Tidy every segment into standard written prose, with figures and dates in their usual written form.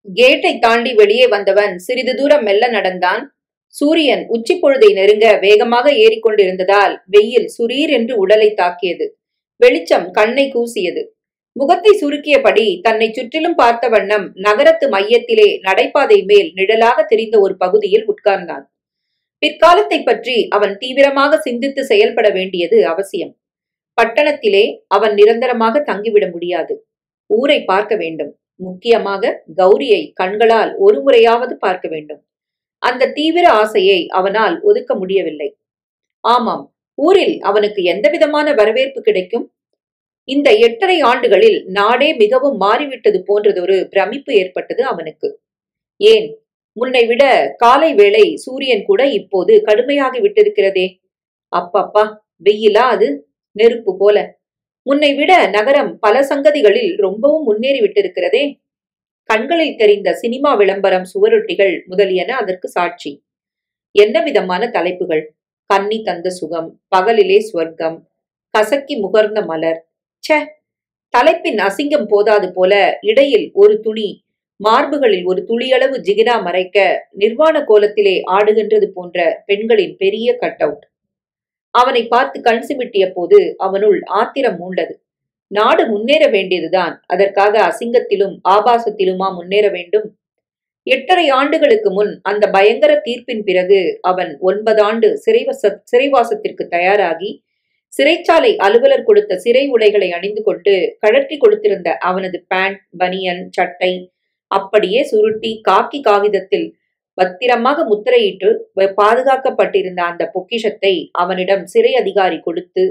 கேட்டை தாண்டி வெளியே வந்தவன் சிறிது தூரம் மெல்ல நடந்தான். சூரியன் உச்சி பொழுதை நெருங்க வேகமாக ஏறிக்கொண்டிருந்ததால் வெயில் சுரீர் என்று உடலை தாக்கியது. வெளிச்சம் கண்ணை கூசியது. முகத்தை சுருக்கியபடி தன்னை சுற்றிலும் பார்த்த வண்ணம் நகரத்து மையத்திலே நடைபாதை மேல் நிழலாக தெரிந்த ஒரு பகுதியில் உட்கார்ந்தான். பிற்காலத்தை பற்றி அவன் தீவிரமாக சிந்தித்து செயல்பட வேண்டியது அவசியம். பட்டணத்திலே அவன் நிரந்தரமாக தங்கிவிட முடியாது. ஊரை பார்க்க வேண்டும். முக்கியமாக கௌரியை கண்களால் ஒரு முறையாவது பார்க்க வேண்டும். அந்த தீவிர ஆசையை அவனால் ஒதுக்க முடியவில்லை. ஆமாம், ஊரில் அவனுக்கு எந்தவிதமான வரவேற்பு கிடைக்கும்? இந்த 8½ ஆண்டுகளில் நாடே மிகவும் மாறிவிட்டது போன்றதொரு பிரமிப்பு ஏற்பட்டது அவனுக்கு. ஏன், முன்னை விட காலை வேளை சூரியன் கூட இப்போது கடுமையாகி விட்டிருக்கிறதே. அப்பப்பா, வெயிலா அது? நெருப்பு போல. முன்னை விட நகரம் பல சங்கதிகளில் ரொம்பவும் முன்னேறி விட்டிருக்கிறதே. கண்களில் தெரிந்த சினிமா விளம்பரம், சுவரொட்டிகள் முதலியன அதற்கு சாட்சி. என்ன விதமான தலைப்புகள்! கன்னி தந்த சுகம், பகலிலே ஸ்வர்க்கம், கசக்கி முகர்ந்த மலர். ச்சே, தலைப்பின் அசிங்கம் போதாது போல இடையில் ஒரு துணி, மார்புகளில் ஒரு துளியளவு ஜிகினா மறைக்க நிர்வாண கோலத்திலே ஆடுகின்றது போன்ற பெண்களின் பெரிய கட் அவுட். அவனை பார்த்து கண் சிமிட்டிய போது அவனுள் ஆத்திரம் மூண்டது. நாடு முன்னேற வேண்டியதுதான். அதற்காக அசிங்கத்திலும் ஆபாசத்திலுமா முன்னேற வேண்டும்? 8½ ஆண்டுகளுக்கு முன் அந்த பயங்கர தீர்ப்பின் பிறகு அவன் 9 ஆண்டு சிறைவாசத்திற்கு தயாராகி சிறைச்சாலை அலுவலர் கொடுத்த சிறை உடைகளை அணிந்து கொண்டு கழற்றி கொடுத்திருந்த அவனது பேண்ட், பனியன், சட்டை அப்படியே சுருட்டி காக்கி காகிதத்தில் பத்திரமாக முத்திரையிட்டு பாதுகாக்கப்பட்டிருந்த அந்த பொக்கிஷத்தை அவனிடம் சிறை அதிகாரி கொடுத்து,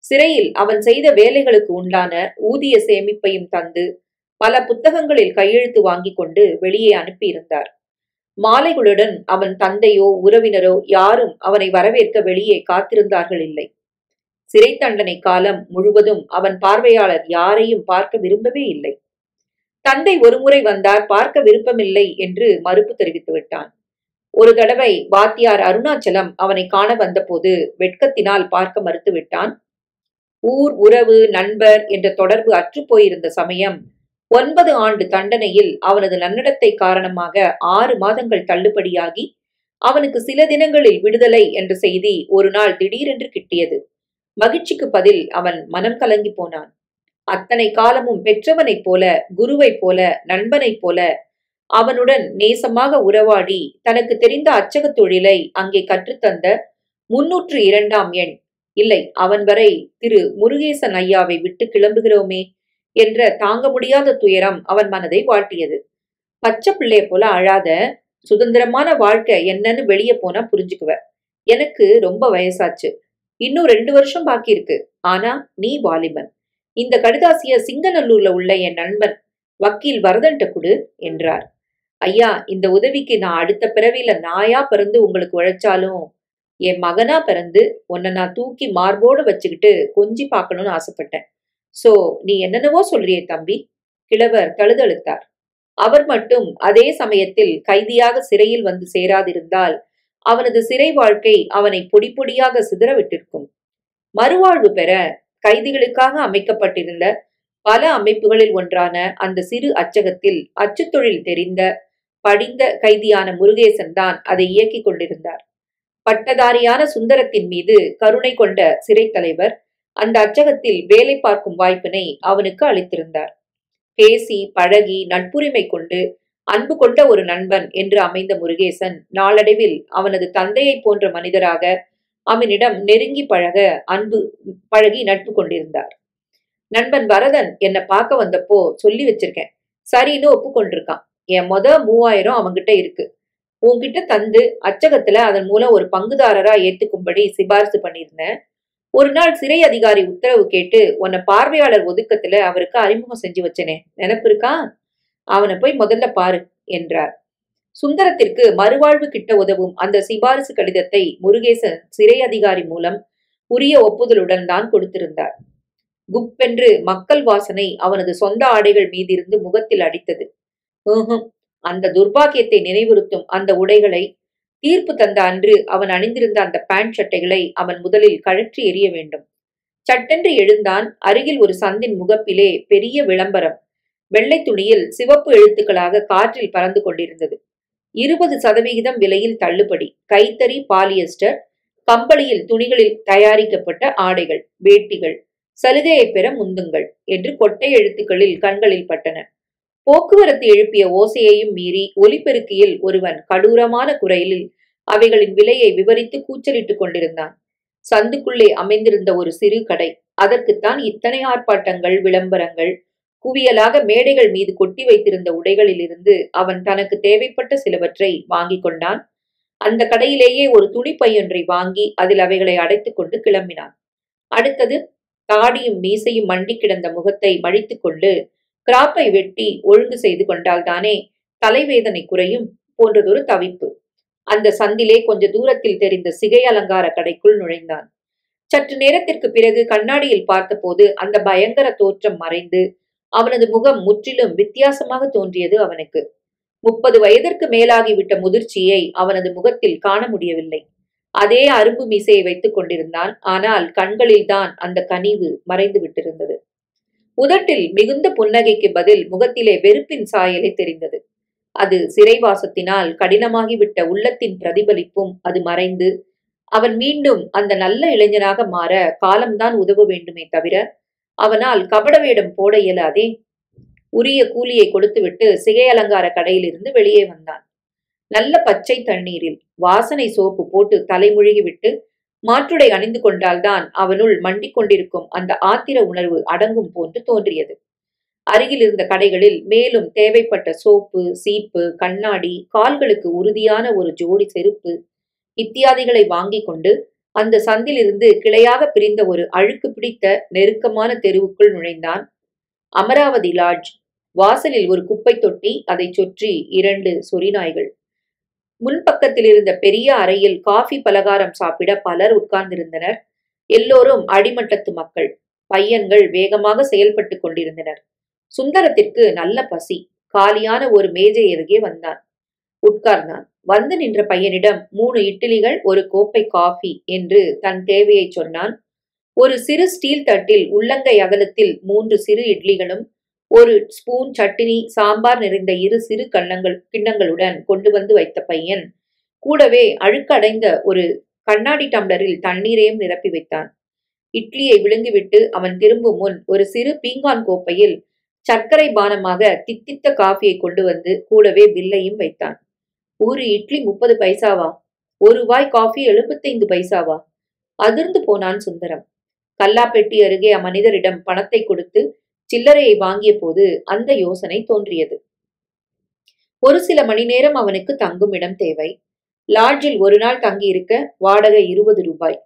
சிறையில் அவன் செய்த வேலைகளுக்கு உண்டான ஊதிய சேமிப்பையும் தந்து, பல புத்தகங்களில் கையெழுத்து வாங்கி கொண்டு வெளியே அனுப்பியிருந்தார். மாலைகளுடன் அவன் தந்தையோ உறவினரோ யாரும் அவனை வரவேற்க வெளியே காத்திருந்தார்கள் இல்லை. சிறை தண்டனை காலம் முழுவதும் அவன் பார்வையாளர் யாரையும் பார்க்க விரும்பவே இல்லை. தந்தை ஒருமுறை வந்தார், பார்க்க விருப்பமில்லை என்று மறுப்பு தெரிவித்து விட்டான். ஒரு தடவை வாத்தியார் அருணாச்சலம் அவனை காண வந்தபோது வெட்கத்தினால் பார்க்க மறுத்து விட்டான். ஊர், உறவு, நண்பர் என்ற தொடர்பு அற்றுப்போயிருந்த சமயம் 9 ஆண்டு தண்டனையில் அவனது நன்னடத்தை காரணமாக 6 மாதங்கள் தள்ளுபடியாகி அவனுக்கு சில தினங்களில் விடுதலை என்ற செய்தி ஒரு நாள் திடீரென்று கிட்டியது. மகிழ்ச்சிக்கு பதில் அவன் மனம் கலங்கி போனான். அத்தனை காலமும் பெற்றவனைப் போல, குருவைப் போல, நண்பனைப் போல அவனுடன் நேசமாக உறவாடி தனக்கு தெரிந்த அச்சகத் தொழிலை அங்கே கற்றுத்தந்த 302ஆம் எண், இல்லை அவன் வரை திரு முருகேசன் ஐயாவை விட்டு கிளம்புகிறோமே என்ற தாங்க முடியாத துயரம் அவன் மனதை வாட்டியது. பச்சை பிள்ளைய போல அழாத, சுதந்திரமான வாழ்க்கை என்னன்னு வெளியே போனா புரிஞ்சுக்குவ. எனக்கு ரொம்ப வயசாச்சு. இன்னும் 2 வருஷம் பாக்கி இருக்கு. ஆனா நீ வாலிபன். இந்த கடுதாசிய சிங்கநல்லூர்ல உள்ள என் நண்பன் வக்கீல் வரதன்ட்ட குடு என்றார். ஐயா, இந்த உதவிக்கு நான் அடுத்த பிறவியில நாயா பிறந்து உங்களுக்கு உழைச்சாலும் என் மகனா பிறந்து உன்னை நான் தூக்கி மார்போடு வச்சுக்கிட்டு கொஞ்சி பார்க்கணும்னு ஆசைப்பட்டேன். சோ நீ என்னென்னவோ சொல்றியே தம்பி. கிழவர் தழுதழுத்தார். அவர் மட்டும் அதே சமயத்தில் கைதியாக சிறையில் வந்து சேராதிருந்தால் அவனது சிறை வாழ்க்கை அவனை பொடி பொடியாக சிதறவிட்டிருக்கும். மறுவாழ்வு பெற கைதிகளுக்காக அமைக்கப்பட்டிருந்த பல அமைப்புகளில் ஒன்றான அந்த சிறு அச்சகத்தில் அச்சுத்தொழில் தெரிந்த படிந்த கைதியான முருகேசன் தான் அதை இயக்கிக் கொண்டிருந்தார். பட்டதாரியான சுந்தரத்தின் மீது கருணை கொண்ட சிறை தலைவர் அந்த அச்சகத்தில் வேலை பார்க்கும் வாய்ப்பினை அவனுக்கு அளித்திருந்தார். பேசி பழகி நட்புரிமை கொண்டு அன்பு கொண்ட ஒரு நண்பன் என்று அமைந்த முருகேசன் நாளடைவில் அவனது தந்தையை போன்ற மனிதராக அவனிடம் நெருங்கி பழகி நட்பு கொண்டிருந்தார். நண்பன் வரதன் என்னை பார்க்க வந்தப்போ சொல்லி வச்சிருக்கேன், சரின்னு ஒப்புக்கொண்டிருக்கான். என் 3000 அவன்கிட்ட இருக்கு. உன்கிட்ட தந்து அச்சகத்துல அதன் மூலம் ஒரு பங்குதாரரா ஏத்துக்கும்படி சிபாரிசு பண்ணியிருந்தேன். ஒரு நாள் சிறை அதிகாரி உத்தரவு கேட்டு உன்னை பார்வையாளர் ஒதுக்கத்துல அவருக்கு அறிமுகம் செஞ்சு வச்சனே, நினப்பு இருக்கா? அவனை போய் முதல்ல பாரு என்றார். சுந்தரத்திற்கு மறுவாழ்வு கிட்ட உதவும் அந்த சிபாரிசு கடிதத்தை முருகேசன் சிறை அதிகாரி மூலம் உரிய ஒப்புதலுடன் தான் கொடுத்திருந்தார். குப்பென்று மக்கள் வாசனை அவனது சொந்த ஆடைகள் மீதிருந்து முகத்தில் அடித்தது. அந்த துர்பாக்கியத்தை நினைவுறுத்தும் அந்த உடைகளை, தீர்ப்பு தந்த அன்று அவன் அணிந்திருந்த அந்த பேண்ட் சட்டைகளை அவன் முதலில் கழற்றி எறிய வேண்டும். சட்டென்று எழுந்தான். அருகில் ஒரு சந்தின் முகப்பிலே பெரிய விளம்பரம், வெள்ளை துணியில் சிவப்பு எழுத்துக்களாக காற்றில் பறந்து கொண்டிருந்தது. 20% விலையில் தள்ளுபடி, கைத்தறி, பாலியஸ்டர், கம்பளியில் துணிகளில் தயாரிக்கப்பட்ட ஆடைகள், வேட்டிகள், சலுகையை பெற முந்துங்கள் என்று கொட்டை எழுத்துக்களில் கண்களில் பட்டன. போக்குவரத்து எழுப்பிய ஓசையையும் மீறி ஒலிபெருக்கியில் ஒருவன் கடூரமான குரலில் அவைகளின் விலையை விவரித்து கூச்சலிட்டுக் கொண்டிருந்தான். சந்துக்குள்ளே அமைந்திருந்த ஒரு சிறு கடை. அதற்குத்தான் இத்தனை ஆர்ப்பாட்டங்கள், விளம்பரங்கள். குவியலாக மேடைகள் மீது கொட்டி வைத்திருந்த உடைகளிலிருந்து அவன் தனக்கு தேவைப்பட்ட சிலவற்றை வாங்கிக் கொண்டான். அந்த கடையிலேயே ஒரு துணிப்பையொன்றை வாங்கி அதில் அவைகளை அடைத்துக் கொண்டு கிளம்பினான். அடுத்தது, தாடியும் மீசையும் மண்டி கிடந்த முகத்தை மழித்துக் கொண்டு கிராப்பை வெட்டி ஒழுங்கு செய்து கொண்டால்தானே தலைவேதனை குறையும் போன்றதொரு தவிப்பு. அந்த சந்திலே கொஞ்ச தூரத்தில் தெரிந்த சிகை அலங்கார கடைக்குள் நுழைந்தான். சற்று நேரத்திற்கு பிறகு கண்ணாடியில் பார்த்தபோது அந்த பயங்கர தோற்றம் மறைந்து அவனது முகம் முற்றிலும் வித்தியாசமாக தோன்றியது அவனுக்கு. 30 வயதிற்கு மேலாகிவிட்ட முதிர்ச்சியை அவனது முகத்தில் காண முடியவில்லை. அதே அரும்பு மீசையை வைத்துக் கொண்டிருந்தான். ஆனால் கண்களில்தான் அந்த கனிவு மறைந்து விட்டிருந்தது. உதட்டில் மிகுந்த புன்னகைக்கு பதில் முகத்திலே வெறுப்பின் சாயலை தெரிந்தது. அது சிறைவாசத்தினால் கடினமாகிவிட்ட உள்ளத்தின் பிரதிபலிப்பும் அது மறைந்து அவன் மீண்டும் அந்த நல்ல இளைஞனாக மாற காலம்தான் உதவ வேண்டுமே தவிர அவனால் கபட வேடம் போட இயலாதே. உரிய கூலியை கொடுத்துவிட்டு சிகை அலங்கார கடையிலிருந்து வெளியே வந்தான். நல்ல பச்சை தண்ணீரில் வாசனை சோப்பு போட்டு தலைமுழுகிவிட்டு மாற்றுடை அணிந்து கொண்டால்தான் அவனுள் மண்டிக் கொண்டிருக்கும் அந்த ஆத்திர உணர்வு அடங்கும் போன்று தோன்றியது. அருகில் இருந்த கடைகளில் மேலும் தேவைப்பட்ட சோப்பு, சீப்பு, கண்ணாடி, கால்களுக்கு உறுதியான ஒரு ஜோடி செருப்பு இத்தியாதிகளை வாங்கிக் கொண்டு அந்த சந்திலிருந்து கிளையாக பிரிந்த ஒரு அழுக்கு பிடித்த நெருக்கமான தெருவுக்குள் நுழைந்தான். அமராவதி லாட்ஜ். வாசலில் ஒரு குப்பை தொட்டி, அதை சுற்றி 2 சொறிநாய்கள். முன்பக்கத்தில் இருந்த பெரிய அறையில் காஃபி பலகாரம் சாப்பிட பலர் உட்கார்ந்திருந்தனர். எல்லோரும் அடிமட்டத்து மக்கள். பையன்கள் வேகமாக செயல்பட்டு கொண்டிருந்தனர். சுந்தரத்திற்கு நல்ல பசி. காலியான ஒரு மேஜை அருகே வந்தான். உட்கார்ந்தான். வந்து நின்ற பையனிடம் 3 இட்லிகள், ஒரு கோப்பை காஃபி என்று தன் தேவையை சொன்னான். ஒரு சிறு ஸ்டீல் தட்டில் உள்ளங்கை அகலத்தில் 3 சிறு இட்லிகளும் 1 ஸ்பூன் சட்டினி, சாம்பார் நிறைந்த 2 சிறு கிண்ணங்களுடன் கொண்டு வந்து வைத்த பையன் கூடவே அழுக்கடைந்த ஒரு கண்ணாடி டம்ளரில் தண்ணீரையும் நிரப்பி வைத்தான். இட்லியை விழுங்கிவிட்டு அவன் திரும்பும் முன் ஒரு சிறு பீங்கான் கோப்பையில் சர்க்கரை பானமாக தித்தித்த காஃபியை கொண்டு வந்து கூடவே பில்லையும் வைத்தான். 1 இட்லி 30 பைசாவா? 1 வாய் காஃபி 75 பைசாவா? அதிர்ந்து போனான் சுந்தரம். கல்லாப்பெட்டி அருகே அம்மனிதரிடம் பணத்தை கொடுத்து சில்லறையை வாங்கிய போது அந்த யோசனை தோன்றியது. ஒரு சில மணி நேரம் அவனுக்கு தங்கும் இடம் தேவை. லாட்ஜில் ஒரு நாள் தங்கியிருக்க வாடகை 20 ரூபாய்.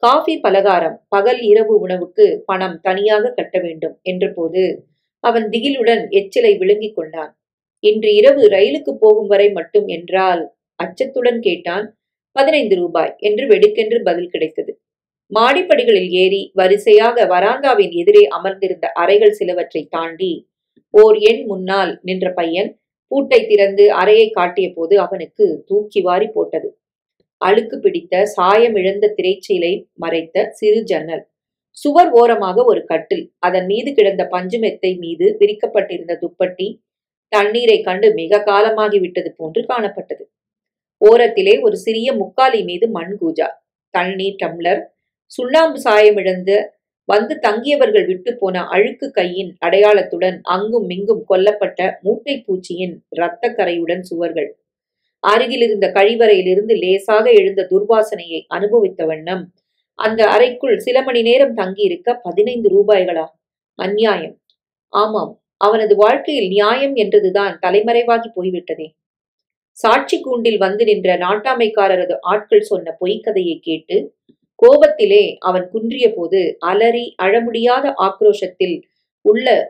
காஃபி, பலகாரம், பகல் இரவு உணவுக்கு பணம் தனியாக கட்ட வேண்டும் என்ற போது அவன் திகிலுடன் எச்சிலை விழுங்கிக் கொண்டான். இன்று இரவு ரயிலுக்கு போகும் வரை மட்டும் என்றால்? அச்சத்துடன் கேட்டான். 15 ரூபாய் என்று வெடுக்கென்று பதில் கிடைத்தது. மாடிப்படிகளில் ஏறி வரிசையாக வராந்தாவின் எதிரே அமர்ந்திருந்த அறைகள் சிலவற்றை தாண்டி ஓர் எண் முன்னால் நின்ற பையன் பூட்டை திறந்து அறையை காட்டிய போது அவனுக்கு தூக்கி வாரி போட்டது. அழுக்கு பிடித்த சாயமிழந்த திரைச்சீலை மறைத்த சிறு ஜன்னல், சுவர் ஓரமாக ஒரு கட்டில், அதன் மீது கிடந்த பஞ்சு மெத்தை மீது விரிக்கப்பட்டிருந்த துப்பட்டி தண்ணீரை கண்டு மிக காலமாகிவிட்டது போன்று காணப்பட்டது. ஓரத்திலே ஒரு சிறிய முக்காலி மீது மண் கூஜா, தண்ணீர் டம்ளர், சுண்ணாம்பு சாயமிழந்து வந்து தங்கியவர்கள் விட்டு போன அழுக்கு கையின் அடையாளத்துடன் அங்கும் இங்கும் கொல்லப்பட்ட மூட்டை பூச்சியின் இரத்த கரையுடன் சுவர்கள். அருகிலிருந்த கழிவறையிலிருந்து லேசாக எழுந்த துர்வாசனையை அனுபவித்த வண்ணம் அந்த அறைக்குள் சில மணி நேரம் தங்கியிருக்க 15 ரூபாய்களா? அந்நியாயம். ஆமாம், அவனது வாழ்க்கையில் நியாயம் என்றதுதான் தலைமறைவாகி போய்விட்டதே. சாட்சி கூண்டில் வந்து நின்ற நாட்டாமைக்காரரது ஆட்கள் சொன்ன பொய்க்கதையை கேட்டு கோபத்திலே அவன் குன்றிய போது, அலறி அழமுடியாத ஆக்ரோஷத்தில்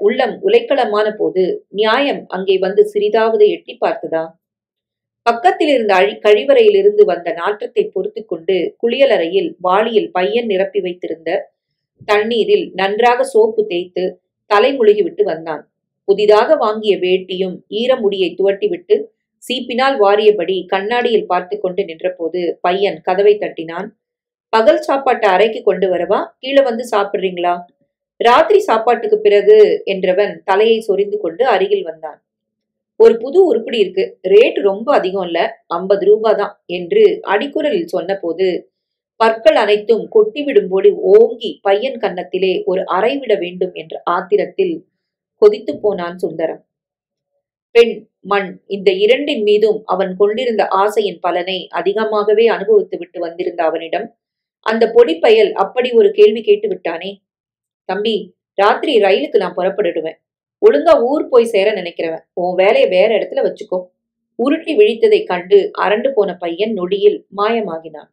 உள்ளம் உலைக்களமான போது நியாயம் அங்கே வந்து சிறிதாவது எட்டி பார்த்ததா? பக்கத்தில் இருந்த கழிவறையிலிருந்து வந்த நாற்றத்தை பொறுத்து கொண்டு குளியலறையில் வாளியில் பையன் நிரப்பி வைத்திருந்த தண்ணீரில் நன்றாக சோப்பு தேய்த்து தலைமுழுகிவிட்டு வந்தான். புதிதாக வாங்கிய வேட்டியும் ஈரமுடியை துவட்டிவிட்டு சீப்பினால் வாரியபடி கண்ணாடியில் பார்த்து கொண்டு நின்றபோது பையன் கதவை தட்டினான். பகல் சாப்பாட்டு அறைக்கு கொண்டு வரவா, கீழே வந்து சாப்பிடுறீங்களா? ராத்திரி சாப்பாட்டுக்கு பிறகு என்றவன் தலையை சொரிந்து கொண்டு அருகில் வந்தான். ஒரு புது உருப்படி இருக்கு, ரேட் ரொம்ப அதிகம் இல்ல, 50 ரூபாய் தான் என்று அடிக்குரலில் சொன்னபோது பற்கள் அனைத்தும் கொட்டிவிடும்போது ஓங்கி பையன் கன்னத்திலே ஒரு அறை விட வேண்டும் என்ற ஆத்திரத்தில் கொதித்து போனான் சுந்தரம். பெண், மண், இந்த இரண்டின் மீதும் அவன் கொண்டிருந்த ஆசையின் பலனை அதிகமாகவே அனுபவித்து விட்டு வந்திருந்த அவனிடம் அந்த பொடிப்பயல் அப்படி ஒரு கேள்வி கேட்டு விட்டானே. தம்பி, ராத்திரி ரயிலுக்கு நான் புறப்பட்டுடுவேன். ஒழுங்கா ஊர் போய் சேர நினைக்கிறவன், உன் வேலையை வேற இடத்துல வச்சுக்கோ. உருட்டி விழித்ததை கண்டு அரண்டு போன பையன் நொடியில் மாயமாகினான்.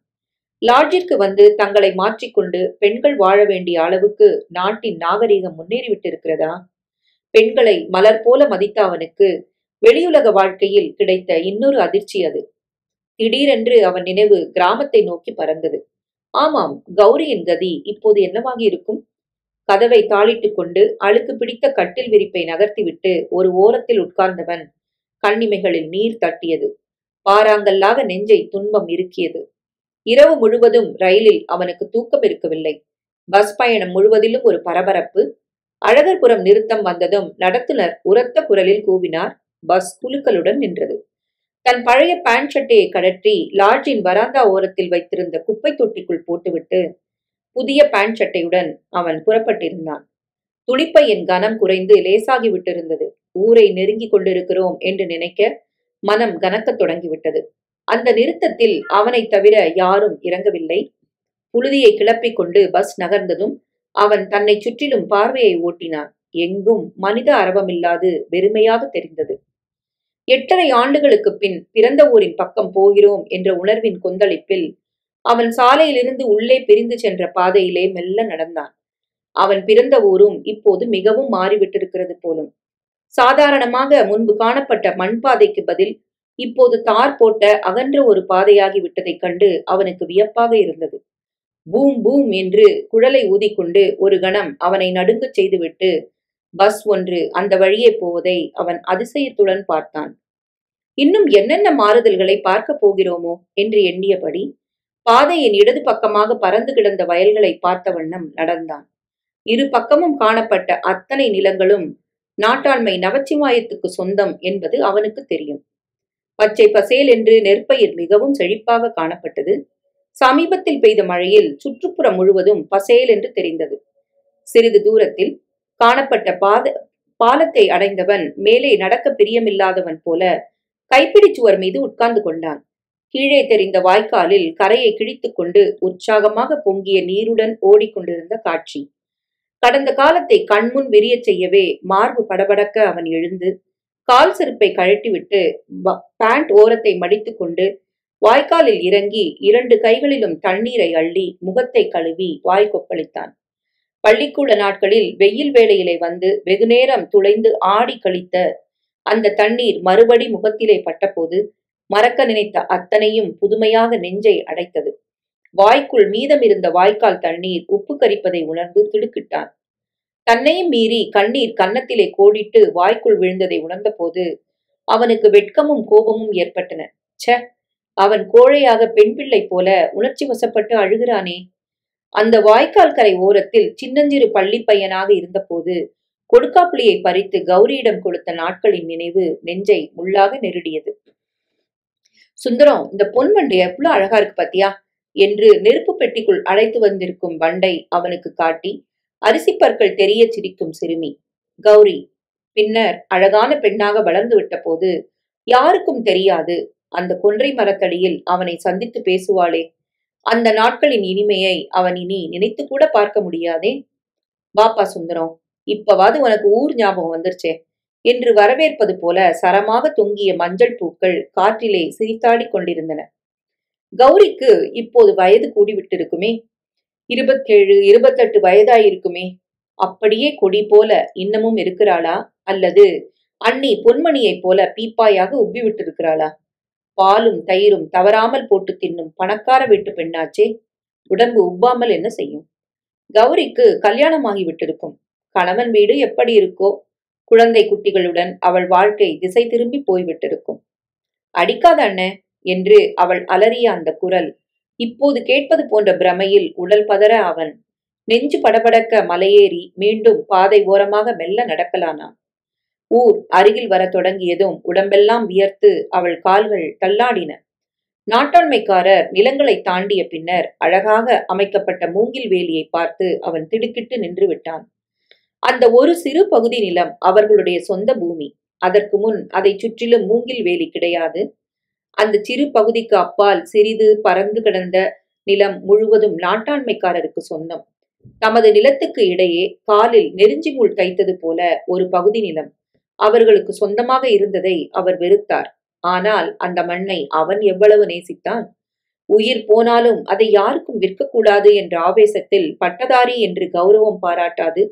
லாட்ஜிற்கு வந்து தங்களை மாற்றிக்கொண்டு பெண்கள் வாழ வேண்டிய அளவுக்கு நாட்டின் நாகரீகம் முன்னேறிவிட்டு இருக்கிறதா? பெண்களை மலர் போல மதித்த அவனுக்கு வெளியுலக வாழ்க்கையில் கிடைத்த இன்னொரு அதிர்ச்சி அது. திடீரென்று அவன் நினைவு கிராமத்தை நோக்கி பறந்தது. ஆமாம், கௌரியின் கதி இப்போது என்னவாகி இருக்கும்? கதவை தாளிட்டுக் கொண்டு அழுக்கு பிடித்த கட்டில் விரிப்பை நகர்த்திவிட்டு ஒரு ஓரத்தில் உட்கார்ந்தவன் கண்ணிமைகளில் நீர் தட்டியது. பாறாங்கல்லாக நெஞ்சை துன்பம் இறுக்கியது. இரவு முழுவதும் ரயிலில் அவனுக்கு தூக்கம் இருக்கவில்லை. பஸ் பயணம் முழுவதிலும் ஒரு பரபரப்பு. அழகர்புரம் நிறுத்தம் வந்ததும் நடத்துனர் உரத்த குரலில் கூவினார். பஸ் குலுக்கலுடன் நின்றது. தன் பழைய பேண்ட் ஷர்ட்டையை கழற்றி லாட்ஜின் வராந்தா ஓரத்தில் வைத்திருந்த குப்பை தொட்டிக்குள் போட்டுவிட்டு புதிய பேண்ட் சட்டையுடன் அவன் புறப்பட்டிருந்தான். துளிப்பையின் கனம் குறைந்து லேசாகி விட்டிருந்தது. ஊரை நெருங்கிக் கொண்டிருக்கிறோம் என்று நினைக்க மனம் கனக்கத் தொடங்கிவிட்டது. அந்த நிறுத்தத்தில் அவனை தவிர யாரும் இறங்கவில்லை. புழுதியை கிளப்பிக் கொண்டு பஸ் நகர்ந்ததும் அவன் தன்னை சுற்றிலும் பார்வையை ஓட்டினான். எங்கும் மனித அரவமில்லாது வெறுமையாக தெரிந்தது. 8½ ஆண்டுகளுக்கு பின் பிறந்த ஊரின் பக்கம் போகிறோம் என்ற உணர்வின் கொந்தளிப்பில் அவன் சாலையிலிருந்து உள்ளே பிரிந்து சென்ற பாதையிலே மெல்ல நடந்தான். அவன் பிறந்த ஊரும் இப்போது மிகவும் மாறிவிட்டிருக்கிறது போலும். சாதாரணமாக முன்பு காணப்பட்ட மண் பாதைக்கு பதில் இப்போது தார் போட்ட அகன்ற ஒரு பாதையாகி விட்டதைக் கண்டு அவனுக்கு வியப்பாக இருந்தது. பூம் பூம் என்று குழலை ஊதிக்கொண்டு ஒரு கணம் அவனை நடுங்கச் செய்துவிட்டு பஸ் ஒன்று அந்த வழியே போவதை அவன் அதிசயத்துடன் பார்த்தான். இன்னும் என்னென்ன மாறுதல்களை பார்க்க போகிறோமோ என்று எண்ணியபடி பாதையின் இடது பக்கமாக பறந்து கிடந்த வயல்களை பார்த்த வண்ணம் நடந்தான். இரு பக்கமும் காணப்பட்ட அத்தனை நிலங்களும் நாட்டாண்மை நமச்சிவாயத்துக்கு சொந்தம் என்பது அவனுக்கு தெரியும். பச்சை பசேல் என்று நெற்பயிர் மிகவும் செழிப்பாக காணப்பட்டது. சமீபத்தில் பெய்த மழையில் சுற்றுப்புறம் முழுவதும் பசேல் என்று தெரிந்தது. சிறிது தூரத்தில் காணப்பட்ட பாலத்தை அடைந்தவன் மேலே நடக்க பிரியமில்லாதவன் போல கைப்பிடி சுவர் மீது உட்கார்ந்து கொண்டான். கீழே தெரிந்த வாய்க்காலில் கரையை கிழித்துக் கொண்டு உற்சாகமாக பொங்கிய நீருடன் ஓடிக்கொண்டிருந்த காட்சி. கடந்த காலத்தை கண்முன் விரியச் செய்யவே மார்பு படபடக்க அவன் எழுந்து கால் செருப்பை கழட்டிவிட்டு பேண்ட் ஓரத்தை மடித்துக் கொண்டு வாய்க்காலில் இறங்கி 2 கைகளிலும் தண்ணீரை அள்ளி முகத்தை கழுவி வாய் கொப்பளித்தான். பள்ளிக்கூட நாட்களில் வெயில் வேளையிலே வந்து வெகுநேரம் துளைந்து ஆடி கழித்த அந்த தண்ணீர் மறுபடி முகத்திலே பட்டபோது மறக்க நினைத்த அத்தனையும் புதுமையாக நெஞ்சை அடைத்தது. வாய்க்குள் மீதமிருந்த வாய்க்கால் தண்ணீர் உப்பு கரிப்பதை உணர்ந்து திடுக்கிட்டான். தன்னையும் மீறி கண்ணீர் கன்னத்திலே கோடிட்டு வாய்க்குள் விழுந்ததை உணர்ந்த போது அவனுக்கு வெட்கமும் கோபமும் ஏற்பட்டன. ச்ச, அவன் கோழையாக பெண் பிள்ளை போல உணர்ச்சி வசப்பட்டு அழுகிறானே. அந்த வாய்க்கால் கரை ஓரத்தில் சின்னஞ்சிறு பள்ளி பையனாக இருந்தபோது கொடுக்காப்புளியை பறித்து கௌரியிடம் கொடுத்த நாட்களின் நினைவு நெஞ்சை முள்ளாக நெருடியது. சுந்தரம், இந்த பொன் வண்டு எவ்வளவு அழகா இருக்கு பாத்தியா என்று நெருப்பு பெட்டிக்குள் அழைத்து வந்திருக்கும் வண்டை அவனுக்கு காட்டி அரிசிப்பற்கள் தெரிய சிரிக்கும் சிறுமி கௌரி. பின்னர் அழகான பெண்ணாக வளர்ந்து விட்ட போது யாருக்கும் தெரியாது அந்த கொன்றை மரத்தடியில் அவனை சந்தித்து பேசுவாளே. அந்த நாட்களின் இனிமையை அவன் இனி நினைத்து கூட பார்க்க முடியாதே. வாப்பா சுந்தரம், இப்பவாது உனக்கு ஊர் ஞாபகம் வந்துருச்சே என்று வரவேற்பது போல சரமாக தொங்கிய மஞ்சள் பூக்கள் காற்றிலே சிரித்தாடி கொண்டிருந்தன. கௌரிக்கு இப்போது வயது கூடிவிட்டிருக்குமே. 27, 28 வயதாயிருக்குமே. அப்படியே கொடி போல இன்னமும் இருக்கிறாளா, அல்லது அண்ணி பொன்மணியைப் போல பீப்பாயாக உப்பி விட்டிருக்கிறாளா? பாலும் தயிரும் தவறாமல் போட்டு தின்னும் பணக்கார வீட்டு பெண்ணாச்சே, உடம்பு உப்பாமல் என்ன செய்யும்? கௌரிக்கு கல்யாணமாகி விட்டிருக்கும். கணவன் வீடு எப்படி இருக்கோ, குழந்தை குட்டிகளுடன் அவள் வாழ்க்கை திசை திரும்பி போய்விட்டிருக்கும். அடிக்காத அண்ணே என்று அவள் அலறிய அந்த குரல் இப்போது கேட்பது போன்ற பிரமையில் உடல் பதற அவன் நெஞ்சு படபடக்க மலையேறி மீண்டும் பாதை ஓரமாக மெல்ல நடக்கலானான். ஊர் அருகில் வரத் தொடங்கியதும் உடம்பெல்லாம் வியர்த்து அவள் கால்கள் தள்ளாடின. நாட்டாண்மைக்காரர் நிலங்களை தாண்டிய பின்னர் அழகாக அமைக்கப்பட்ட மூங்கில் வேலியை பார்த்து அவன் திடுக்கிட்டு நின்று விட்டான். அந்த ஒரு சிறு பகுதி நிலம் அவர்களுடைய சொந்த பூமி. அதற்கு முன் அதை சுற்றிலும் மூங்கில் வேலி கிடையாது. அந்த சிறு பகுதிக்கு அப்பால் சிறிது பறந்து கிடந்த நிலம் முழுவதும் நாட்டாண்மைக்காரருக்கு சொந்தம். தமது நிலத்துக்கு இடையே காலில் நெருஞ்சி முள் தைத்தது போல ஒரு பகுதி நிலம் அவர்களுக்கு சொந்தமாக இருந்ததை அவர் வெறுத்தார். ஆனால் அந்த மண்ணை அவன் எவ்வளவு நேசித்தான்! உயிர் போனாலும் அதை யாருக்கும் விற்கக்கூடாது என்ற ஆவேசத்தில் பட்டதாரி என்று கௌரவம் பாராட்டாது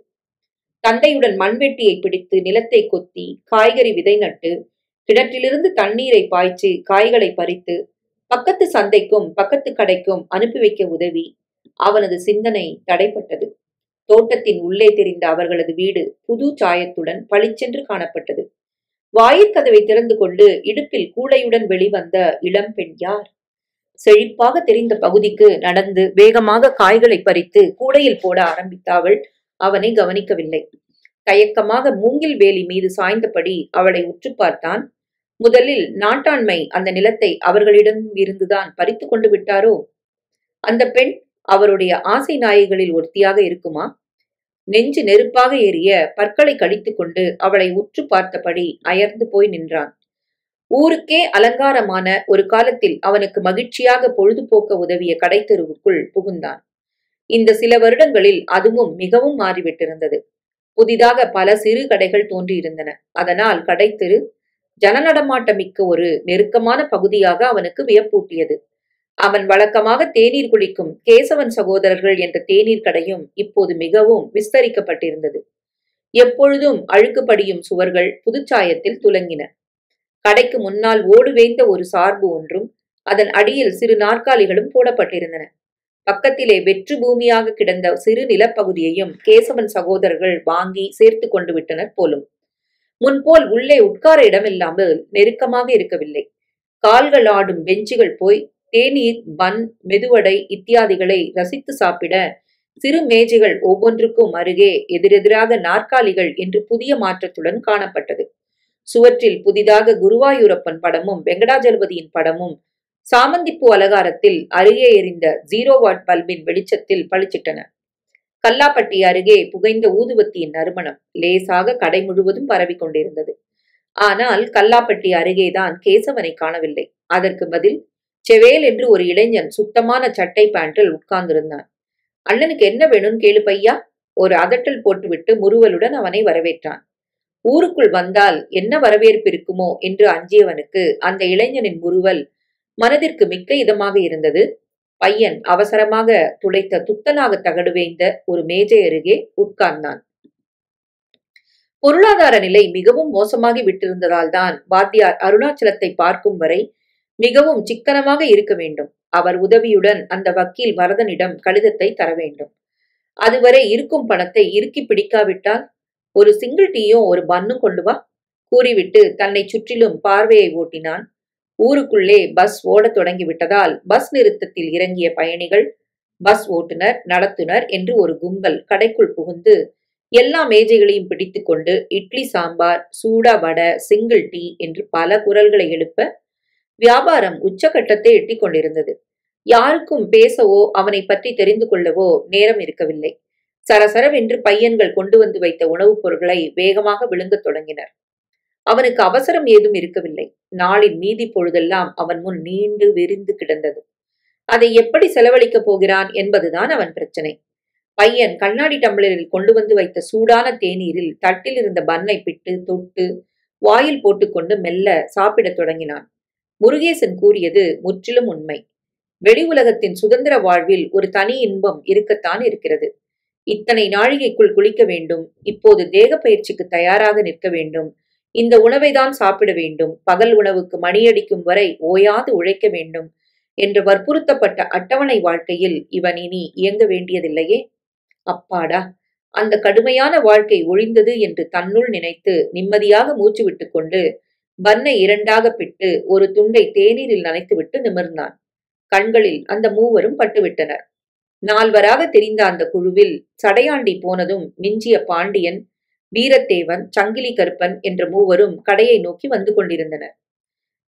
தந்தையுடன் மண்வெட்டியை பிடித்து நிலத்தை கொத்தி காய்கறி விதை நட்டு கிணற்றிலிருந்து தண்ணீரை பாய்ச்சி காய்களை பறித்து பக்கத்து சந்தைக்கும் பக்கத்து கடைக்கும் அனுப்பி வைக்க உதவி அவனது சிந்தனை தடைப்பட்டது. தோட்டத்தின் உள்ளே தெரிந்த அவர்களது வீடு புது சாயத்துடன் பளிச்சென்று காணப்பட்டது. வாயிற்கதவை திறந்து கொண்டு இடுப்பில் கூடையுடன் வெளிவந்த இளம் பெண் யார்? செழிப்பாக தெரிந்த பகுதிக்கு நடந்து வேகமாக காய்களை பறித்து கூடையில் போட ஆரம்பித்தாள். அவனை கவனிக்கவில்லை. தயக்கமாக மூங்கில் வேலி மீது சாய்ந்தபடி அவளை உற்று பார்த்தான். முதலில் நாட்டாண்மை அந்த நிலத்தை அவர்களிடம் இருந்துதான் பறித்து கொண்டு விட்டாரோ? அந்த பெண் அவருடைய ஆசை நாயிகளில் ஒருத்தியாக இருக்குமா? நெஞ்சு நெருப்பாக ஏறிய பற்களை கடித்து கொண்டு அவளை உற்று பார்த்தபடி அயர்ந்து போய் நின்றான். ஊருக்கே அலங்காரமான ஒரு காலத்தில் அவனுக்கு மகிழ்ச்சியாக பொழுதுபோக்க உதவிய கடைத்தெருவுக்குள் புகுந்தான். இந்த சில வருடங்களில் அதுவும் மிகவும் மாறிவிட்டிருந்தது. புதிதாக பல சிறு கடைகள் தோன்றியிருந்தன. அதனால் கடைத்தெரு ஜனநடமாட்டமிக்க ஒரு நெருக்கமான பகுதியாக அவனுக்கு வியப்பூட்டியது. அவன் வழக்கமாக தேநீர் குளிக்கும் கேசவன் சகோதரர்கள் என்ற தேநீர் கடையும் இப்போது மிகவும் விஸ்தரிக்கப்பட்டிருந்தது. எப்பொழுதும் அழுக்குப்படியும் சுவர்கள் புதுச்சாயத்தில் துலங்கின. கடைக்கு முன்னால் ஓடு வேய்ந்த ஒரு சார்பு ஒன்றும் அதன் அடியில் சிறு நாற்காலிகளும் போடப்பட்டிருந்தன. பக்கத்திலே வெற்று பூமியாக கிடந்த சிறு நிலப்பகுதியையும் கேசவன் சகோதரர்கள் வாங்கி சேர்த்து கொண்டு விட்டனர் போலும். முன்போல் உள்ளே உட்கார இடமில்லாமல் நெருக்கமாக இருக்கவில்லை. கால்கள் ஆடும் பெஞ்சுகள் போய் தேநீர், பன், மெதுவடை இத்தியாதிகளை ரசித்து சாப்பிட சிறு மேஜைகள் ஒவ்வொன்றுக்கும் அருகே எதிரெதிராக நாற்காலிகள் என்று புதிய மாற்றத்துடன் காணப்பட்டது. சுவற்றில் புதிதாக குருவாயூரப்பன் படமும் வெங்கடாஜலபதியின் படமும் சாமந்திப்பூ அலங்காரத்தில் அருகே எரிந்த 0 வாட் பல்பின் வெளிச்சத்தில் பளிச்சிட்டன. கல்லாப்பட்டி அருகே புகைந்த ஊதுவத்தியின் நறுமணம் லேசாக கடை முழுவதும் பரவி கொண்டிருந்தது. ஆனால் கல்லாப்பட்டி அருகேதான் கேசவனை காணவில்லை. அதற்கு பதில் செவேல் என்று ஒரு இளைஞன் சுத்தமான சட்டை பேண்டில் உட்கார்ந்திருந்தான். அண்ணனுக்கு என்ன வேணும் கேளு பையா. ஒரு அதட்டல் போட்டுவிட்டு முறுவலுடன் அவனை வரவேற்றான். ஊருக்குள் வந்தால் என்ன வரவேற்பு இருக்குமோ என்று அஞ்சியவனுக்கு அந்த இளைஞனின் முறுவல் மனதிற்கு மிக்க இதமாக இருந்தது. பையன் அவசரமாக துளைத்த துத்தநாக தகடு வேய்ந்த ஒரு மேஜை அருகே உட்கார்ந்தான். பொருளாதார நிலை மிகவும் மோசமாகி விட்டிருந்ததால் தான் வாத்தியார் அருணாச்சலத்தை பார்க்கும் வரை மிகவும் சிக்கனமாக இருக்க வேண்டும். அவர் உதவியுடன் அந்த வக்கீல் வரதனிடம் கடிதத்தை தர வேண்டும். அதுவரை இருக்கும் பணத்தை இறுக்கி பிடிக்காவிட்டால் ஒரு சிங்கிள் டீயும் ஒரு பன்னும் கொண்டு வா கூறிவிட்டு தன்னை சுற்றிலும் பார்வையை ஓட்டினான். ஊருக்குள்ளே பஸ் ஓடத் தொடங்கிவிட்டதால் பஸ் நிறுத்தத்தில் இறங்கிய பயணிகள், பஸ் ஓட்டுநர், நடத்துனர் என்று ஒரு கும்பல் கடைக்குள் புகுந்து எல்லா மேஜைகளையும் பிடித்து கொண்டு இட்லி சாம்பார், சூடா வடை, சிங்கிள் டீ என்று பல குரல்களை எழுப்ப வியாபாரம் உச்சகட்டத்தை எட்டிக் கொண்டிருந்தது. யாருக்கும் பேசவோ அவனை பற்றி தெரிந்து கொள்ளவோ நேரம் இருக்கவில்லை. சரசரவென்று பையன்கள் கொண்டு வந்து வைத்த உணவுப் பொருட்களை வேகமாக விழுங்கத் தொடங்கினர். அவனுக்கு அவசரம் ஏதும் இருக்கவில்லை. நாளின் மீதி பொழுதெல்லாம் அவன் முன் நீண்டு விரிந்து கிடந்தது. அதை எப்படி செலவழிக்கப் போகிறான் என்பதுதான் அவன் பிரச்சனை. பையன் கண்ணாடி டம்ளரில் கொண்டு வந்து வைத்த சூடான தேநீரில் தட்டில் இருந்த பன்னை பிட்டு தொட்டு வாயில் போட்டுக்கொண்டு மெல்ல சாப்பிடத் தொடங்கினான். முருகேசன் கூறியது முற்றிலும் உண்மை. வெளி உலகத்தின் சுதந்திர வாழ்வில் ஒரு தனி இன்பம் இருக்கத்தான் இருக்கிறது. இத்தனை நாழிகைக்குள் குளிக்க வேண்டும், இப்போது தேக பயிற்சிக்கு தயாராக நிற்க வேண்டும், இந்த உணவைதான் சாப்பிட வேண்டும், பகல் உணவுக்கு மணியடிக்கும் வரை ஓயாது உழைக்க வேண்டும் என்று வற்புறுத்தப்பட்ட அட்டவணை வாழ்க்கையில் இவன் இனி இயங்க வேண்டியதில்லையே. அப்பாடா, அந்த கடுமையான வாழ்க்கை ஒழிந்தது என்று தன்னுள் நினைத்து நிம்மதியாக மூச்சு விட்டுக்கொண்டு பன்னை இரண்டாக பிட்டு ஒரு துண்டை தேநீரில் நனைத்துவிட்டு நிமிர்ந்தான். கண்களில் அந்த மூவரும் பட்டுவிட்டனர். நால்வராக தெரிந்த அந்த குழுவில் சடையாண்டி போனதும் மிஞ்சிய பாண்டியன், வீரத்தேவன், சங்கிலி கருப்பன் என்ற மூவரும் கடையை நோக்கி வந்து கொண்டிருந்தனர்.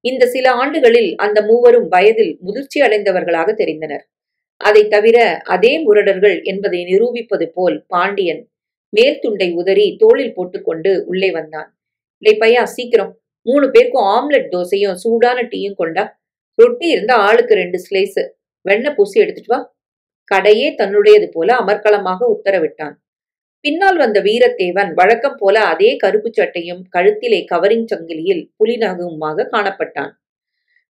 இந்த சில ஆண்டுகளில் அந்த மூவரும் வயதில் முதிர்ச்சி அடைந்தவர்களாக தெரிந்தனர். அதை தவிர அதே முரடர்கள் என்பதை நிரூபிப்பது போல் பாண்டியன் மேல் துண்டை உதறி தோளில் போட்டுக்கொண்டு உள்ளே வந்தான். இல்லை பையா, சீக்கிரம் 3 பேருக்கும் ஆம்லெட் தோசையும் சூடான டீயும் கொண்டா. ரொட்டி இருந்தா ஆளுக்கு 2 ஸ்லைஸ், வெண்ணெய் பூசி எடுத்துட்டு வா. கடையே தன்னுடையது போல அமர்க்களமாக உத்தரவிட்டான். பின்னால் வந்த வீரத்தேவன் வழக்கம் போல அதே கருப்பு சட்டையும் கழுத்திலே கவரிங் சங்கிலியில் புலிநகமுமாக காணப்பட்டான்.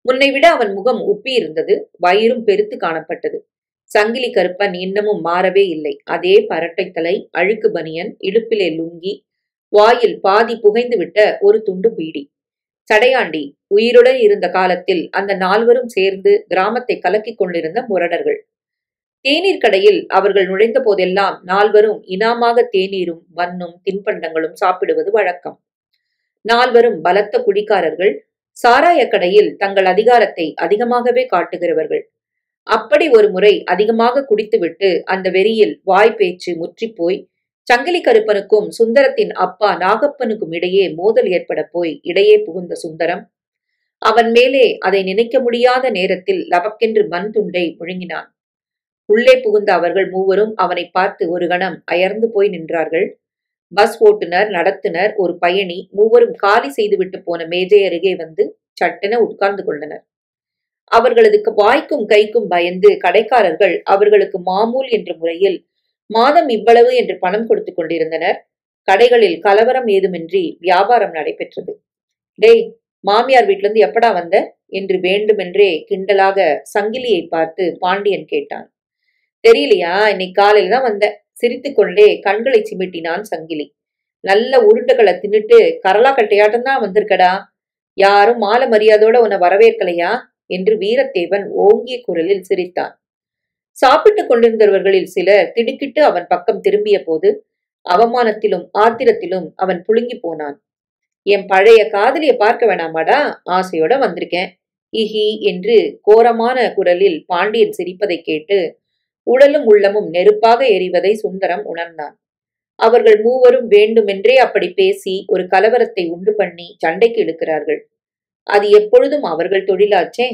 முன்னை விட அவன் முகம் உப்பி இருந்தது, வயிறும் பெருத்து காணப்பட்டது. சங்கிலி கருப்பன் இன்னமும் மாறவே இல்லை. அதே பரட்டை தலை, அழுக்கு பனியன், இடுப்பிலே லுங்கி, வாயில் பாதி புகைந்து விட்ட ஒரு துண்டு பீடி. சடையாண்டி உயிருடன் இருந்த காலத்தில் அந்த 4வரும் சேர்ந்து கிராமத்தை கலக்கிக் கொண்டிருந்த முரடர்கள். தேநீர் கடையில் அவர்கள் நுழைந்த போதெல்லாம் 4வரும் இனாமாக தேநீரும் பன்னும் தின்பண்டங்களும் சாப்பிடுவது வழக்கம். 4வரும் பலத்த குடிக்காரர்கள், சாராய கடையில் தங்கள் அதிகாரத்தை அதிகமாகவே காட்டுகிறவர்கள். அப்படி ஒரு முறை அதிகமாக குடித்துவிட்டு அந்த வெறியில் வாய் பேச்சு முற்றிப்போய் சங்கிலி கருப்பனுக்கும் சுந்தரத்தின் அப்பா நாகப்பனுக்கும் இடையே மோதல் ஏற்பட போய் இடையே புகுந்த சுந்தரம் அவன் மேலே அதை நினைக்க முடியாத நேரத்தில் லபக்கென்று மண் துண்டை முழுங்கினான். உள்ளே புகுந்த அவர்கள் மூவரும் அவனை பார்த்து ஒரு கணம் அயர்ந்து போய் நின்றார்கள். பஸ் ஓட்டுநர், நடத்துனர், ஒரு பயணி மூவரும் காலி செய்துவிட்டு போன மேஜை அருகே வந்து சட்டென உட்கார்ந்து கொண்டனர். அவர்களது வாய்க்கும் கைக்கும் பயந்து கடைக்காரர்கள் அவர்களுக்கு மாமூல் என்ற முறையில் மாதம் இவ்வளவு என்று பணம் கொடுத்து கொண்டிருந்தனர். கடைகளில் கலவரம் ஏதுமின்றி வியாபாரம் நடைபெற்றது. டேய், மாமியார் வீட்டிலிருந்து எப்படா வந்த என்று வேண்டுமென்றே கிண்டலாக சங்கிலியை பார்த்து பாண்டியன் கேட்டான். தெரியலையா, இன்னைக்கு காலையில தான் வந்த. சிரித்துக்கொண்டே கண்களை சிமிட்டினான் சங்கிலி. நல்ல உருட்டுகளை தின்னுட்டு கரலா கட்டையாட்டம் தான் வந்திருக்கடா. யாரும் மாலை மரியாதையோட உன்னை வரவேற்கலையா என்று வீரத்தேவன் ஓங்கிய குரலில் சிரித்தான். சாப்பிட்டுக் கொண்டிருந்தவர்களில் சிலர் திடுக்கிட்டு அவன் பக்கம் திரும்பிய போது அவமானத்திலும் ஆத்திரத்திலும் அவன் புழுங்கி போனான். என் பழைய காதலியை பார்க்க வேணாமாடா, ஆசையோட வந்திருக்கேன் இஹி என்று கோரமான குரலில் பாண்டியன் சிரிப்பதை கேட்டு உடலும் உள்ளமும் நெருப்பாக எரிவதை சுந்தரம் உணர்ந்தான். அவர்கள் மூவரும் வேண்டுமென்றே அப்படி பேசி ஒரு கலவரத்தை உண்டு பண்ணி சண்டைக்கு இழுக்கிறார்கள். அது எப்பொழுதும் அவர்கள் தொழிலாச்சே.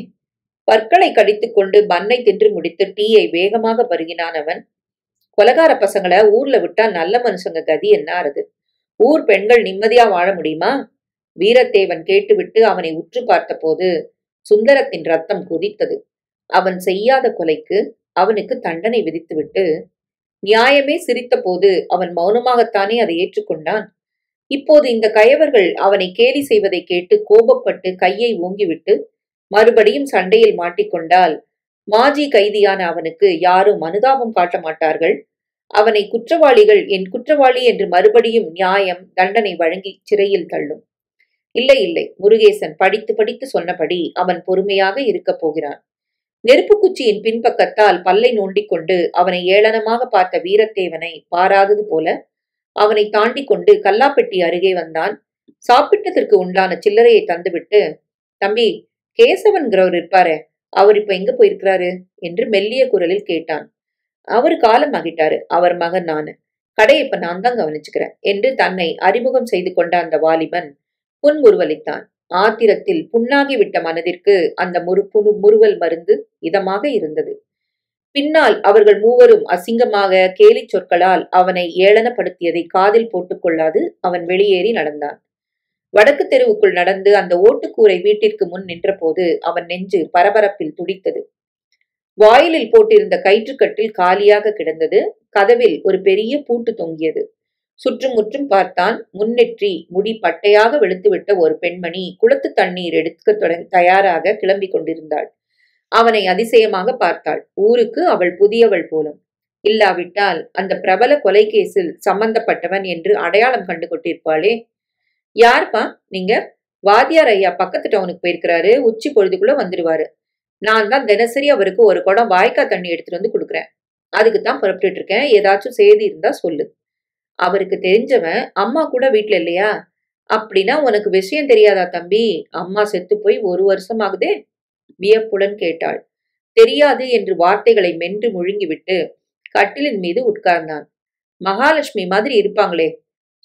பற்களை கடித்துக்கொண்டு பன்னை தின்று முடித்து டீயை வேகமாக பருகினான் அவன். கொலகார பசங்களை ஊர்ல விட்டா நல்ல மனுஷங்க கதி என்ன ஆறுது? ஊர் பெண்கள் நிம்மதியா வாழ முடியுமா? வீரத்தேவன் கேட்டுவிட்டு அவனை உற்று பார்த்த போது சுந்தரத்தின் ரத்தம் கொதித்தது. அவன் செய்யாத கொலைக்கு அவனுக்கு தண்டனை விதித்துவிட்டு நியாயமே சிரித்த போது அவன் மௌனமாகத்தானே அதை ஏற்றுக்கொண்டான். இப்போது இந்த கயவர்கள் அவனை கேலி செய்வதை கேட்டு கோபப்பட்டு கையை ஓங்கிவிட்டு மறுபடியும் சண்டையில் மாட்டிக்கொண்டால் மாஜி கைதியான அவனுக்கு யாரும் அனுதாபம் காட்ட மாட்டார்கள். அவனை குற்றவாளிகள் என் குற்றவாளி என்று மறுபடியும் நியாயம் தண்டனை வழங்கி சிறையில் தள்ளும். இல்லை இல்லை, முருகேசன் படித்து படித்து சொன்னபடி அவன் பொறுமையாக இருக்கப் போகிறான். நெருப்புக்குச்சியின் பின்பக்கத்தால் பல்லை நோண்டிக்கொண்டு அவனை ஏளனமாக பார்த்த வீரத்தேவனை பாராதது போல அவனை தாண்டி கொண்டு கல்லாப்பெட்டி அருகே வந்தான். சாப்பிட்டதற்கு உண்டான சில்லறையை தந்துவிட்டு, தம்பி, கேசவன்கிறவர் இருப்பாரே, அவர் இப்ப எங்க போயிருக்கிறாரு என்று மெல்லிய குரலில் கேட்டான். அவரு காலம் ஆகிட்டாரு, அவர் மகன் நானு. கடையை இப்ப நான் தான் கவனிச்சுக்கிறேன் என்று தன்னை அறிமுகம் செய்து கொண்ட அந்த வாலிபன் புன்முறுவலித்தான். ஆத்திரத்தில் புண்ணாகிவிட்ட மனதிற்கு அந்த முறுவல் மருந்து இதமாக இருந்தது. பின்னால் அவர்கள் மூவரும் அசிங்கமாக கேலி சொற்களால் அவனை ஏளனப்படுத்தியதை காதில் போட்டுக்கொள்ளாது அவன் வெளியேறி நடந்தான். வடக்கு தெருவுக்குள் நடந்து அந்த ஓட்டுக்கூரை வீட்டிற்கு முன் நின்றபோது அவன் நெஞ்சு பரபரப்பில் துடித்தது. வாயிலில் போட்டிருந்த கயிற்றுக்கட்டில் காலியாக கிடந்தது. கதவில் ஒரு பெரிய பூட்டு தொங்கியது. சுற்றும் முற்றும் பார்த்தான். முன்னெற்றி முடி பட்டையாக வெளுத்துவிட்ட ஒரு பெண்மணி குளத்து தண்ணீர் எடுக்க தயாராக கிளம்பி கொண்டிருந்தாள். அவனை அதிசயமாக பார்த்தாள். ஊருக்கு அவள் புதியவள் போலும். இல்லாவிட்டால் அந்த பிரபல கொலை கேஸில் சம்பந்தப்பட்டவன் என்று அடையாளம் கண்டு கொண்டிருப்பாளே. யாருப்பா நீங்க? வாத்தியார் ஐயா பக்கத்து டவுனுக்கு போயிருக்கிறாரு, உச்சி பொழுதுக்குள்ள வந்துடுவாரு. நான் தான் தினசரி அவருக்கு ஒரு குடம் வாய்க்கா தண்ணி எடுத்துட்டு வந்து கொடுக்குறேன். அதுக்குத்தான் புறப்பட்டு இருக்கேன். ஏதாச்சும் செய்தி இருந்தா சொல்லு. அவருக்கு தெரிஞ்சவன் அம்மா கூட வீட்டுல இல்லையா? அப்படின்னா உனக்கு விஷயம் தெரியாதா தம்பி? அம்மா செத்து போய் 1 வருஷம் ஆகுதே. வியப்புடன் கேட்டாள். தெரியாது என்று வார்த்தைகளை மென்று முழுங்கிவிட்டு கட்டிலின் மீது உட்கார்ந்தான். மகாலட்சுமி மாதிரி இருப்பாங்களே.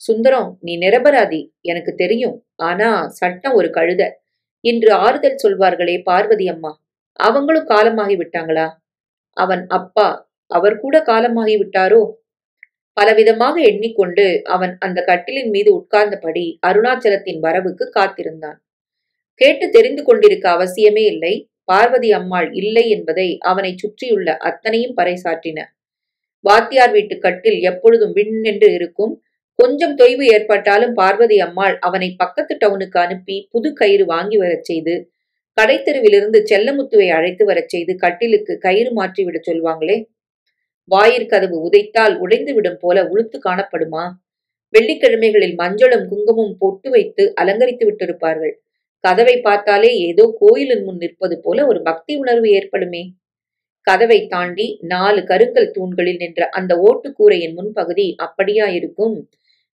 சுந்தரம், நீ நிரபராதி, எனக்கு தெரியும். ஆனா சட்டம் ஒரு கழுத. இன்று ஆறுதல் சொல்வார்களே பார்வதி அம்மா, அவங்களும் காலமாகி விட்டாங்களா? அவன் அப்பா, அவர் கூட காலமாகி விட்டாரோ? பலவிதமாக எண்ணிக்கொண்டு அவன் அந்த கட்டிலின் மீது உட்கார்ந்தபடி அருணாச்சலத்தின் வரவுக்கு காத்திருந்தான். கேட்டு தெரிந்து கொண்டிருக்க அவசியமே இல்லை. பார்வதி அம்மாள் இல்லை என்பதை அவனை சுற்றியுள்ள அத்தனையும் பறைசாற்றின. வாத்தியார் வீட்டு கட்டில் எப்பொழுதும் விண்ணென்று இருக்கும். கொஞ்சம் தொய்வு ஏற்பட்டாலும் பார்வதி அம்மாள் அவனை பக்கத்து டவுனுக்கு அனுப்பி புது கயிறு வாங்கி வரச் செய்து, கடைத்தெருவிலிருந்து செல்லமுத்துவை அழைத்து வரச் செய்து கட்டிலுக்கு கயிறு மாற்றிவிடச் சொல்வாங்களே. வாயிற்கதவு உதைத்தால் உடைந்துவிடும் போல உளுத்து காணப்படுமா? வெள்ளிக்கிழமைகளில் மஞ்சளும் குங்குமம் பொட்டு வைத்து அலங்கரித்து விட்டிருப்பார்கள். கதவை பார்த்தாலே ஏதோ கோயிலின் முன் நிற்பது போல ஒரு பக்தி உணர்வு ஏற்படுமே. கதவை தாண்டி 4 கருங்கல் தூண்களில் நின்ற அந்த ஓட்டுக்கூரையின் முன்பகுதி அப்படியா இருக்கும்?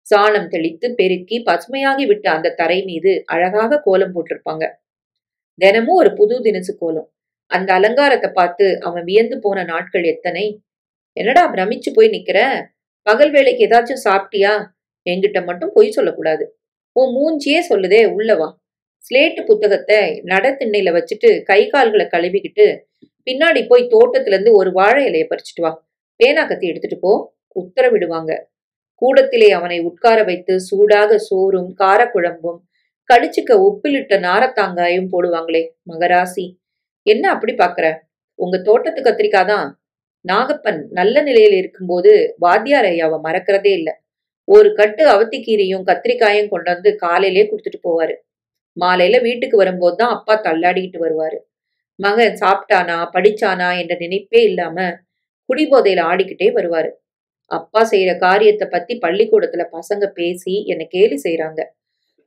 சாணம் தெளித்து பெருக்கி பசுமையாகி விட்ட அந்த தரை மீது அழகாக கோலம் போட்டிருப்பாங்க. தினமும் ஒரு புது தினசு கோலம். அந்த அலங்காரத்தை பார்த்து அவன் வியந்து போன நாட்கள் எத்தனை! என்னடா பிரமிச்சு போய் நிக்கிற? பகல் வேளைக்கு ஏதாச்சும் சாப்பிட்டியா? என்கிட்ட மட்டும் பொய் சொல்லக்கூடாது. உன் மூஞ்சியே சொல்லுதே, உள்ளவா. ஸ்லேட்டு புத்தகத்தை நடத்திண்ணையில வச்சுட்டு கை கால்களை கழுவிக்கிட்டு பின்னாடி போய் தோட்டத்துல இருந்து ஒரு வாழை இலைய பறிச்சுட்டு வா. பேனா கத்தி எடுத்துட்டு போ, உத்தரவிடுவாங்க. கூடத்திலே அவனை உட்கார வைத்து சூடாக சோறும் காரக்குழம்பும் கடிச்சுக்க உப்பிலிட்ட நாரத்தாங்காயும் போடுவாங்களே. மகராசி, என்ன அப்படி பாக்குற? உங்க தோட்டத்து கத்திரிக்காதான். நாகப்பன் நல்ல நிலையில் இருக்கும்போது வாத்தியார் ஐயாவை மறக்கிறதே இல்ல. ஒரு கட்டு அவத்திக்கீரையும் கத்திரிக்காயும் கொண்டு வந்து காலையிலே கொடுத்துட்டு போவாரு. மாலையில வீட்டுக்கு வரும்போதுதான் அப்பா தள்ளாடிக்கிட்டு வருவாரு. மகன் சாப்பிட்டானா படிச்சானா என்ற நினைப்பே இல்லாம குடிபோதையில ஆடிக்கிட்டே வருவாரு. அப்பா செய்யற காரியத்தை பத்தி பள்ளிக்கூடத்துல பசங்க பேசி என்னை கேலி செய்யறாங்க.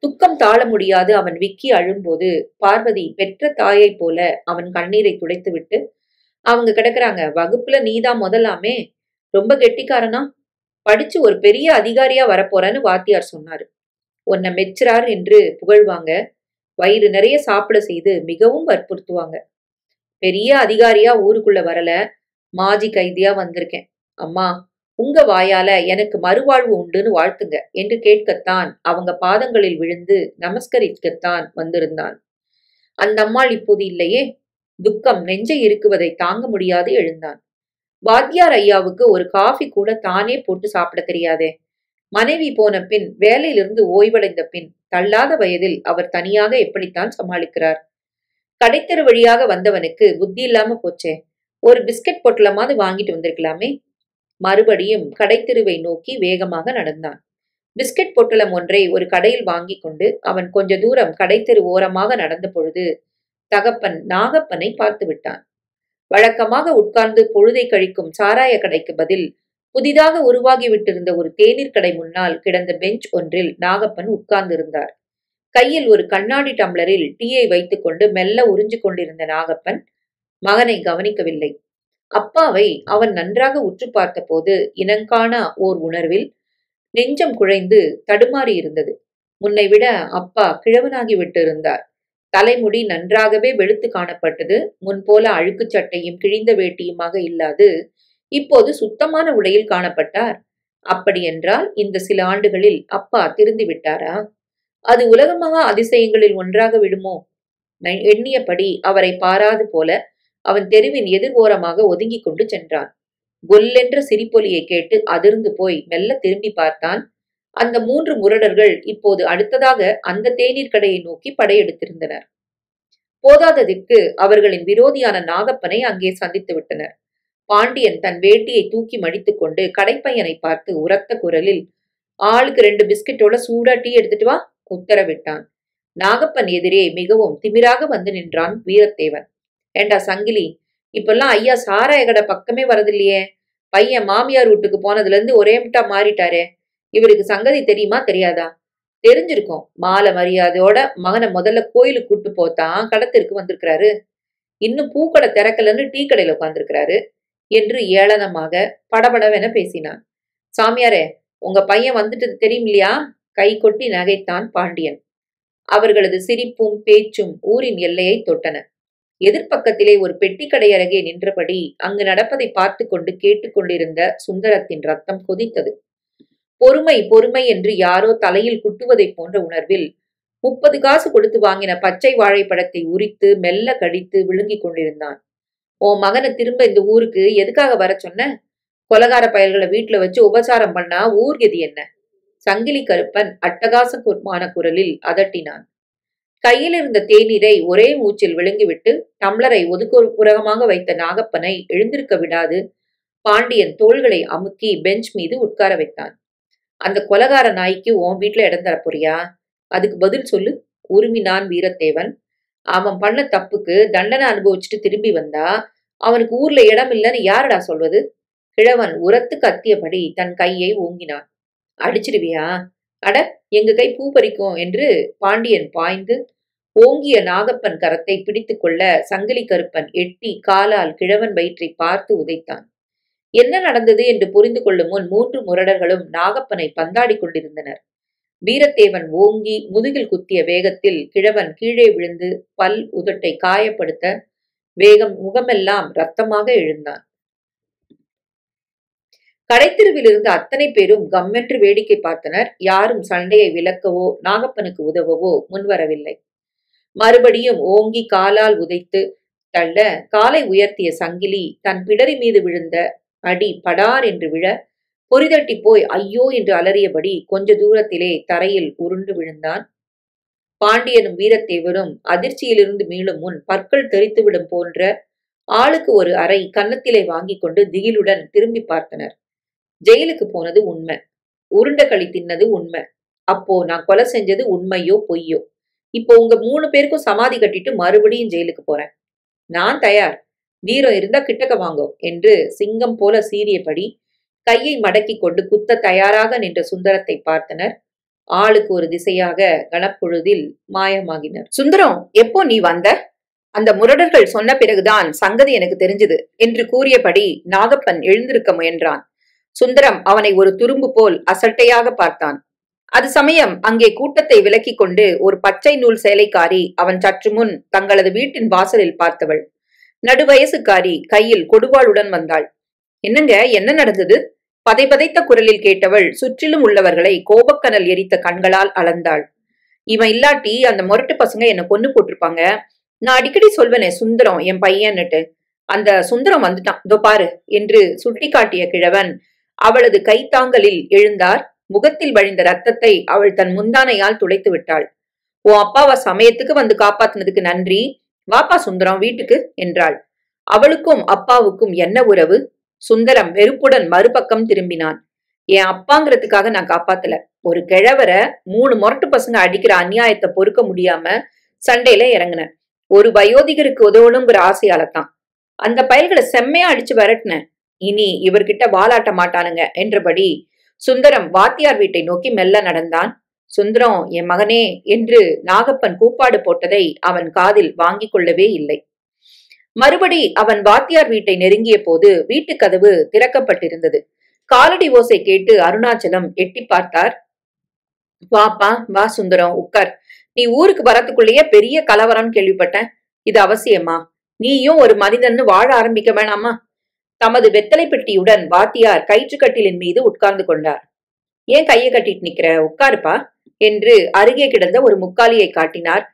துக்கம் தாழ முடியாது அவன் விக்கி அழும்போது பார்வதி பெற்ற தாயை போல அவன் கண்ணீரை துடைத்து விட்டு, அவங்க கிடக்குறாங்க, வகுப்புல நீதான் முதலாமே, ரொம்ப கெட்டிக்காரனா, படிச்சு ஒரு பெரிய அதிகாரியா வரப்போறன்னு வாத்தியார் சொன்னாரு. உன்னை மெச்சுறார் என்று புகழ்வாங்க. வயிறு நிறைய சாப்பிட செய்து மிகவும் வற்புறுத்துவாங்க. பெரிய அதிகாரியா ஊருக்குள்ள வரல, மாஜி கைதியா வந்திருக்கேன். அம்மா, உங்க வாயால எனக்கு மறுவாழ்வு உண்டுன்னு வாழ்த்துங்க என்று கேட்கத்தான் அவங்க பாதங்களில் விழுந்து நமஸ்கரிக்கத்தான் வந்திருந்தான். அந்த அம்மாள் இப்போது இல்லையே. துக்கம் நெஞ்சை இருக்குவதை தாங்க முடியாது எழுந்தான். வாத்தியார் ஐயாவுக்கு ஒரு காஃபி கூட தானே போட்டு சாப்பிட தெரியாதே. மனைவி போன பின், வேலையிலிருந்து ஓய்வடைந்த பின் தள்ளாத வயதில் அவர் தனியாக எப்படித்தான் சமாளிக்கிறார்? கடைத்தெரு வழியாக வந்தவனுக்கு புத்தி இல்லாம போச்சே. ஒரு பிஸ்கட் பொட்டலமாவது வாங்கிட்டு வந்திருக்கலாமே. மறுபடியும் கடைத்தெருவை நோக்கி வேகமாக நடந்தான். பிஸ்கட் பொட்டலம் ஒன்றை ஒரு கடையில் வாங்கி கொண்டு அவன் கொஞ்ச தூரம் கடைத்தெரு ஓரமாக நடந்த பொழுது தகப்பன் நாகப்பனை பார்த்து விட்டான். வழக்கமாக உட்கார்ந்து பொழுதை கழிக்கும் சாராய கடைக்கு பதில் புதிதாக உருவாகிவிட்டிருந்த ஒரு தேநீர் கடை முன்னால் கிடந்த பெஞ்ச் ஒன்றில் நாகப்பன் உட்கார்ந்திருந்தார். கையில் ஒரு கண்ணாடி டம்ளரில் டீயை வைத்துக் கொண்டு மெல்ல உறிஞ்சு கொண்டிருந்த நாகப்பன் மகனை கவனிக்கவில்லை. அப்பாவை அவன் நன்றாக உற்று பார்த்த போது இனங்காண ஓர் உணர்வில் நெஞ்சம் குழைந்து தடுமாறி இருந்தது. முன்னை விட அப்பா கிழவனாகி விட்டிருந்தார். தலைமுடி நன்றாகவே வெளுத்து காணப்பட்டது. முன்போல அழுக்கு சட்டையும் கிழிந்த வேட்டியுமாக இல்லாது இப்போது சுத்தமான உடையில் காணப்பட்டார். அப்படியென்றால் இந்த சில ஆண்டுகளில் அப்பா திருந்தி விட்டாரா? அது உலகமகா அதிசயங்களில் ஒன்றாக விடுமோ? எண்ணியபடி அவரை பாராது போல அவன் தெருவின் எதிர் ஓரமாக ஒதுங்கிக் கொண்டு சென்றான். கொல்லென்ற சிரிப்பொலியை கேட்டு அதிர்ந்து போய் மெல்ல திரும்பி பார்த்தான். அந்த 3 முரடர்கள் இப்போது அடுத்ததாக அந்த தேநீர் கடையை நோக்கி படையெடுத்திருந்தனர். போதாததற்கு அவர்களின் விரோதியான நாகப்பனை அங்கே சந்தித்து விட்டனர். பாண்டியன் தன் வேட்டியை தூக்கி மடித்துக் கொண்டு கடைப்பையனை பார்த்து உரத்த குரலில், ஆளுக்கு 2 பிஸ்கட்டோட சூடா டீ எடுத்துட்டு வா, உத்தரவிட்டான். நாகப்பன் எதிரே மிகவும் திமிராக வந்து நின்றான் வீரத்தேவன். ஏண்டா சங்கிலி, இப்பெல்லாம் ஐயா சாராய கடை பக்கமே வரதில்லையே. பையன் மாமியார் வீட்டுக்கு போனதுல இருந்து ஒரே முட்டா மாறிட்டாரே. இவருக்கு சங்கதி தெரியுமா தெரியாதா? தெரிஞ்சிருக்கும். மாலை மரியாதையோட மகனை முதல்ல கோயிலுக்கு கூட்டு போத்தான் கடத்திற்கு வந்திருக்கிறாரு. இன்னும் பூக்கடை திறக்கலன்னு டீ கடையில உட்கார்ந்துருக்கிறாரு என்று ஏளனமாக படபடவென பேசினான். சாமியாரே, உங்க பையன் வந்துட்டது தெரியும் இல்லையா? கை கொட்டி நகைத்தான் பாண்டியன். அவர்களது சிரிப்பும் பேச்சும் ஊரின் எல்லையை தொட்டன. எதிர்ப்பக்கத்திலே ஒரு பெட்டி கடை அருகே நின்றபடி அங்கு நடப்பதை பார்த்து கொண்டு கேட்டுக்கொண்டிருந்த சுந்தரத்தின் ரத்தம் கொதித்தது. பொறுமை பொறுமை என்று யாரோ தலையில் குட்டுவதைப் போன்ற உணர்வில் 30 காசு கொடுத்து வாங்கின பச்சை வாழைப்பழத்தை உரித்து மெல்ல கடித்து விழுங்கிக் கொண்டிருந்தான். உன் மகனை திரும்ப இந்த ஊருக்கு எதுக்காக வர சொன்ன? கொலகார பயல்களை வீட்டுல வச்சு உபசாரம் பண்ணா ஊர் கதி என்ன? சங்கிலி கருப்பன் அட்டகாசமான குரலில் அதட்டினான். கையில் இருந்த தேநீரை ஒரே மூச்சில் விழுங்கிவிட்டு டம்ளரை ஒதுக்குப்புறமாக வைத்த நாகப்பனை எழுந்திருக்க விடாது பாண்டியன் தோள்களை அமுக்கி பெஞ்ச் மீது உட்கார வைத்தான். அந்த கொலகார நாய்க்கு உன் வீட்டுல இடம் தரப்போறியா? அதுக்கு பதில் சொல்லு, உருமினான் வீரத்தேவன். அவன் பண்ண தப்புக்கு தண்டனை அனுபவிச்சுட்டு திரும்பி வந்தா அவனுக்கு ஊர்ல இடம் இல்லைன்னு யாரடா சொல்வது? கிழவன் உரத்து கத்தியபடி தன் கையை ஓங்கினான். அடிச்சிருவியா? அட, எங்க கை பூ பறிக்கும் என்று பாண்டியன் பாய்ந்து ஓங்கிய நாகப்பன் கரத்தை பிடித்து கொள்ள சங்கிலி கருப்பன் எட்டி காலால் கிழவன் வயிற்றை பார்த்து உதைத்தான். என்ன நடந்தது என்று புரிந்து கொள்ளும் முன் 3 முரடர்களும் நாகப்பனை பந்தாடி கொண்டிருந்தனர். வீரத்தேவன் ஓங்கி முதுகில் குத்திய வேகத்தில் கிழவன் கீழே விழுந்து பல் உதட்டை காயப்படுத்த முகமெல்லாம் ரத்தமாக எழுந்தான். கடைத்தெருவில் இருந்த அத்தனை பேரும் கம்மென்று வேடிக்கை பார்த்தனர். யாரும் சண்டையை விலக்கவோ நாகப்பனுக்கு உதவவோ முன்வரவில்லை. மறுபடியும் ஓங்கி காலால் உதைத்து தள்ள காலை உயர்த்திய சங்கிலி தன் பிடரி மீது விழுந்த அடி படார் என்று விழ பொறிதட்டி போய் ஐயோ என்று அலறியபடி கொஞ்ச தூரத்திலே தரையில் உருண்டு விழுந்தான். பாண்டியனும் வீரத்தேவரும் அதிர்ச்சியிலிருந்து மீளும் முன் பற்கள் தெரித்துவிடும் போன்ற ஆளுக்கு ஒரு அறை கன்னத்திலே வாங்கி கொண்டு திகிலுடன் திரும்பி பார்த்தனர். ஜெயிலுக்கு போனது உண்மை, உருண்டைக்களி தின்னது உண்மை. அப்போ நான் கொலை செஞ்சது உண்மையோ பொய்யோ? இப்போ உங்க 3 பேருக்கும் சமாதி கட்டிட்டு மறுபடியும் ஜெயிலுக்கு போறேன். நான் தயார். வீரம் இருந்தா கிட்டக்க வாங்கோ என்று சிங்கம் போல சீறியபடி கையை மடக்கி கொண்டு குத்த தயாராக நின்ற சுந்தரத்தை பார்த்தனர். ஆளுக்கு ஒரு திசையாக கனப்பொழுதில் மாயமாகினர். சுந்தரம், எப்போ நீ வந்த? அந்த முரடர்கள் சொன்ன பிறகுதான் சங்கதி எனக்கு தெரிஞ்சது என்று கூறியபடி நாகப்பன் எழுந்திருக்க முயன்றான். சுந்தரம் அவனை ஒரு துரும்பு போல் அசட்டையாக பார்த்தான். அது சமயம் அங்கே கூட்டத்தை விலக்கி கொண்டு ஒரு பச்சை நூல் சேலைக்காரி அவன் சற்று முன் தங்களது வீட்டின் வாசலில் பார்த்தவள். நடுவயசுக்காரி கையில் கொடுவாளுடன் வந்தாள். என்னங்க, என்ன நடந்தது? பதைத்த குரலில் கேட்டவள் சுற்றிலும் உள்ளவர்களை கோபக்கனல் எரித்த கண்களால் அளந்தாள். இவன் இல்லாட்டி அந்த முரட்டு பசங்க என்ன கொன்னு போட்டிருப்பாங்க. நான் அடிக்கடி சொல்வனே சுந்தரம் என் பையன்னுட்டு. அந்த சுந்தரம் வந்துட்டான், இதோ பாரு என்று சுட்டி காட்டிய கிழவன் அவளது கைத்தாங்கலில் எழுந்தார். முகத்தில் வழிந்த ரத்தத்தை அவள் தன் முந்தானையால் துடைத்து விட்டாள். உன் அப்பாவை சமயத்துக்கு வந்து காப்பாத்தினதுக்கு நன்றி. வாப்பா சுந்தரம் வீட்டுக்கு என்றாள். அவளுக்கும் அப்பாவுக்கும் என்ன உறவு? சுந்தரம் வெறுப்புடன் மறுபக்கம் திரும்பினான். என் அப்பாங்கிறதுக்காக நான் காப்பாத்தல. ஒரு கிழவரை 3 முரட்டு பசங்க அடிக்கிற அநியாயத்தை பொறுக்க முடியாம சண்டையில இறங்குன. ஒரு வயோதிகருக்கு உதவணுங்கிற ஆசையாலத்தான். அந்த பயல்களை செம்மையா அடிச்சு விரட்டின. இனி இவர்கிட்ட வாலாட்ட மாட்டானுங்க என்றபடி சுந்தரம் வாத்தியார் வீட்டை நோக்கி மெல்ல நடந்தான். சுந்தரம், என் மகனே என்று நாகப்பன் கூப்பாடு போட்டதை அவன் காதில் வாங்கிக் கொள்ளவே இல்லை. மறுபடி அவன் வாத்தியார் வீட்டை நெருங்கிய போது வீட்டு கதவு திறக்கப்பட்டிருந்தது. காலடி ஓசை கேட்டு அருணாச்சலம் எட்டி பார்த்தார். வாப்பா, வா சுந்தரம், உட்கார். நீ ஊருக்கு வரத்துக்குள்ளேயே பெரிய கலவரம்னு கேள்விப்பட்டேன். இது அவசியமா? நீயும் ஒரு மனிதன்னு வாழ ஆரம்பிக்க வேணாமா? தமது வெத்தலை பெட்டியுடன் வாத்தியார் கயிற்றுக்கட்டிலின் மீது உட்கார்ந்து கொண்டார். ஏன் கையை கட்டிட்டு நிக்கிற? உட்காருப்பா என்று அருகே கிடந்த ஒரு முக்காலியை காட்டினார்.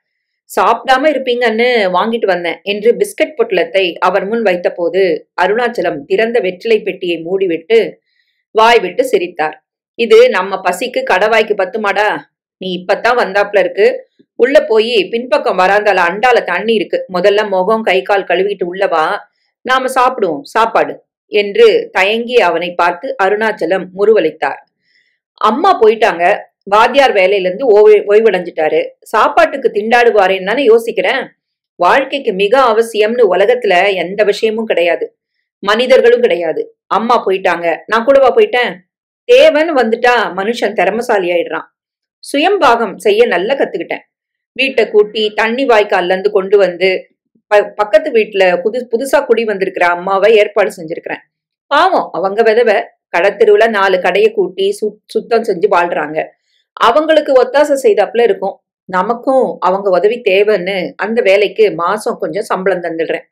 சாப்பிடாம இருப்பீங்கன்னு வாங்கிட்டு வந்தேன் என்று பிஸ்கட் பொட்டலத்தை அவர் முன் வைத்த போது அருணாச்சலம் திறந்த வெற்றிலை பெட்டியை மூடிவிட்டு வாய் விட்டு சிரித்தார். இது நம்ம பசிக்கு கடவாய்க்கு பத்துமாடா? நீ இப்பத்தான் வந்தாப்புல இருக்கு. உள்ள போய் பின்பக்கம் வராந்தால அண்டால தண்ணி இருக்கு. முதல்ல முகம் கை கால் கழுவிட்டு உள்ளவா, நாம சாப்பிடுவோம் சாப்பாடு என்று தயங்கி அவனை பார்த்து அருணாச்சலம் முறுவலித்தார். அம்மா போயிட்டாங்க. வாத்தியார் வேலையிலிருந்து ஓய்வடைஞ்சிட்டாரு. சாப்பாட்டுக்கு திண்டாடுவாரேன்னு தானே யோசிக்கிறேன். வாழ்க்கைக்கு மிக அவசியம்னு உலகத்துல எந்த விஷயமும் கிடையாது, மனிதர்களும் கிடையாது. அம்மா போயிட்டாங்க, நான் கூடவா போயிட்டேன்? தேவன் வந்துட்டா மனுஷன் திறமசாலி ஆயிடுறான். சுயம்பாகம் செய்ய நல்லா கத்துக்கிட்டேன். வீட்டை கூட்டி தண்ணி வாய்க்கால்ல இருந்து கொண்டு வந்து பக்கத்து வீட்டுல புதுசா குடி வந்திருக்கிற அம்மாவை ஏற்பாடு செஞ்சிருக்கிறேன். பாவம், அவங்க விதவை கடத்தெருவுல 4 கடையை கூட்டி சுத்தம் செஞ்சு வாழ்றாங்க. அவங்களுக்கு ஒத்தாசை செய்தாப்புல இருக்கும். நமக்கும் அவங்க உதவி தேவைன்னு அந்த வேலைக்கு மாசம் கொஞ்சம் சம்பளம் தந்துடுறேன்.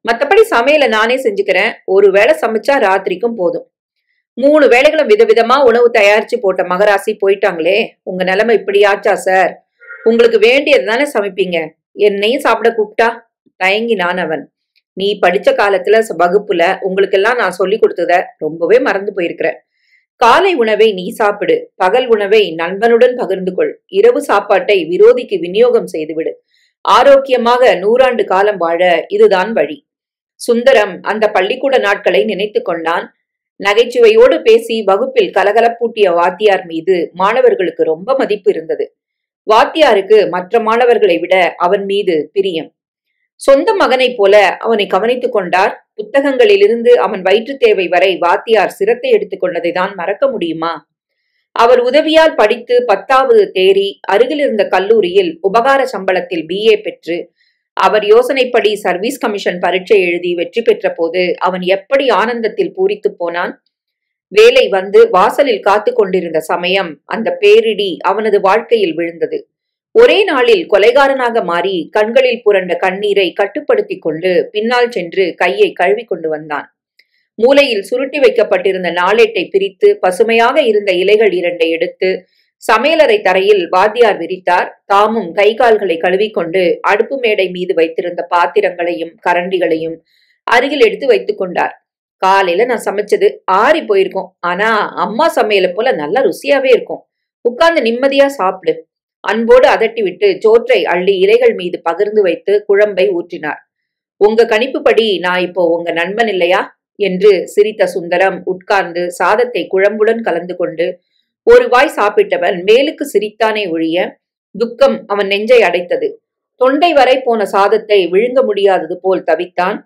மத்தபடி சமையலை நானே செஞ்சுக்கிறேன். ஒரு வேளை சமைச்சா ராத்திரிக்கும் போதும். 3 வேளைகளும் விதவிதமா உணவு தயாரிச்சு போட்ட மகராசி போயிட்டாங்களே. உங்க நிலைமை இப்படியாச்சா சார்? உங்களுக்கு வேண்டியது தானே சமைப்பீங்க. என்னையும் சாப்பிட கூப்பிட்டா? தயங்கினான் அவன். நீ படிச்ச காலத்துல வகுப்புல உங்களுக்கெல்லாம் நான் சொல்லி கொடுத்தத ரொம்பவே மறந்து போயிருக்கிற. காலை உணவை நீ சாப்பிடு, பகல் உணவை நண்பனுடன் பகிர்ந்து கொள், இரவு சாப்பாட்டை விரோதிக்கு விநியோகம் செய்துவிடு. ஆரோக்கியமாக 100 ஆண்டு காலம் வாழ இதுதான் வழி. சுந்தரம் அந்த பள்ளிக்கூட நாட்களை நினைத்து கொண்டான். நகைச்சுவையோடு பேசி வகுப்பில் கலகலப்பூட்டிய வாத்தியார் மீது மாணவர்களுக்கு ரொம்ப மதிப்பு இருந்தது. வாத்தியாருக்கு மற்ற மாணவர்களை விட அவன் மீது பிரியம். சொந்த மகனைப் போல அவனை கவனித்துக் கொண்டார். புத்தகங்களிலிருந்து அவன் வயிற்று தேவை வரை வாத்தியார் சிரத்தை எடுத்துக் கொண்டதை தான் மறக்க முடியுமா? அவர் உதவியால் படித்து 10வது தேறி அருகில் இருந்த கல்லூரியில் உபகார சம்பளத்தில் BA பெற்று அவர் யோசனைப்படி சர்வீஸ் கமிஷன் பரீட்சை எழுதி வெற்றி பெற்ற போது அவன் எப்படி ஆனந்தத்தில் பூரித்து போனான். வேலை வந்து வாசலில் காத்து கொண்டிருந்த சமயம் அந்த பேரிடி அவனது வாழ்க்கையில் விழுந்தது. ஒரே நாளில் கொலைகாரனாக மாறி கண்களில் புரண்ட கண்ணீரை கட்டுப்படுத்தி கொண்டு பின்னால் சென்று கையை கழுவி கொண்டு வந்தான். மூலையில் சுருட்டி வைக்கப்பட்டிருந்த நாளேட்டை பிரித்து பசுமையாக இருந்த இலைகள் 2 எடுத்து சமையலறை தரையில் வாத்தியார் விரித்தார். தாமும் கை கால்களை கழுவிக்கொண்டு அடுப்பு மேடை மீது வைத்திருந்த பாத்திரங்களையும் கரண்டிகளையும் அருகில் எடுத்து வைத்துக் கொண்டார். காலையில நான் சமைச்சது ஆறி போயிருக்கும். ஆனா அம்மா சமையலை போல நல்லா ருசியாவே இருக்கும். உட்கார்ந்து நிம்மதியா சாப்பிடு. அன்போடு அதட்டி விட்டு சோற்றை அள்ளி இலைகள் மீது பகிர்ந்து வைத்து குழம்பை ஊற்றினார். உங்க கணிப்புப்படி நான் இப்போ உங்க நண்பன் இல்லையா என்று சிரித்த சுந்தரம் உட்கார்ந்து சாதத்தை குழம்புடன் கலந்து கொண்டு ஒரு வாய் சாப்பிட்டவன் மேலுக்கு சிரித்தானே ஒழிய துக்கம் அவன் நெஞ்சை அடைத்தது. தொண்டை வரை போன சாதத்தை விழுங்க முடியாதது போல் தவித்தான்.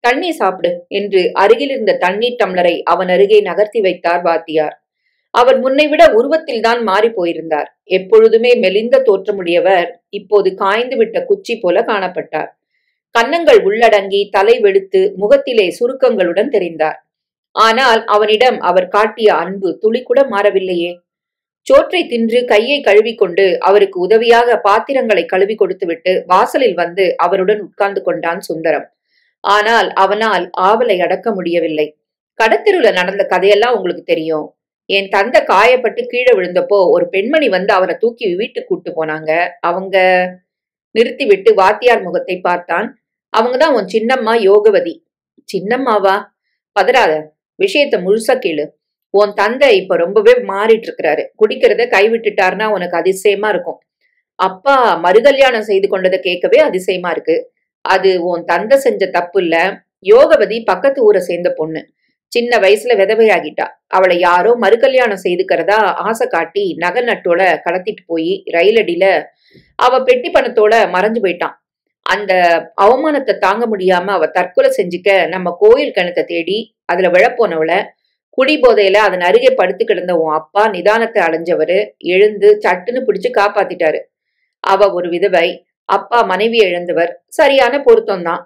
தண்ணீர் சாப்பிடு என்று அருகிலிருந்த தண்ணீர் டம்ளரை அவன் அருகே நகர்த்தி வைத்தார் வாத்தியார். அவர் முன்னைவிட உருவத்தில் தான் மாறி போயிருந்தார். எப்பொழுதுமே மெலிந்த தோற்றமுடையவர் இப்போது காய்ந்து விட்ட குச்சி போல காணப்பட்டார். கன்னங்கள் உள்ளடங்கி தலை வெளுத்து முகத்திலே சுருக்கங்களுடன் தெரிந்தார். ஆனால் அவனிடம் அவர் காட்டிய அன்பு துளி கூட மாறவில்லையே. சோற்றை தின்று கையை கழுவிக்கொண்டு அவருக்கு உதவியாக பாத்திரங்களை கழுவி கொடுத்துவிட்டு வாசலில் வந்து அவருடன் உட்கார்ந்து கொண்டான் சுந்தரம். ஆனால் அவனால் ஆவலை அடக்க முடியவில்லை. கடத்தெருவுல நடந்த கதையெல்லாம் உங்களுக்கு தெரியும். என் தந்தை காயப்பட்டு கீழே விழுந்தப்போ ஒரு பெண்மணி வந்து அவரை தூக்கி வீட்டுக்கு கூட்டு போனாங்க. அவங்க நிறுத்திவிட்டு வாத்தியார் முகத்தை பார்த்தான். அவங்கதான் உன் சின்னம்மா யோகவதி. சின்னம்மாவா? பதறாத, விஷயத்த முழுசா கேளு. உன் தந்தை இப்ப ரொம்பவே மாறிட்டு இருக்கிறாரு. குடிக்கிறத கைவிட்டுட்டாருன்னா உனக்கு அதிசயமா இருக்கும். அப்பா மறுகல்யாணம் செய்து கொண்டதை கேட்கவே அதிசயமா இருக்கு. அது உன் தந்தை செஞ்ச தப்பு இல்ல. யோகவதி பக்கத்து ஊரை சேர்ந்த பொண்ணு. சின்ன வயசுல விதவையாகிட்டா. அவளை யாரோ மறுகல்யாணம் செய்துக்கிறதா ஆசை காட்டி நகை நட்டோட கடத்திட்டு போய் ரயிலடியில அவ பெட்டி பணத்தோட மறைஞ்சு போயிட்டான். அந்த அவமானத்தை தாங்க முடியாம அவ தற்கொலை செஞ்சுக்க நம்ம கோயில் கிணத்தை தேடி அதுல விழப்போனவள குடி போதையில அதன் அருகே படுத்து கிடந்த உன் அப்பா நிதானத்தை அடைஞ்சவரு எழுந்து சட்டுன்னு பிடிச்சு காப்பாத்திட்டாரு. அவ ஒரு விதவை, அப்பா மனைவி இழந்தவர். சரியான பொருத்தம் தான்.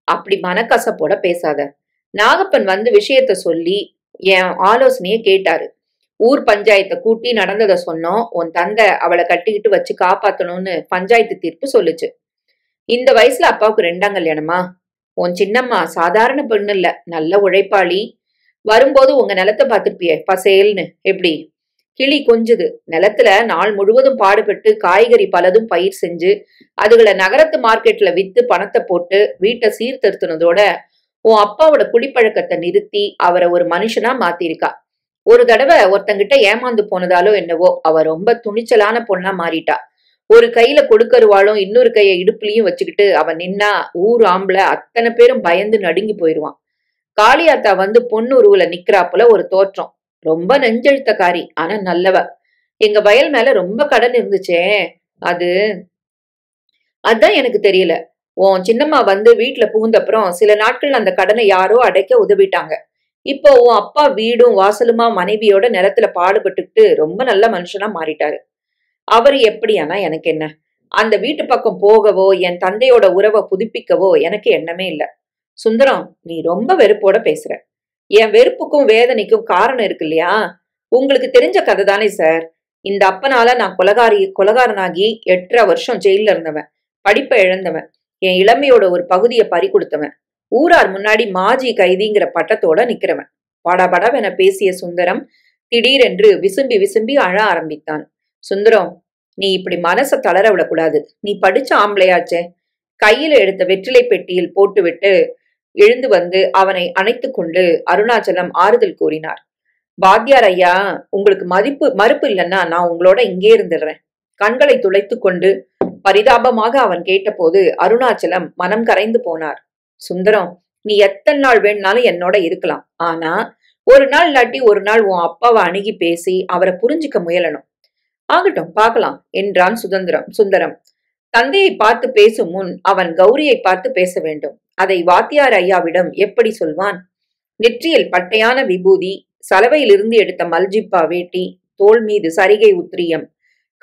அப்படி மனக்கசப்போட பேசாத. நாகப்பன் வந்து விஷயத்த சொல்லி என் ஆலோசனைய கேட்டாரு. ஊர் பஞ்சாயத்தை கூட்டி நடந்ததை சொன்னோம். உன் தந்தை அவளை கட்டிக்கிட்டு வச்சு காப்பாத்தணும்னு பஞ்சாயத்து தீர்ப்பு சொல்லுச்சு. இந்த வயசுல அப்பாவுக்கு 2ஆம் கல்யாணமா? உன் சின்னம்மா சாதாரண பெண்ணு இல்ல, நல்ல உழைப்பாளி. வரும்போது உங்க நிலத்தை பார்த்திருப்பிய, பசேல்னு. எப்படி கிளி கொஞ்சுது. நிலத்துல நாள் முழுவதும் பாடுபட்டு காய்கறி பலதும் பயிர் செஞ்சு அதுகளை நகரத்து மார்க்கெட்ல வித்து பணத்தை போட்டு வீட்டை சீர்திருத்தினதோட உன் அப்பாவோட குடிப்பழக்கத்தை நிறுத்தி அவரை ஒரு மனுஷனா மாத்திருக்கா. ஒரு தடவை ஒருத்தங்கிட்ட ஏமாந்து போனதாலோ என்னவோ அவ ரொம்ப துணிச்சலான பொண்ணா மாறிட்டா. ஒரு கையில கொடுக்கருவாளும் இன்னொரு கைய இடுப்புலயும் வச்சுக்கிட்டு அவன் நின்னா ஊர் ஆம்பளை அத்தனை பேரும் பயந்து நடுங்கி போயிருவான். காளியாத்தா வந்து பொண்ணு உருவுல நிக்கிறாப்புல ஒரு தோற்றம். ரொம்ப நெஞ்செழுத்தக்காரி, ஆனா நல்லவ. எங்க வயல் மேல ரொம்ப கடன் இருந்துச்சே, அதான் எனக்கு தெரியல. உன் சின்னம்மா வந்து வீட்டுல புகுந்தப்புறம் சில நாட்கள் அந்த கடனை யாரோ அடைக்க உதவிட்டாங்க. இப்போ உன் அப்பா வீடும் வாசலுமா மனைவியோட நிலத்துல பாடுபட்டுக்கிட்டு ரொம்ப நல்ல மனுஷனா மாறிட்டாரு. அவரு எப்படியானா எனக்கு என்ன? அந்த வீட்டு பக்கம் போகவோ என் தந்தையோட உறவை புதுப்பிக்கவோ எனக்கு எண்ணமே இல்ல. சுந்தரம், நீ ரொம்ப வெறுப்போட பேசுற. என் வெறுப்புக்கும் வேதனைக்கும் காரணம் இருக்கு இல்லையா? உங்களுக்கு தெரிஞ்ச கதை தானே சார். இந்த அப்பனால நான் கொலகாரனாகி 8.5 வருஷம் ஜெயில இருந்தவன், படிப்பை இழந்தவன், என் இளமையோட ஒரு பகுதியை பறி கொடுத்தவன், ஊரார் முன்னாடி மாஜி கைதிங்கிற பட்டத்தோட நிக்கிறவன். படபடவென பேசிய சுந்தரம் திடீரென்று விசும்பி விசும்பி அழ ஆரம்பித்தான். சுந்தரம், நீ இப்படி மனச தளர விடக்கூடாது. நீ படிச்ச ஆம்பளையாச்சே. கையில எடுத்த வெற்றிலை பெட்டியில் போட்டுவிட்டு எழுந்து வந்து அவனை அணைத்து கொண்டு அருணாச்சலம் ஆறுதல் கூறினார். வாத்தியார் ஐயா, உங்களுக்கு மறுப்பு இல்லைன்னா நான் உங்களோட இங்கே இருந்துடுறேன். கண்களை துளைத்து கொண்டு பரிதாபமாக அவன் கேட்டபோது அருணாச்சலம் மனம் கரைந்து போனார். சுந்தரம், நீ எத்தனை நாள் வேணுனாலும் என்னோட இருக்கலாம். ஆனா ஒரு நாள் இல்லாட்டி ஒரு நாள் உன் அப்பாவை அணுகி பேசி அவரை புரிஞ்சுக்க முயலணும். ஆகட்டும், பார்க்கலாம் என்றான் சுந்தரம். தந்தையை பார்த்து பேசும் முன் அவன் கௌரியை பார்த்து பேச வேண்டும். அதை வாத்தியார் ஐயாவிடம் எப்படி சொல்வான்? நெற்றியில் பட்டையான விபூதி, சலவையிலிருந்து எடுத்த மல்ஜிப்பா வேட்டி, தோள் மீது சரிகை உத்திரியம்,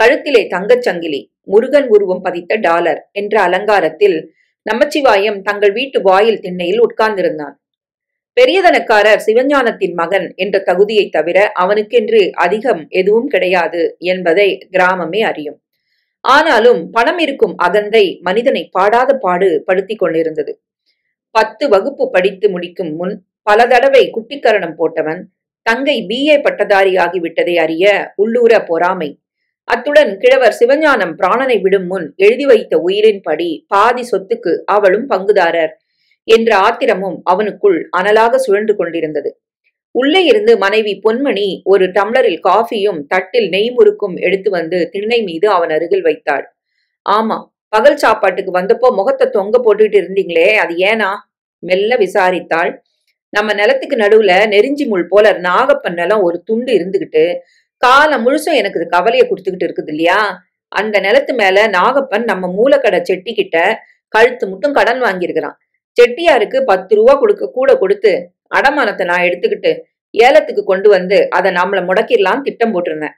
கழுத்திலே தங்கச் சங்கிலி, முருகன் உருவம் பதித்த டாலர் என்ற அலங்காரத்தில் நமச்சிவாயம் தங்கள் வீட்டு வாயில் திண்ணையில் உட்கார்ந்திருந்தான். பெரியதனக்காரர் சிவஞானத்தின் மகன் என்ற தகுதியை தவிர அவனுக்கென்று அதிகம் எதுவும் கிடையாது என்பதை கிராமமே அறியும். ஆனாலும் பணம் இருக்கும் அகந்தை மனிதனை பாடாத பாடு படுத்தி கொண்டிருந்தது. 10 வகுப்பு படித்து முடிக்கும் முன் பல தடவை குட்டிக்கரணம் போட்டவன் தங்கை BA பட்டதாரியாகிவிட்டதை அறிய உள்ளூர பொறாமை. அத்துடன் கிழவர் சிவஞானம் பிராணனை விடும் முன் எழுதி வைத்த உயிரின்படி பாதி சொத்துக்கு அவளும் பங்குதாரர் என்ற ஆத்திரமும் அவனுக்குள் அனலாக சுழன்று கொண்டிருந்தது. உள்ளே இருந்து மனைவி பொன்மணி ஒரு டம்ளரில் காஃபியும் தட்டில் நெய் முறுக்கும் எடுத்து வந்து திண்ணை மீது அவன் அருகில் வைத்தாள். ஆமா, பகல் சாப்பாட்டுக்கு வந்தப்போ முகத்தை தொங்க போட்டுக்கிட்டு இருந்தீங்களே, அது ஏனா? மெல்ல விசாரித்தாள். நம்ம நிலத்துக்கு நடுவுல நெருஞ்சி முள் போல நாகப்பன் நிலம் ஒரு துண்டு இருந்துகிட்டு காலம் முழுசும் எனக்கு கவலையை கொடுத்துக்கிட்டு இருக்குது இல்லையா? அந்த நிலத்து மேல நாகப்பன் நம்ம மூலக்கடை செட்டி கிட்ட கழுத்து மட்டும் கடன் வாங்கியிருக்கிறான். செட்டியாருக்கு 10 ரூபா கூட கொடுத்து அடமானத்தை நான் எடுத்துக்கிட்டு ஏலத்துக்கு கொண்டு வந்து அதை நம்மள முடக்கிடலாம் திட்டம் போட்டிருந்தேன்.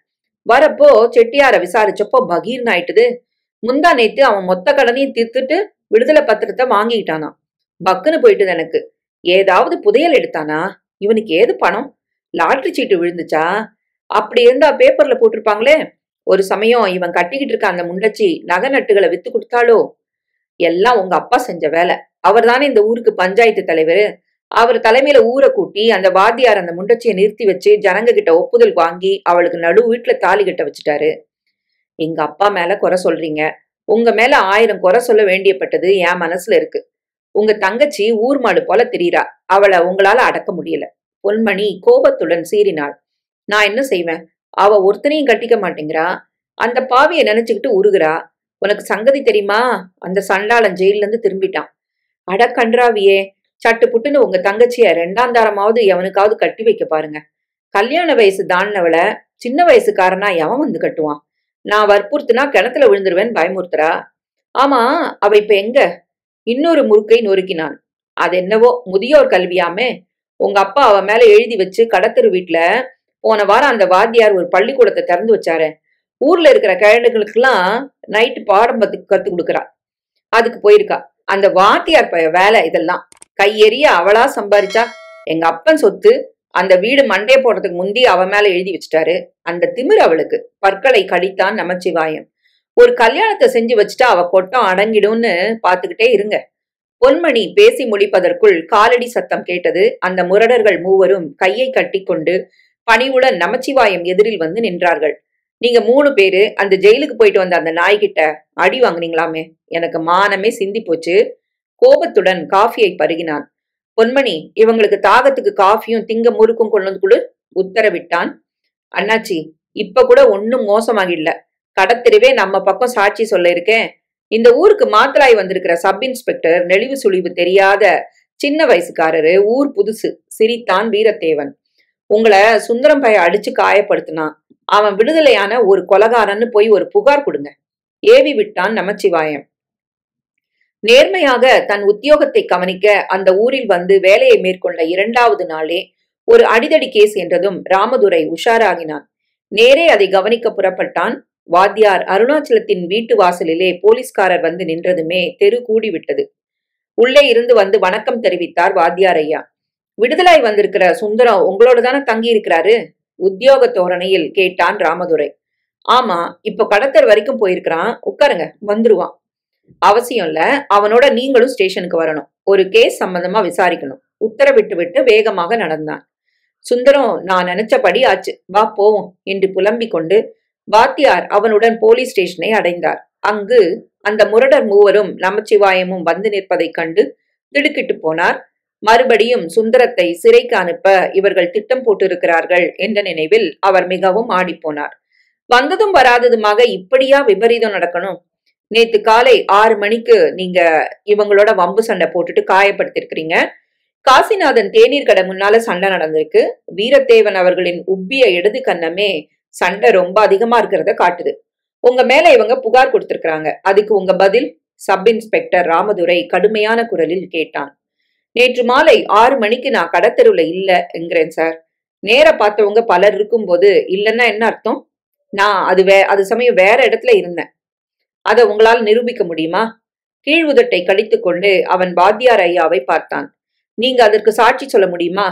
வரப்போ செட்டியார விசாரிச்சப்போ பகீர்னு ஆயிட்டுது. முந்தா நேத்து அவன் மொத்த கடனையும் தீர்த்துட்டு விடுதலை பத்திரத்தை வாங்கிக்கிட்டானா. பக்குன்னு போயிட்டுது எனக்கு. ஏதாவது புதையல் எடுத்தானா? இவனுக்கு ஏது பணம்? லாட்டரி சீட்டு விழுந்துச்சா? அப்படி இருந்தா பேப்பர்ல போட்டிருப்பாங்களே. ஒரு சமயம் இவன் கட்டிக்கிட்டு இருக்க அந்த முண்டச்சி நகை நட்டுகளை வித்து கொடுத்தாளோ? எல்லாம் உங்க அப்பா செஞ்ச வேலை. அவர் தானே இந்த ஊருக்கு பஞ்சாயத்து தலைவர். அவர் தலைமையில ஊரை கூட்டி அந்த வாத்தியார் அந்த முண்டச்சியை நிறுத்தி வச்சு ஜனங்க கிட்ட ஒப்புதல் வாங்கி அவளுக்கு நடு வீட்டுல தாலி கட்ட வச்சுட்டாரு. எங்க அப்பா மேல குறை சொல்றீங்க. உங்க மேல 1000 குறை சொல்ல வேண்டியப்பட்டது என் மனசுல இருக்கு. உங்க தங்கச்சி ஊர் மாடு போல தெரியுறா. அவளை உங்களால அடக்க முடியல. பொன்மணி கோபத்துடன் சீறினாள். நான் என்ன செய்வேன்? அவ ஒருத்தனையும் கட்டிக்க மாட்டேங்கிறா. அந்த பாவியை நினைச்சுக்கிட்டு உருகுறா. உனக்கு சங்கதி தெரியுமா? அந்த சண்டாளன் ஜெயில இருந்து திரும்பிட்டான். அட கன்றாவியே, சட்டு புட்டுன்னு உங்க தங்கச்சிய 2ஆம் தாரமாவது எவனுக்காவது கட்டி வைக்க பாருங்க. கல்யாண வயசு தாண்டினவளை சின்ன வயசுக்காரனா எவன் வந்து கட்டுவான்? நான் வற்புறுத்துனா கிணத்துல விழுந்துருவேன் பயமுறுத்துறா. ஆமா, அவ இப்ப எங்க? இன்னொரு முறுக்கை நொறுக்கினான். அது என்னவோ முதியோர் கல்வியாமே. உங்க அப்பா அவ மேல எழுதி வச்சு கடத்தரு வீட்டுல போன வாரம் அந்த வாத்தியார் ஒரு பள்ளிக்கூடத்தை திறந்து வச்சாரு. ஊர்ல இருக்கிற கிழடுகளுக்கெல்லாம் நைட்டு பாடம் கத்து கொடுக்குறா. அதுக்கு போயிருக்கா. அந்த வாத்தியார் வேலை இதெல்லாம். கையெறிய அவளா சம்பாரிச்சா. எங்க அப்பன் சொத்து அந்த வீடு மண்டைய போடுறதுக்கு முந்தி அவ மேல எழுதி வச்சுட்டாரு. அந்த திமிர் அவளுக்கு. பற்களை கடித்தான் நமச்சிவாயம். ஒரு கல்யாணத்தை செஞ்சு வச்சுட்டா அவ கொட்டம் அடங்கிடும்னு பாத்துக்கிட்டே இருங்க. பொன்மணி பேசி முடிப்பதற்குள் காலடி சத்தம் கேட்டது. அந்த முரடர்கள் மூவரும் கையை கட்டி கொண்டு பணிவுடன் நமச்சிவாயம் எதிரில் வந்து நின்றார்கள். நீங்க 3 பேரு அந்த ஜெயிலுக்கு போயிட்டு வந்த அந்த நாய்கிட்ட அடி வாங்குனீங்களாமே. எனக்கு மானமே சிந்தி போச்சு. கோபத்துடன் காஃபியை பருகினான். பொன்மணி, இவங்களுக்கு தாகத்துக்கு காஃபியும் திங்க முறுக்கும் கொண்டு வந்து கொடு உத்தரவிட்டான். அண்ணாச்சி, இப்ப கூட ஒன்னும் மோசமாகிடல. கடத்தெருவே நம்ம பக்கம் சாட்சி சொல்ல இருக்கேன். இந்த ஊருக்கு மாத்தலாய் வந்திருக்கிற சப் இன்ஸ்பெக்டர் நெளிவு சுழிவு தெரியாத சின்ன வயசுக்காரரு. ஊர் புதுசு. சிரித்தான் வீரத்தேவன். உங்களை சுந்தரம் பைய அடிச்சு காயப்படுத்தினான். அவன் விடுதலையான ஒரு கொலகாரன்னு போய் ஒரு புகார் கொடுங்க. ஏவி விட்டான் நமச்சிவாயம். நேர்மையாக தன் உத்தியோகத்தை கவனிக்க அந்த ஊரில் வந்து வேலையை மேற்கொண்ட 2வது நாளே ஒரு அடிதடி கேஸ் என்றதும் ராமதுரை உஷாராகினான். நேரே அதை கவனிக்க புறப்பட்டான். வாத்தியார் அருணாச்சலத்தின் வீட்டு வாசலிலே போலீஸ்காரர் வந்து நின்றதுமே தெரு கூடிவிட்டது. உள்ளே இருந்து வந்து வணக்கம் தெரிவித்தார் வாத்தியார் ஐயா. விடுதலாய் வந்திருக்கிற சுந்தரம் உங்களோட தானே தங்கி இருக்கிறாரு? உத்தியோக தோரணையில் கேட்டான் ராமதுரை. ஆமா, இப்போ கடத்தர் வரைக்கும் போயிருக்கிறான். உட்காருங்க, வந்துருவான். அவசியம் இல்ல. அவனோட நீங்களும் ஸ்டேஷனுக்கு வரணும். ஒரு கேஸ் சம்பந்தமா விசாரிக்கணும். உத்தரவிட்டு விட்டு வேகமாக நடந்தான். சுந்தரம், நான் நினைச்சபடி ஆச்சு, வா போவோம் என்று புலம்பிக் கொண்டு வாத்தியார் அவனுடன் போலீஸ் ஸ்டேஷனை அடைந்தார். அங்கு அந்த முரடர் மூவரும் நமச்சிவாயமும் வந்து நிற்பதைக் கண்டு திடுக்கிட்டு போனார். மறுபடியும் சுந்தரத்தை சிறைக்கு அனுப்ப இவர்கள் திட்டம் போட்டிருக்கிறார்கள் என்ற நினைவில் அவர் மிகவும் ஆடிப்போனார். வந்ததும் வராததுமாக இப்படியா விபரீதம் நடக்கணும்? நேத்து காலை 6 மணிக்கு நீங்க இவங்களோட வம்பு சண்டை போட்டுட்டு காயப்படுத்திருக்கிறீங்க. காசிநாதன் தேநீர் கடை முன்னால சண்டை நடந்திருக்கு. வீரத்தேவன் அவர்களின் உப்பிய இடது கன்னமே சண்டை ரொம்ப அதிகமா இருக்கிறத காட்டுது. உங்க மேல இவங்க புகார் கொடுத்திருக்கிறாங்க. அதுக்கு உங்க பதில்? சப் இன்ஸ்பெக்டர் ராமதுரை கடுமையான குரலில் கேட்டான். நேற்று மாலை 6 மணிக்கு நான் கடத்தெருவுல இல்ல என்கிறேன் சார். நேர பார்த்தவங்க பலர் இருக்கும் போது இல்லைன்னா என்ன அர்த்தம்? நான் அது சமயம் வேற இடத்துல இருந்தேன். அதை உங்களால் நிரூபிக்க முடியுமா? கீழ் உதட்டை கடித்து கொண்டு அவன் வாத்தியார் ஐயாவை பார்த்தான். நீங்க அதற்கு சாட்சி சொல்ல முடியுமா?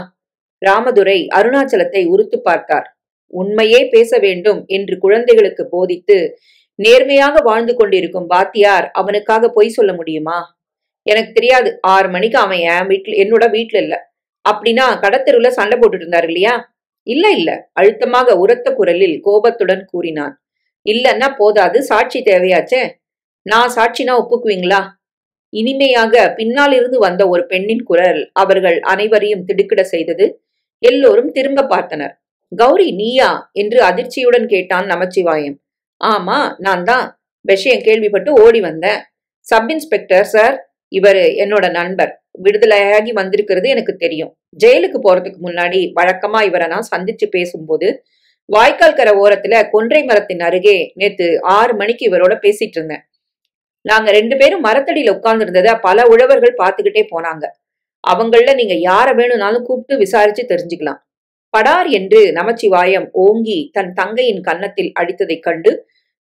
ராமதுரை அருணாச்சலத்தை உறுத்து பார்த்தார். உண்மையே பேச வேண்டும் என்று குழந்தைகளுக்கு போதித்து நேர்மையாக வாழ்ந்து கொண்டிருக்கும் வாத்தியார் அவனுக்காக பொய் சொல்ல முடியுமா? எனக்கு தெரியாது. 6 மணிக்கு அவன் என்னோட வீட்டுல இல்ல. அப்படின்னா கடத்தெருவுல சண்டை போட்டுட்டு இருந்தாரு இல்லையா? இல்ல இல்ல, அழுத்தமாக உரத்த குரலில் கோபத்துடன் கூறினான். இல்லன்னா போதாது, சாட்சி தேவையாச்சே. நான் சாட்சினா ஒப்புக்குவீங்களா? இனிமையாக பின்னால் இருந்து வந்த ஒரு பெண்ணின் குரல் அவர்கள் அனைவரையும் திடுக்கிட செய்தது. எல்லோரும் திரும்ப பார்த்தனர். கௌரி, நீயா என்று அதிர்ச்சியுடன் கேட்டான் நமச்சிவாயம். ஆமா, நான் தான். விஷயம் கேள்விப்பட்டு ஓடி வந்தேன். சப் இன்ஸ்பெக்டர் சார், இவரு என்னோட நண்பர். விடுதலையாகி வந்திருக்கிறது எனக்கு தெரியும். ஜெயிலுக்கு போறதுக்கு முன்னாடி வழக்கமா இவரை நான் சந்திச்சு பேசும்போது வாய்க்கால் கரை ஓரத்துல கொன்றை மரத்தின் அருகே நேத்து 6 மணிக்கு இவரோட பேசிட்டு இருந்தேன். நாங்க 2 பேரும் மரத்தடியில உட்கார்ந்து இருந்தத பல உழவர்கள் பார்த்துக்கிட்டே போனாங்க. அவங்கள நீங்க யார வேணும்னாலும் கூப்பிட்டு விசாரிச்சு தெரிஞ்சுக்கலாம். படார் என்று நமச்சிவாயம் ஓங்கி தன் தங்கையின் கன்னத்தில் அடித்ததைக் கண்டு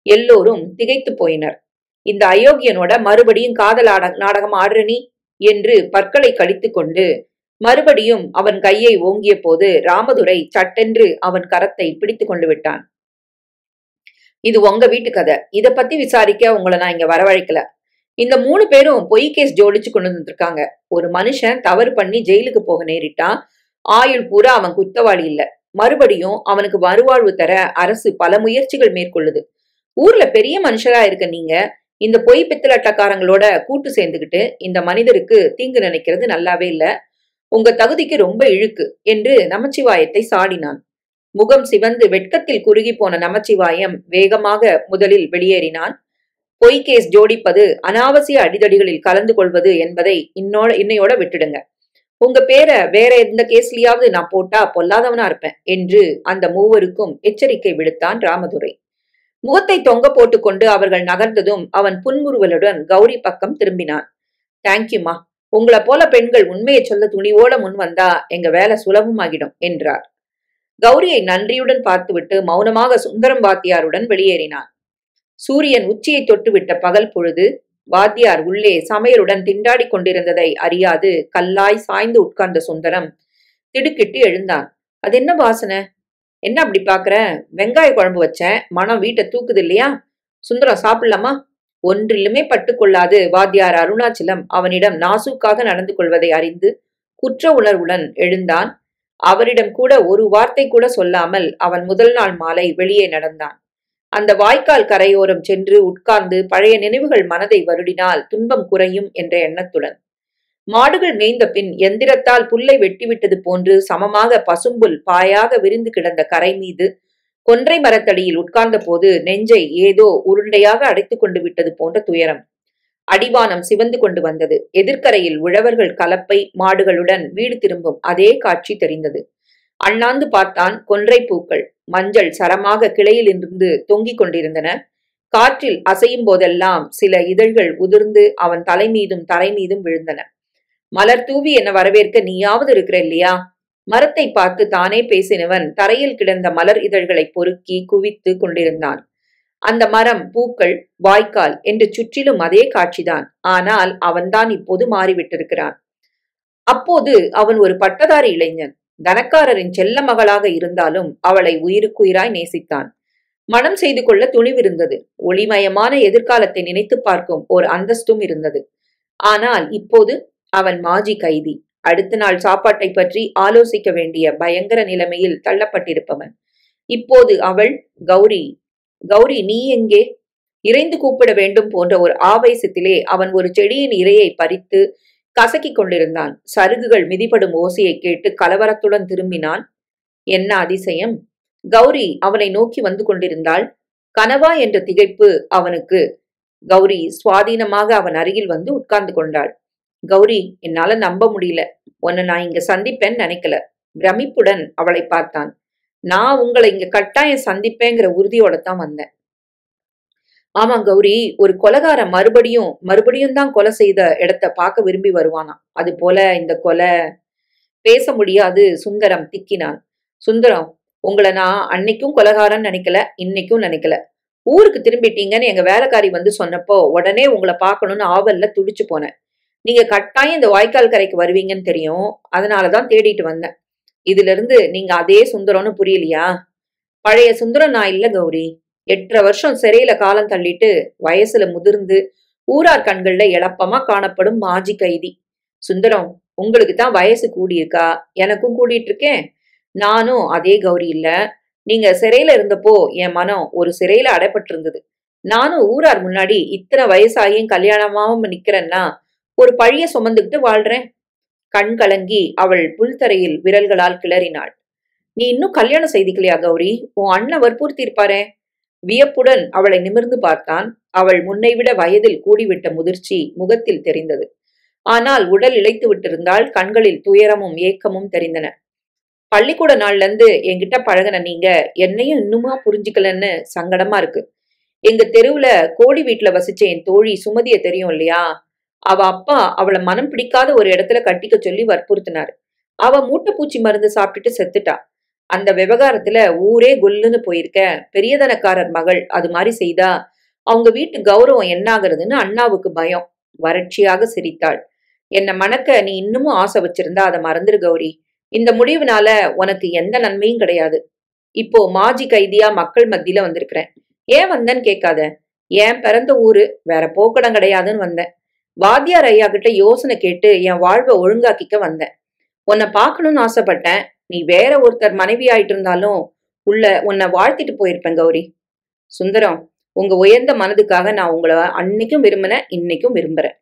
எல்லோரும் திகைத்து போயினர். இந்த அயோக்கியனோட மறுபடியும் காதல் நாடகம் ஆடுற நீ என்று பற்களை கடித்து கொண்டு மறுபடியும் அவன் கையை ஓங்கிய போது ராமதுரை சட்டென்று அவன் கரத்தை பிடித்து கொண்டு விட்டான். இது உங்க வீட்டு கதை. இத பத்தி விசாரிக்க உங்களை நான் இங்க வரவழைக்கல. இந்த 3 பேரும் பொய் கேஸ் ஜோடிச்சு கொண்டு வந்துருக்காங்க. ஒரு மனுஷன் தவறு பண்ணி ஜெயிலுக்கு போக நேரிட்டா ஆயுள் பூரா அவன் குத்தவாளி இல்ல. மறுபடியும் அவனுக்கு மறுவாழ்வு தர அரசு பல முயற்சிகள் மேற்கொள்ளுது. ஊர்ல பெரிய மனுஷரா இருக்க நீங்க இந்த பொய் பித்தலாட்டக்காரங்களோட கூட்டு சேர்ந்துகிட்டு இந்த மனிதருக்கு தீங்கு நினைக்கிறது நல்லாவே இல்ல. உங்க தகுதிக்கு ரொம்ப இழுக்கு என்று நமச்சிவாயத்தை சாடினான். முகம் சிவந்து வெட்கத்தில் குறுகி போன நமச்சிவாயம் வேகமாக முதலில் வெளியேறினான். பொய் கேஸ் ஜோடிப்பது, அனாவசிய அடிதடிகளில் கலந்து கொள்வது என்பதை இன்னையோட விட்டுடுங்க. உங்க பேரை வேற எந்த கேஸ்லயாவது நான் போட்டா பொல்லாதவனா இருப்பேன் என்று அந்த மூவருக்கும் எச்சரிக்கை விடுத்தான் ராமதுரை. முகத்தை தொங்க போட்டுக்கொண்டு அவர்கள் நகர்ந்ததும் அவன் புன்முறுவலுடன் கௌரி பக்கம் திரும்பினான். தேங்க்யூமா. உங்களை போல பெண்கள் உண்மையை சொல்ல துணிவோட முன் வந்தா எங்க வேலை சுலபமாகிடும் என்றார். கௌரியை நன்றியுடன் பார்த்துவிட்டு மௌனமாக சுந்தரம் வாத்தியாருடன் வெளியேறினான். சூரியன் உச்சியை தொட்டுவிட்ட பகல் பொழுது. வாத்தியார் உள்ளே சமையலுடன் திண்டாடி கொண்டிருந்ததை அறியாது கல்லாய் சாய்ந்து உட்கார்ந்த சுந்தரம் திடுக்கிட்டு எழுந்தான். அது என்ன வாசனை? என்ன அப்படி பாக்குற? வெங்காய குழம்பு வச்சேன், மனம் வீட்டை தூக்குது இல்லையா? சுந்தரம், சாப்பிடலாமா? ஒன்றிலுமே பட்டுக்கொள்ளாது வாத்தியார் அருணாச்சலம் அவனிடம் நாசூக்காக நடந்து கொள்வதை அறிந்து குற்ற உணர்வுடன் எழுந்தான். அவரிடம் கூட ஒரு வார்த்தை கூட சொல்லாமல் அவன் முதல் நாள் மாலை வெளியே நடந்தான். அந்த வாய்க்கால் கரையோரம் சென்று உட்கார்ந்து பழைய நினைவுகள் மனதை வருடினால் துன்பம் குறையும் என்ற எண்ணத்துடன் மாடுகள் மேய்ந்த பின் எந்திரத்தால் புல்லை வெட்டிவிட்டது போன்று சமமாக பசும்புல் பாயாக விரிந்து கிடந்த கரை மீது கொன்றை மரத்தடியில் உட்கார்ந்த போது நெஞ்சை ஏதோ உருண்டையாக அடைத்து கொண்டு விட்டது போன்ற துயரம். அடிவானம் சிவந்து கொண்டு வந்தது. எதிர்க்கரையில் உழவர்கள் கலப்பை மாடுகளுடன் வீடு திரும்பும் அதே காட்சி தெரிந்தது. அண்ணாந்து பார்த்தான். கொன்றை பூக்கள் மஞ்சள் சரமாக கிளையில் இருந்து தொங்கிக் கொண்டிருந்தன. காற்றில் அசையும் போதெல்லாம் சில இதழ்கள் உதிர்ந்து அவன் தலை மீதும் தரை மீதும் விழுந்தன. மலர் தூவி என்ன வரவேற்க நீயாவது இருக்கிற இல்லையா? மரத்தை பார்த்து தானே பேசினவன் தரையில் கிடந்த மலர் இதழ்களை பொறுக்கி குவித்து கொண்டிருந்தான். அந்த மரம், பூக்கள், வாய்க்கால் என்று சுற்றிலும் அதே காட்சிதான். ஆனால் அவன்தான் இப்போது மாறிவிட்டிருக்கிறான். அப்போது அவன் ஒரு பட்டதாரி இளைஞன். தனக்காரரின் செல்ல மகளாக இருந்தாலும் அவளை உயிருக்குயிராய் நேசித்தான். மனம் செய்து கொள்ள துணிவிருந்தது. ஒளிமயமான எதிர்காலத்தை நினைத்து பார்க்கும் ஓர் அந்தஸ்தும் இருந்தது. ஆனால் இப்போது அவன் மாஜி கைதி. அடுத்த நாள் சாப்பாட்டை பற்றி ஆலோசிக்க வேண்டிய பயங்கர நிலைமையில் தள்ளப்பட்டிருப்பவன். இப்போது அவள் கௌரி. கௌரி, நீ எங்கே? இறைந்து கூப்பிட வேண்டும் போன்ற ஒரு ஆவேசத்திலே அவன் ஒரு செடியின் இரையை பறித்து கசக்கிக் கொண்டிருந்தான். சருகுகள் மிதிபடும் ஓசையை கேட்டு கலவரத்துடன் திரும்பினான். என்ன அதிசயம்! கௌரி அவனை நோக்கி வந்து கொண்டிருந்தாள். கனவா என்ற திகைப்பு அவனுக்கு. கௌரி சுவாதீனமாக அவன் அருகில் வந்து உட்கார்ந்து கொண்டாள். கௌரி, என்னால நம்ப முடியல. உன்னை நான் இங்க சந்திப்பேன்னு நினைக்கல. பிரமிப்புடன் அவளை பார்த்தான். நான் உங்களை இங்க கட்டாயம் சந்திப்பேங்கிற உறுதியோட தான் வந்தேன். ஆமா கௌரி, ஒரு கொலைகாரன் மறுபடியும் தான் கொலை செய்த இடத்த பார்க்க விரும்பி வருவானா. அது போல இந்த கொலை. பேச முடியாது சுந்தரம் திக்கினான். சுந்தரம், உங்களை நான் அன்னைக்கும் கொலைகாரன் நினைக்கல, இன்னைக்கும் நினைக்கல. ஊருக்கு திரும்பிட்டீங்கன்னு எங்க வேலைக்காரி வந்து சொன்னப்போ உடனே உங்களை பார்க்கணும்னு ஆவல்ல துடிச்சு போனேன். நீங்க கட்டாயம் இந்த வாய்க்கால் கரைக்கு வருவீங்கன்னு தெரியும். அதனாலதான் தேடிட்டு வந்தேன். இதுல இருந்து நீங்க அதே சுந்தரம்னு புரியலையா? பழைய சுந்தரம் நான் இல்ல கௌரி. 8.5 வருஷம் சிறையில காலம் தள்ளிட்டு வயசுல முதிர்ந்து ஊரார் கண்கள்ல எளப்பமா காணப்படும் மாஜி கைதி. சுந்தரம், உங்களுக்கு தான் வயசு கூடியிருக்கா, எனக்கும் கூடிட்டு இருக்கேன். நானும் அதே கௌரி இல்ல. நீங்க சிறையில இருந்தப்போ என் மனம் ஒரு சிறையில அடைப்பட்டிருந்தது. நானும் ஊரார் முன்னாடி இத்தனை வயசாகியும் கல்யாணமாவும் நிக்கிறேன்னா ஒரு பழிய சுமந்துகிட்டு வாழ்றேன். கண் கலங்கி அவள் புல்தரையில் விரல்களால் கிளறினாள். நீ இன்னும் கல்யாணம் செய்திக்கலையா கௌரி? உன் அண்ணன் வற்புறுத்தி இருப்பாரே. வியப்புடன் அவளை நிமிர்ந்து பார்த்தான். அவள் முன்னைவிட வயதில் கூடிவிட்ட முதிர்ச்சி முகத்தில் தெரிந்தது. ஆனால் உடல் இளைத்து விட்டிருந்தால் கண்களில் துயரமும் ஏக்கமும் தெரிந்தன. பள்ளிக்கூட நாள்ல இருந்து என்கிட்ட பழகின நீங்க என்னையும் இன்னுமா புரிஞ்சுக்கலன்னு சங்கடமா இருக்கு. எங்க தெருவுல கோடி வீட்டுல வசிச்ச என் தோழி சுமதிய தெரியும் இல்லையா? அவ அப்பா அவளை மனம் பிடிக்காத ஒரு இடத்துல கட்டிக்க சொல்லி வற்புறுத்தினாரு. அவ மூட்டைப்பூச்சி மருந்து சாப்பிட்டுட்டு செத்துட்டா. அந்த விவகாரத்துல ஊரே கொல்லுன்னு போயிருக்க. பெரியதனக்காரர் மகள் அது மாதிரி செய்தா அவங்க வீட்டு கௌரவம் என்னாகிறதுன்னு அண்ணாவுக்கு பயம். வறட்சியாக சிரித்தாள். என்ன மணக்க நீ இன்னமும் ஆசை வச்சிருந்தா அதை மறந்துரு கௌரி. இந்த முடிவுனால உனக்கு எந்த நன்மையும் கிடையாது. இப்போ மாஜி கைதியா மக்கள் மத்தியில வந்திருக்கிறேன். ஏன் வந்தேன்னு கேட்காத. ஏன் பிறந்த ஊரு, வேற போக்கடம் கிடையாதுன்னு வந்தேன். வாத்தியார் ஐயா கிட்ட யோசனை கேட்டு என் வாழ்வை ஒழுங்காக்கிக்க வந்தேன். உன்னை பார்க்கணும்னு ஆசைப்பட்டேன். நீ வேற ஒருத்தர் மனைவி ஆயிட்டு இருந்தாலும் உன்னை வாழ்த்திட்டு போயிருப்பேன் கௌரி. சுந்தரம், உங்க உயர்ந்த மனதுக்காக நான் உங்களை அன்னைக்கும் விரும்பினேன், இன்னைக்கும் விரும்புறேன்.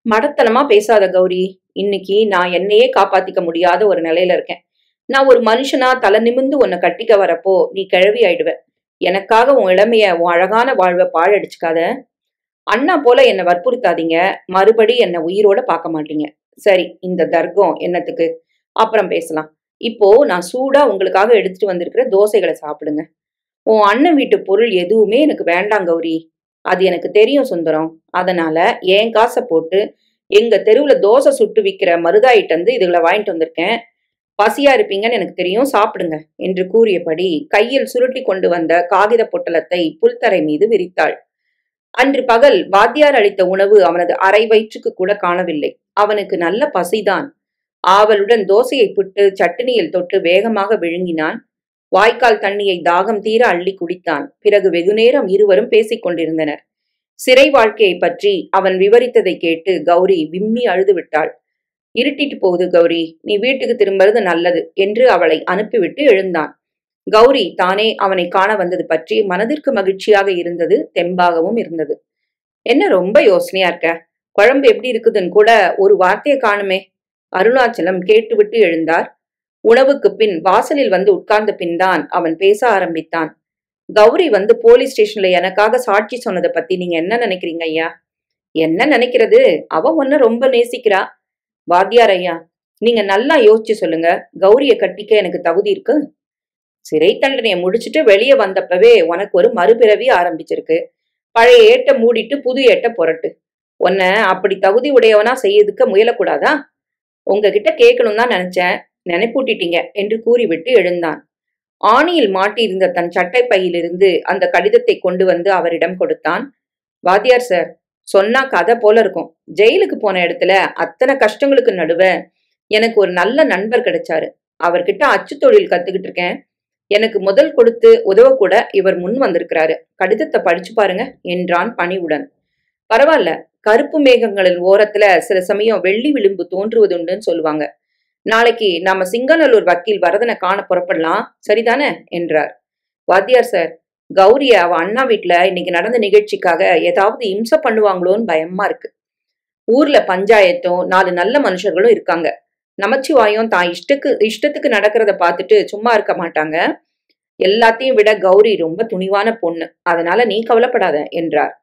மடத்தனமா பேசாத கௌரி. இன்னைக்கு நான் என்னையே காப்பாத்திக்க முடியாத ஒரு நிலையில இருக்கேன். நான் ஒரு மனுஷனா தலை நிமிந்து உன்னை கட்டிக்க வரப்போ நீ கிழவி ஆயிடுவ. எனக்காக உன் இளமைய, உன் அழகான வாழ்வை பாழடிச்சுக்காத. அண்ணா போல என்னை வற்புறுத்தாதீங்க. மறுபடி என்னை உயிரோட பார்க்க மாட்டீங்க. சரி, இந்த தர்க்கம் என்னத்துக்கு? அப்புறம் பேசலாம். இப்போ நான் சூடா உங்களுக்காக எடுத்துட்டு வந்திருக்கிற தோசைகளை சாப்பிடுங்க. உன் அண்ணன் வீட்டு பொருள் எதுவுமே எனக்கு வேண்டாம் கௌரி. அது எனக்கு தெரியும் சுந்தரம். அதனால என் காசை போட்டு எங்க தெருவுல தோசை சுட்டு விற்கிற மருதாயிட்டு வந்து இதுகளை வாங்கிட்டு வந்திருக்கேன். பசியா இருப்பீங்கன்னு எனக்கு தெரியும், சாப்பிடுங்க என்று கூறியபடி கையில் சுருட்டி கொண்டு வந்த காகித பொட்டலத்தை புல்தரை மீது விரித்தாள். அன்று பகல் வாத்தியார் அளித்த உணவு அவனது அரை வயிற்றுக்கு கூட காணவில்லை. அவனுக்கு நல்ல பசிதான். ஆவலுடன் தோசையை புட்டு சட்டினியில் தொட்டு வேகமாக விழுங்கினான். வாய்க்கால் தண்ணியை தாகம் தீர அள்ளி குடித்தான். பிறகு வெகுநேரம் இருவரும் பேசிக் கொண்டிருந்தனர். சிறை வாழ்க்கையை பற்றி அவன் விவரித்ததை கேட்டு கௌரி விம்மி அழுது விட்டாள். இருட்டிட்டு போகுது கௌரி, நீ வீட்டுக்கு திரும்புறது நல்லது என்று அவளை அனுப்பிவிட்டு எழுந்தான். கௌரி தானே அவனை காண வந்தது பற்றி மனதிற்கு மகிழ்ச்சியாக இருந்தது, தெம்பாகவும் இருந்தது. என்ன ரொம்ப யோசனையா இருக்க? குழம்பு எப்படி இருக்குதுன்னு கூட ஒரு வார்த்தையை காணுமே. அருணாச்சலம் கேட்டுவிட்டு எழுந்தார். உணவுக்கு பின் வாசலில் வந்து உட்கார்ந்த பின் தான் அவன் பேச ஆரம்பித்தான். கௌரி வந்து போலீஸ் ஸ்டேஷன்ல எனக்காக சாட்சி சொன்னதை பத்தி நீங்க என்ன நினைக்கிறீங்க ஐயா? என்ன நினைக்கிறது? அவ ஒன்ன ரொம்ப நேசிக்கிறா. வாத்தியார் ஐயா, நீங்க நல்லா யோசிச்சு சொல்லுங்க. கௌரிய கட்டிக்க எனக்கு தகுதி இருக்கு? சிறை தண்டனையை முடிச்சுட்டு வெளியே வந்தப்பவே உனக்கு ஒரு மறுபிறவி ஆரம்பிச்சிருக்கு. பழைய ஏட்ட மூடிட்டு புது ஏட்ட புரட்டு. உன்ன அப்படி தகுதி உடையவனா செய்யறதுக்க முயலக்கூடாதா? உங்ககிட்ட கேட்கணும் தான் நினைச்சேன், நினைப்பூட்டிட்டீங்க என்று கூறிவிட்டு எழுந்தான். ஆணியில் மாட்டியிருந்த தன் சட்டை பையிலிருந்து அந்த கடிதத்தை கொண்டு வந்து அவரிடம் கொடுத்தான். வாத்தியார் சார், சொன்னா கதை போல இருக்கும். ஜெயிலுக்கு போன இடத்துல அத்தனை கஷ்டங்களுக்கு நடுவ எனக்கு ஒரு நல்ல நண்பர் கிடைச்சாரு. அவர்கிட்ட அச்சு தொழில் கத்துக்கிட்டு இருக்கேன். எனக்கு முதல் கொடுத்து உதவ கூட இவர் முன் வந்திருக்கிறாரு. கடிதத்தை படிச்சு பாருங்க என்றான் பணிவுடன். பரவாயில்ல, கருப்பு மேகங்களின் ஓரத்துல சில சமயம் வெள்ளி விளிம்பு தோன்றுவதுண்டுன்னு சொல்லுவாங்க. நாளைக்கு நாம சிங்கநல்லூர் வக்கீல் வரதனை காண புறப்படலாம், சரிதானே என்றார். வாத்தியார் சார், கௌரிய அவ அண்ணா வீட்டுல இன்னைக்கு நடந்த நிகழ்ச்சிக்காக ஏதாவது இம்சை பண்ணுவாங்களோன்னு பயமா இருக்கு. ஊர்ல பஞ்சாயத்தும் 4 நல்ல மனுஷர்களும் இருக்காங்க. நமச்சிவாயம் தான் இஷ்டத்துக்கு நடக்கிறத பார்த்துட்டு சும்மா இருக்க மாட்டாங்க. எல்லாத்தையும் விட கௌரி ரொம்ப துணிவான பொண்ணு, அதனால நீ கவலைப்படாத என்றார்.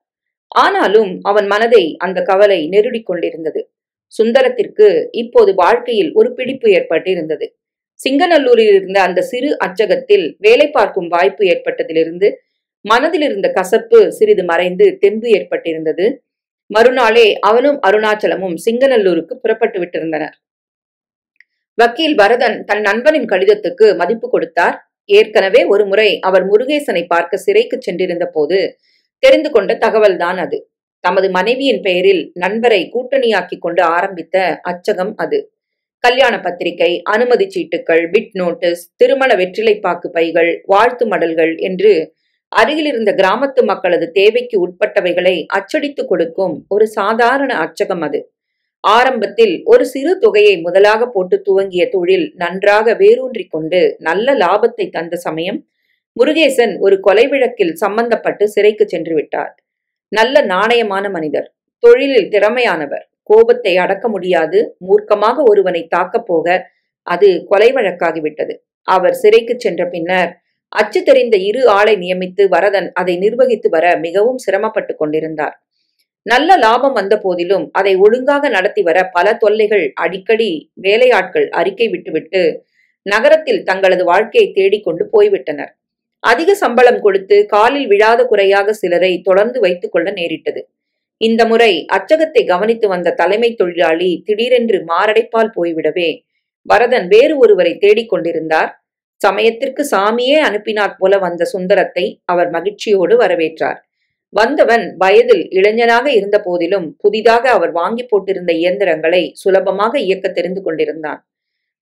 ஆனாலும் அவன் மனதை அந்த கவலை நெருடி கொண்டிருந்தது. சுந்தரத்திற்கு இப்போது வாழ்க்கையில் ஒரு பிடிப்பு ஏற்பட்டிருந்தது. சிங்கநல்லூரில் இருந்த அந்த சிறு அச்சகத்தில் வேலை பார்க்கும் வாய்ப்பு ஏற்பட்டதிலிருந்து மனதில் இருந்த கசப்பு சிறிது மறைந்து தெம்பு ஏற்பட்டிருந்தது. மறுநாளே அவனும் அருணாச்சலமும் சிங்கநல்லூருக்கு புறப்பட்டு விட்டிருந்தனர். வக்கீல் வரதன் தன் நண்பனின் கடிதத்துக்கு மதிப்பு கொடுத்தார். ஏற்கனவே ஒரு முறை அவர் முருகேசனை பார்க்க சிறைக்கு சென்றிருந்த போது தெரிந்து கொண்ட தகவல்தான் அது. தமது மனைவியின் பெயரில் நண்பரை கூட்டணியாக்கி கொண்டு ஆரம்பித்த அச்சகம் அது. கல்யாண பத்திரிகை, அனுமதி சீட்டுகள், பிட் நோட்டீஸ், திருமண வெற்றிலைப்பாக்கு பைகள், வாழ்த்து மடல்கள் என்று அருகிலிருந்த கிராமத்து மக்களது தேவைக்கு உட்பட்டவைகளை அச்சடித்து கொடுக்கும் ஒரு சாதாரண அச்சகம் அது. ஆரம்பத்தில் ஒரு சிறு தொகையை முதலாக போட்டு துவங்கிய தொழில் நன்றாக வேரூன்றி கொண்டு நல்ல லாபத்தை தந்த சமயம் முருகேசன் ஒரு கொலை வழக்கில் சம்பந்தப்பட்டு சிறைக்கு சென்று விட்டார். நல்ல நாணயமான மனிதர், தொழிலில் திறமையானவர். கோபத்தை அடக்க முடியாது மூர்க்கமாக ஒருவனை தாக்கப் போக அது கொலை வழக்காகிவிட்டது. அவர் சிறைக்கு சென்ற பின்னர் அச்சு தெரிந்த 2 ஆளை நியமித்து வரதன் அதை நிர்வகித்து வர மிகவும் சிரமப்பட்டு கொண்டிருந்தார். நல்ல லாபம் வந்த போதிலும் அதை ஒழுங்காக நடத்தி வர பல தொல்லைகள். அடிக்கடி வேலையாட்கள் அறிக்கை விட்டுவிட்டு நகரத்தில் தங்களது வாழ்க்கையை தேடிக்கொண்டு போய்விட்டனர். அதிக சம்பளம் கொடுத்து காலில் விழாத குறையாக சிலரை தொடர்ந்து வைத்துக் கொள்ள நேரிட்டது. இந்த முறை அச்சகத்தை கவனித்து வந்த தலைமை தொழிலாளி திடீரென்று மாரடைப்பால் போய்விடவே வரதன் வேறு ஒருவரை தேடிக்கொண்டிருந்தார். சமயத்திற்கு சாமியே அனுப்பினாற் போல வந்த சுந்தரத்தை அவர் மகிழ்ச்சியோடு வரவேற்றார். வந்தவன் வயதில் இளைஞனாக இருந்த போதிலும் புதிதாக அவர் வாங்கி போட்டிருந்த இயந்திரங்களை சுலபமாக இயக்க தெரிந்து கொண்டிருந்தான்.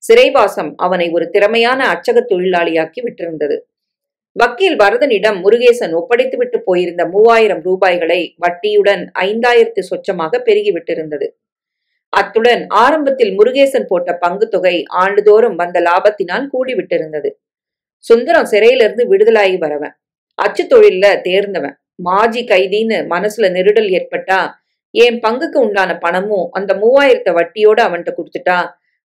சிறைவாசம் அவனை ஒரு திறமையான அச்சக தொழிலாளியாக்கி விட்டிருந்தது. வக்கீல் வரதனிடம் முருகேசன் ஒப்படைத்துவிட்டு போயிருந்த 3000 ரூபாய்களை வட்டியுடன் 5000 சொச்சமாக பெருகிவிட்டிருந்தது. அத்துடன் ஆரம்பத்தில் முருகேசன் போட்ட பங்கு தொகை ஆண்டுதோறும் வந்த லாபத்தினால் கூடிவிட்டிருந்தது. சுந்தரம் சிறையிலிருந்து விடுதலாகி வரவன், அச்சு தொழில தேர்ந்தவன். மாஜி கைதின்னு மனசுல நெருடல் ஏற்பட்டா என் பங்குக்கு உண்டான பணமும் அந்த 3000 வட்டியோட அவன்கிட்ட கொடுத்துட்டா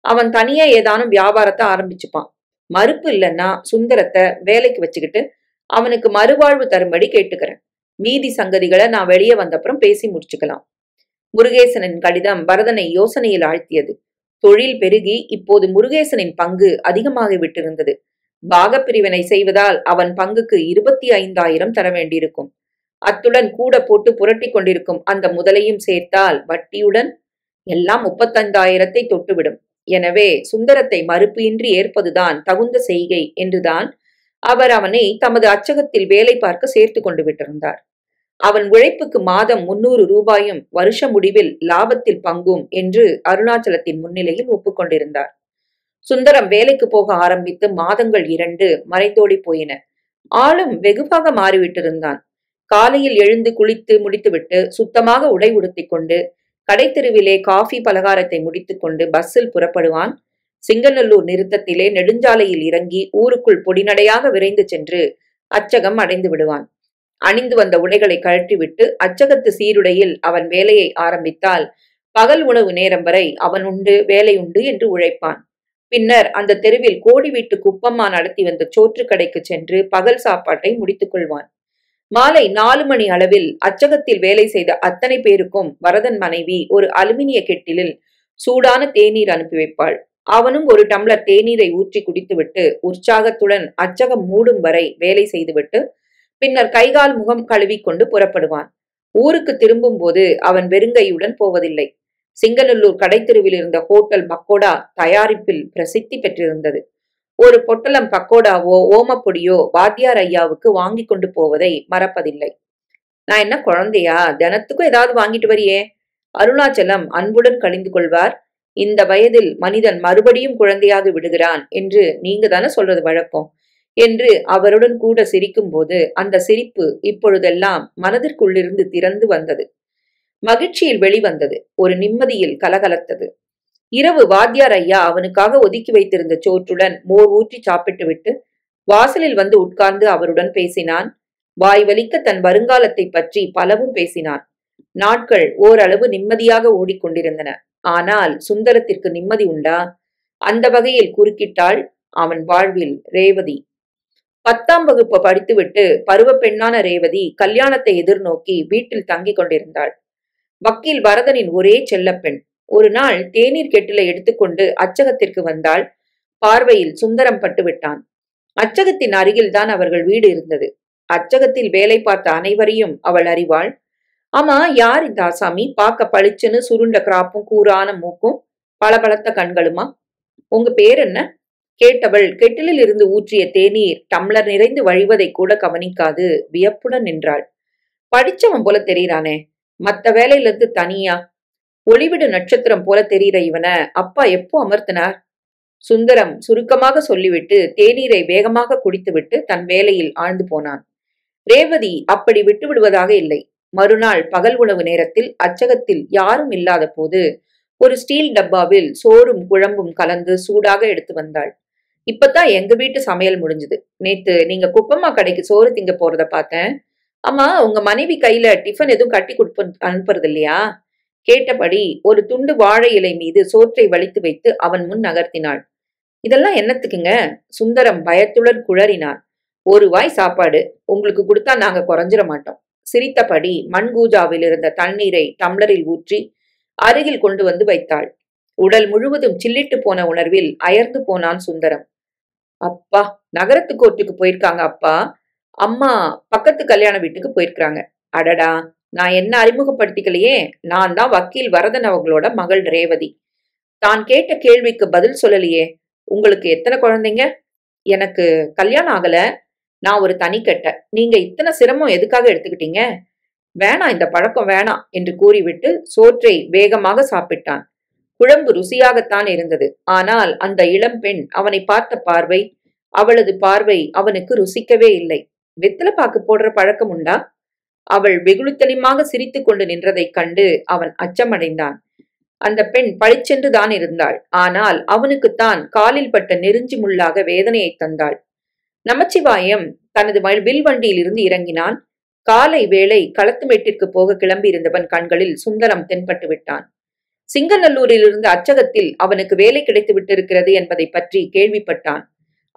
அவன் தனியா ஏதானும் வியாபாரத்தை ஆரம்பிச்சுப்பான். மறுப்பு இல்லைன்னா சுந்தரத்தை வேலைக்கு வச்சுக்கிட்டு அவனுக்கு மறுவாழ்வு தரும்படி கேட்டுக்கிறேன். மீதி சங்கதிகளை நான் வெளியே வந்தப்புறம் பேசி முடிச்சுக்கலாம். முருகேசனின் கடிதம் வரதனை யோசனையில் ஆழ்த்தியது. தொழில் பெருகி இப்போது முருகேசனின் பங்கு அதிகமாகி விட்டிருந்தது. பாகப்பிரிவினை செய்வதால் அவன் பங்குக்கு 25,000 தர வேண்டியிருக்கும். அத்துடன் கூட போட்டு புரட்டி கொண்டிருக்கும் அந்த முதலையும் சேர்த்தால் வட்டியுடன் எல்லாம் 35,000 தொட்டுவிடும். எனவே சுந்தரத்தை மறுப்பு இன்றி ஏற்பதுதான் தகுந்த செய்கை என்றுதான் அவர் அவனை தமது அச்சகத்தில் வேலை பார்க்க சேர்த்து கொண்டு விட்டிருந்தார். அவன் உழைப்புக்கு மாதம் 300 ரூபாயும் வருஷ முடிவில் லாபத்தில் பங்கும் என்று அருணாச்சலத்தின் முன்னிலையில் ஒப்புக்கொண்டிருந்தார். சுந்தரம் வேலைக்கு போக ஆரம்பித்து மாதங்கள் 2 மறைந்தோடி போயின. ஆளும் வெகுவாக மாறிவிட்டிருந்தான். காலையில் எழுந்து குளித்து முடித்துவிட்டு சுத்தமாக உடை உடுத்திக் கொண்டு கடைத்தெருவிலே காஃபி பலகாரத்தை முடித்துக்கொண்டு பஸ்ஸில் புறப்படுவான். சிங்கநல்லூர் நிறுத்தத்திலே நெடுஞ்சாலையில் இறங்கி ஊருக்குள் பொடிநடையாக விரைந்து சென்று அச்சகம் அடைந்து விடுவான். அணிந்து வந்த உடைகளை கழற்றிவிட்டு அச்சகத்து சீருடையில் அவன் வேலையை ஆரம்பித்தால் பகல் உணவு நேரம் வரை அவன் உண்டு வேலை உண்டு என்று உழைப்பான். பின்னர் அந்த தெருவில் கோடி வீட்டு குப்பம்மா நடத்தி வந்த சோற்று கடைக்கு சென்று பகல் சாப்பாட்டை முடித்துக் கொள்வான். மாலை 4 மணி அளவில் அச்சகத்தில் வேலை செய்த அத்தனை பேருக்கும் வரதன் மனைவி ஒரு அலுமினிய கெட்டிலில் சூடான தேநீர் அனுப்பி வைப்பாள். அவனும் ஒரு டம்ளர் தேநீரை ஊற்றி குடித்துவிட்டு உற்சாகத்துடன் அச்சகம் மூடும் வரை வேலை செய்துவிட்டு பின்னர் கைகால் முகம் கழுவிக்கொண்டு புறப்படுவான். ஊருக்கு திரும்பும் போது அவன் வெறுங்கையுடன் போவதில்லை. சிங்கநல்லூர் கடைத்தெருவில் இருந்த ஹோட்டல் பக்கோடா தயாரிப்பில் பிரசித்தி பெற்றிருந்தது. ஒரு பொட்டலம் பக்கோடாவோ ஓமப்பொடியோ வாத்தியார் ஐயாவுக்கு வாங்கி கொண்டு போவதை மறப்பதில்லை. நான் என்ன குழந்தையா, தினத்துக்கும் ஏதாவது வாங்கிட்டு வரியே? அருணாச்சலம் அன்புடன் கழிந்து கொள்வார். இந்த வயதில் மனிதன் மறுபடியும் குழந்தையாக விடுகிறான் என்று நீங்க தானே சொல்றது வழக்கம். என்று அவருடன் கூட சிரிக்கும் போது அந்த சிரிப்பு இப்பொழுதெல்லாம் மனதிற்குள்ளிருந்து திறந்து வந்தது. மகிழ்ச்சியில் வெளிவந்தது. ஒரு நிம்மதியில் கலகலத்தது. இரவு வாத்தியார் ஐயா அவனுக்காக ஒதுக்கி வைத்திருந்த சோற்றுடன் மோர் ஊற்றி சாப்பிட்டு விட்டு வாசலில் வந்து உட்கார்ந்து அவருடன் பேசினான். வாய் வலிக்க தன் வருங்காலத்தை பற்றி பலவும் பேசினான். நாட்கள் ஓரளவு நிம்மதியாக ஓடிக்கொண்டிருந்தன. ஆனால் சுந்தரத்திற்கு நிம்மதி உண்டா? அந்த வகையில் குறுக்கிட்டாள் அவன் வாழ்வில் ரேவதி. 10ஆம் வகுப்பு படித்துவிட்டு பருவ பெண்ணான ரேவதி கல்யாணத்தை எதிர்நோக்கி வீட்டில் தங்கிக் கொண்டிருந்தாள். வக்கீல் வரதனின் ஒரே செல்லப்பெண். ஒரு நாள் தேநீர் கெட்டிலை எடுத்துக்கொண்டு அச்சகத்திற்கு வந்தாள். பார்வையில் சுந்தரம் பட்டுவிட்டான். அச்சகத்தின் அருகில்தான் அவர்கள் வீடு இருந்தது. அச்சகத்தில் வேலை பார்த்த அனைவரையும் அவள் அறிவாள். ஆமா, யார் இந்த ஆசாமி? பார்க்க பளிச்சுன்னு சுருண்ட கிராப்பும் கூரான மூக்கும் பளபளத்த கண்களுமா? உங்க பேர் என்ன? கேட்டவள் கெட்டிலில் இருந்து ஊற்றிய தேநீர் டம்ளர் நிறைந்து வழிவதை கூட கவனிக்காது வியப்புடன் நின்றாள். படிச்சவன் போல தெரியறானே, மத்த வேலையிலிருந்து தனியா? ஒளிவிடு நட்சத்திரம் போல தெரிகிற இவனை அப்பா எப்போ அமர்த்தினார்? சுந்தரம் சுருக்கமாக சொல்லிவிட்டு தேநீரை வேகமாக குடித்துவிட்டு தன் வேலையில் ஆழ்ந்து போனான். ரேவதி அப்படி விட்டு விடுவதாக இல்லை. மறுநாள் பகல் உணவு நேரத்தில் அச்சகத்தில் யாரும் இல்லாத போது ஒரு ஸ்டீல் டப்பாவில் சோறும் குழம்பும் கலந்து சூடாக எடுத்து வந்தாள். இப்பதான் எங்க வீட்டு சமையல் முடிஞ்சது. நேத்து நீங்க குப்பம்மா கடைக்கு சோறு திங்க போறத பார்த்தேன். ஆமா, உங்க மனைவி கையில டிஃபன் எதுவும் கட்டி அனுப்புறது இல்லையா? கேட்டபடி ஒரு துண்டு வாழை இலை மீது சோற்றை வலித்து வைத்து அவன் முன் நகர்த்தினாள். இதெல்லாம் என்னத்துக்குங்க? சுந்தரம் பயத்துடன் குழறினான். ஒரு வாய் சாப்பாடு உங்களுக்கு கொடுத்தா நாங்க குறைஞ்சிட மாட்டோம். சிரித்தபடி மண்கூஜாவில் இருந்த தண்ணீரை டம்ளரில் ஊற்றி அருகில் கொண்டு வந்து வைத்தாள். உடல் முழுவதும் சில்லிட்டு போன உணர்வில் அயர்ந்து போனான் சுந்தரம். அப்பா, நகரத்து கோர்ட்டுக்கு போயிருக்காங்க அப்பா. அம்மா பக்கத்து கல்யாண வீட்டுக்கு போயிருக்காங்க. அடடா, நான் என்ன அறிமுகப்படுத்திக்கலையே. நான் தான் வக்கீல் வரதன் அவங்களோட மகள் ரேவதி. தான் கேட்ட கேள்விக்கு பதில் சொல்லலையே. உங்களுக்கு எத்தனை குழந்தைங்க? எனக்கு கல்யாணம் ஆகல. நான் ஒரு தனிக்கட்ட. நீங்க இத்தனை சிரமம் எதுக்காக எடுத்துக்கிட்டீங்க? வேணாம், இந்த பழக்கம் வேணாம் என்று கூறிவிட்டு சோற்றை வேகமாக சாப்பிட்டான். குழம்பு ருசியாகத்தான் இருந்தது. ஆனால் அந்த இளம்பெண் அவனை பார்த்த பார்வை, அவளது பார்வை அவனுக்கு ருசிக்கவே இல்லை. வெத்தலை பாக்கு போடுற பழக்கம் உண்டா? அவள் வெகுளித்தனமாக சிரித்து கொண்டு நின்றதைக் கண்டு அவன் அச்சமடைந்தான். அந்த பெண் பளிச்சென்று தான் இருந்தாள். ஆனால் அவனுக்குத்தான் காலில் பட்ட நெருஞ்சி முள்ளாக வேதனையை தந்தாள். நமச்சிவாயம் தனது வில் வண்டியில் இருந்து இறங்கினான். காலை வேளை களத்துமேட்டிற்கு போக கிளம்பி இருந்தவன் கண்களில் சுந்தரம் தென்பட்டு விட்டான். சிங்கநல்லூரில் இருந்து அச்சகத்தில் அவனுக்கு வேலை கிடைத்து விட்டிருக்கிறது என்பதை பற்றி கேள்விப்பட்டான்.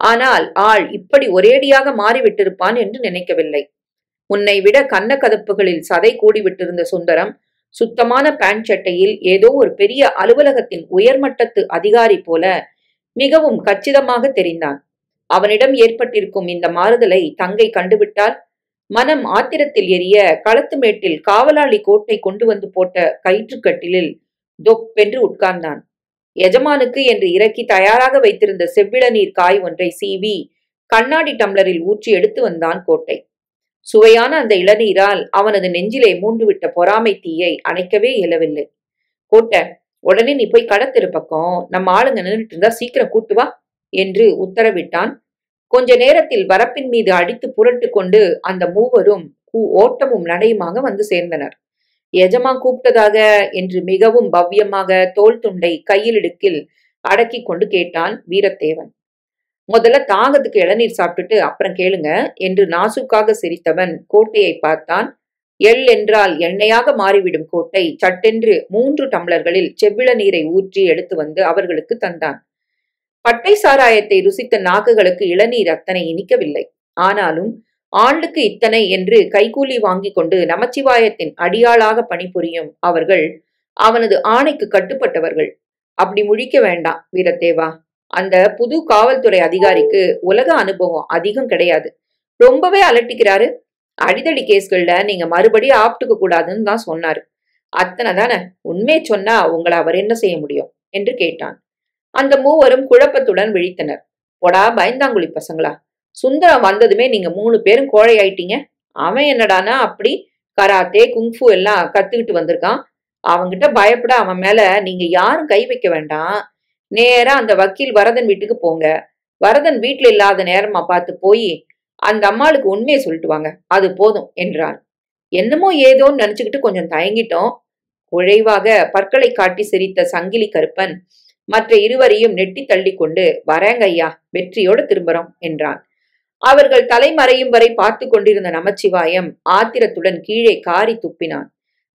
ஆனால் ஆள் இப்படி ஒரேடியாக மாறிவிட்டிருப்பான் என்று நினைக்கவில்லை. உன்னை விட கன்ன கதப்புகளில் சதை கூடிவிட்டிருந்த சுந்தரம் சுத்தமான பேண்ட் சட்டையில் ஏதோ ஒரு பெரிய அலுவலகத்தின் உயர்மட்டத்து அதிகாரி போல மிகவும் கச்சிதமாக தெரிந்தான். அவனிடம் ஏற்பட்டிருக்கும் இந்த மாறுதலை தங்கை கண்டுவிட்டால் மனம் ஆத்திரத்தில் எரிய களத்துமேட்டில் காவலாளி கோட்டை கொண்டு வந்து போட்ட கயிற்றுக்கட்டிலில் தொப்பென்று உட்கார்ந்தான். எஜமானுக்கு என்று இறக்கி தயாராக வைத்திருந்த செவ்விளநீர் காய் ஒன்றை சீவி கண்ணாடி டம்ளரில் ஊற்றி எடுத்து வந்தான் கோட்டை. சுவையான அந்த இளநீரால் அவனது நெஞ்சிலே மூண்டுவிட்ட பொறாமை தீயை அணைக்கவே இயலவில்லை. கோட்டை, உடனே நீ போய் கடத்திரு பக்கம் நம்ம ஆளுங்க நின்றுட்டு இருந்தா சீக்கிரம் கூட்டு வா என்று உத்தரவிட்டான். கொஞ்ச நேரத்தில் வரப்பின் மீது அடித்து புரட்டு கொண்டு அந்த மூவரும் ஓட்டமும் நடையுமாக வந்து சேர்ந்தனர். எஜமா கூப்பிட்டதாக என்று மிகவும் பவ்யமாக தோல் துண்டை கையிலிடுக்கில் அடக்கி கொண்டு கேட்டான் வீரத்தேவன். முதல்ல தாகத்துக்கு இளநீர் சாப்பிட்டுட்டு அப்புறம் கேளுங்க என்று நாசுக்காக சிரித்தவன் கோட்டையை பார்த்தான். எள் என்றால் எண்ணெயாக மாறிவிடும் கோட்டை சட்டென்று 3 டம்ளர்களில் செவ்விள நீரை ஊற்றி எடுத்து வந்து அவர்களுக்கு தந்தான். பட்டை சாராயத்தை ருசித்த நாக்குகளுக்கு இளநீர் அத்தனை இனிக்கவில்லை. ஆனாலும் ஆண்டுக்கு இத்தனை என்று கைகூலி வாங்கி கொண்டு நமச்சிவாயத்தின் அடியாளாக பணிபுரியும் அவர்கள் அவனது ஆணைக்கு கட்டுப்பட்டவர்கள். அப்படி முழிக்க வேண்டாம் வீரத்தேவா. அந்த புது காவல்துறை அதிகாரிக்கு உலக அனுபவம் அதிகம் கிடையாது. ரொம்பவே அலட்டிக்கிறாரு. அடிதடி கேஸ்கள்ல நீங்க மறுபடியும் ஆப்டுக்க கூடாதுன்னு தான் சொன்னாரு. அத்தனை தானே? உண்மையை சொன்னா உங்களை அவர் என்ன செய்ய முடியும் என்று கேட்டான். அந்த மூவரும் குழப்பத்துடன் விழித்தனர். போடா பயந்தாங்குழி பசங்களா, சுந்தரம் வந்ததுமே நீங்க 3 பேரும் கோழை ஆயிட்டீங்க. அவன் என்னடானா அப்படி கராத்தே குங்ஃபு எல்லாம் கத்துக்கிட்டு வந்திருக்கான். அவங்கிட்ட பயப்பட அவன் மேல நீங்க யாரும் கை வைக்க வேண்டாம். நேரா அந்த வக்கீல் வரதன் வீட்டுக்கு போங்க. வரதன் வீட்டுல இல்லாத நேரமா பார்த்து போய் அந்த அம்மாளுக்கு உண்மையை சொல்லிட்டு வாங்க, அது போதும் என்றான். என்னமோ ஏதோன்னு நினைச்சுக்கிட்டு கொஞ்சம் தயங்கிட்டோம். குழைவாக பற்களை காட்டி சிரித்த சங்கிலி கருப்பன் மற்ற இருவரையும் நெட்டி தள்ளி கொண்டு, வரேங்க ஐயா, வெற்றியோடு திரும்புறோம் என்றான். அவர்கள் தலைமறையும் வரை பார்த்து கொண்டிருந்த நமச்சிவாயம் ஆத்திரத்துடன் கீழே காரி துப்பினான்.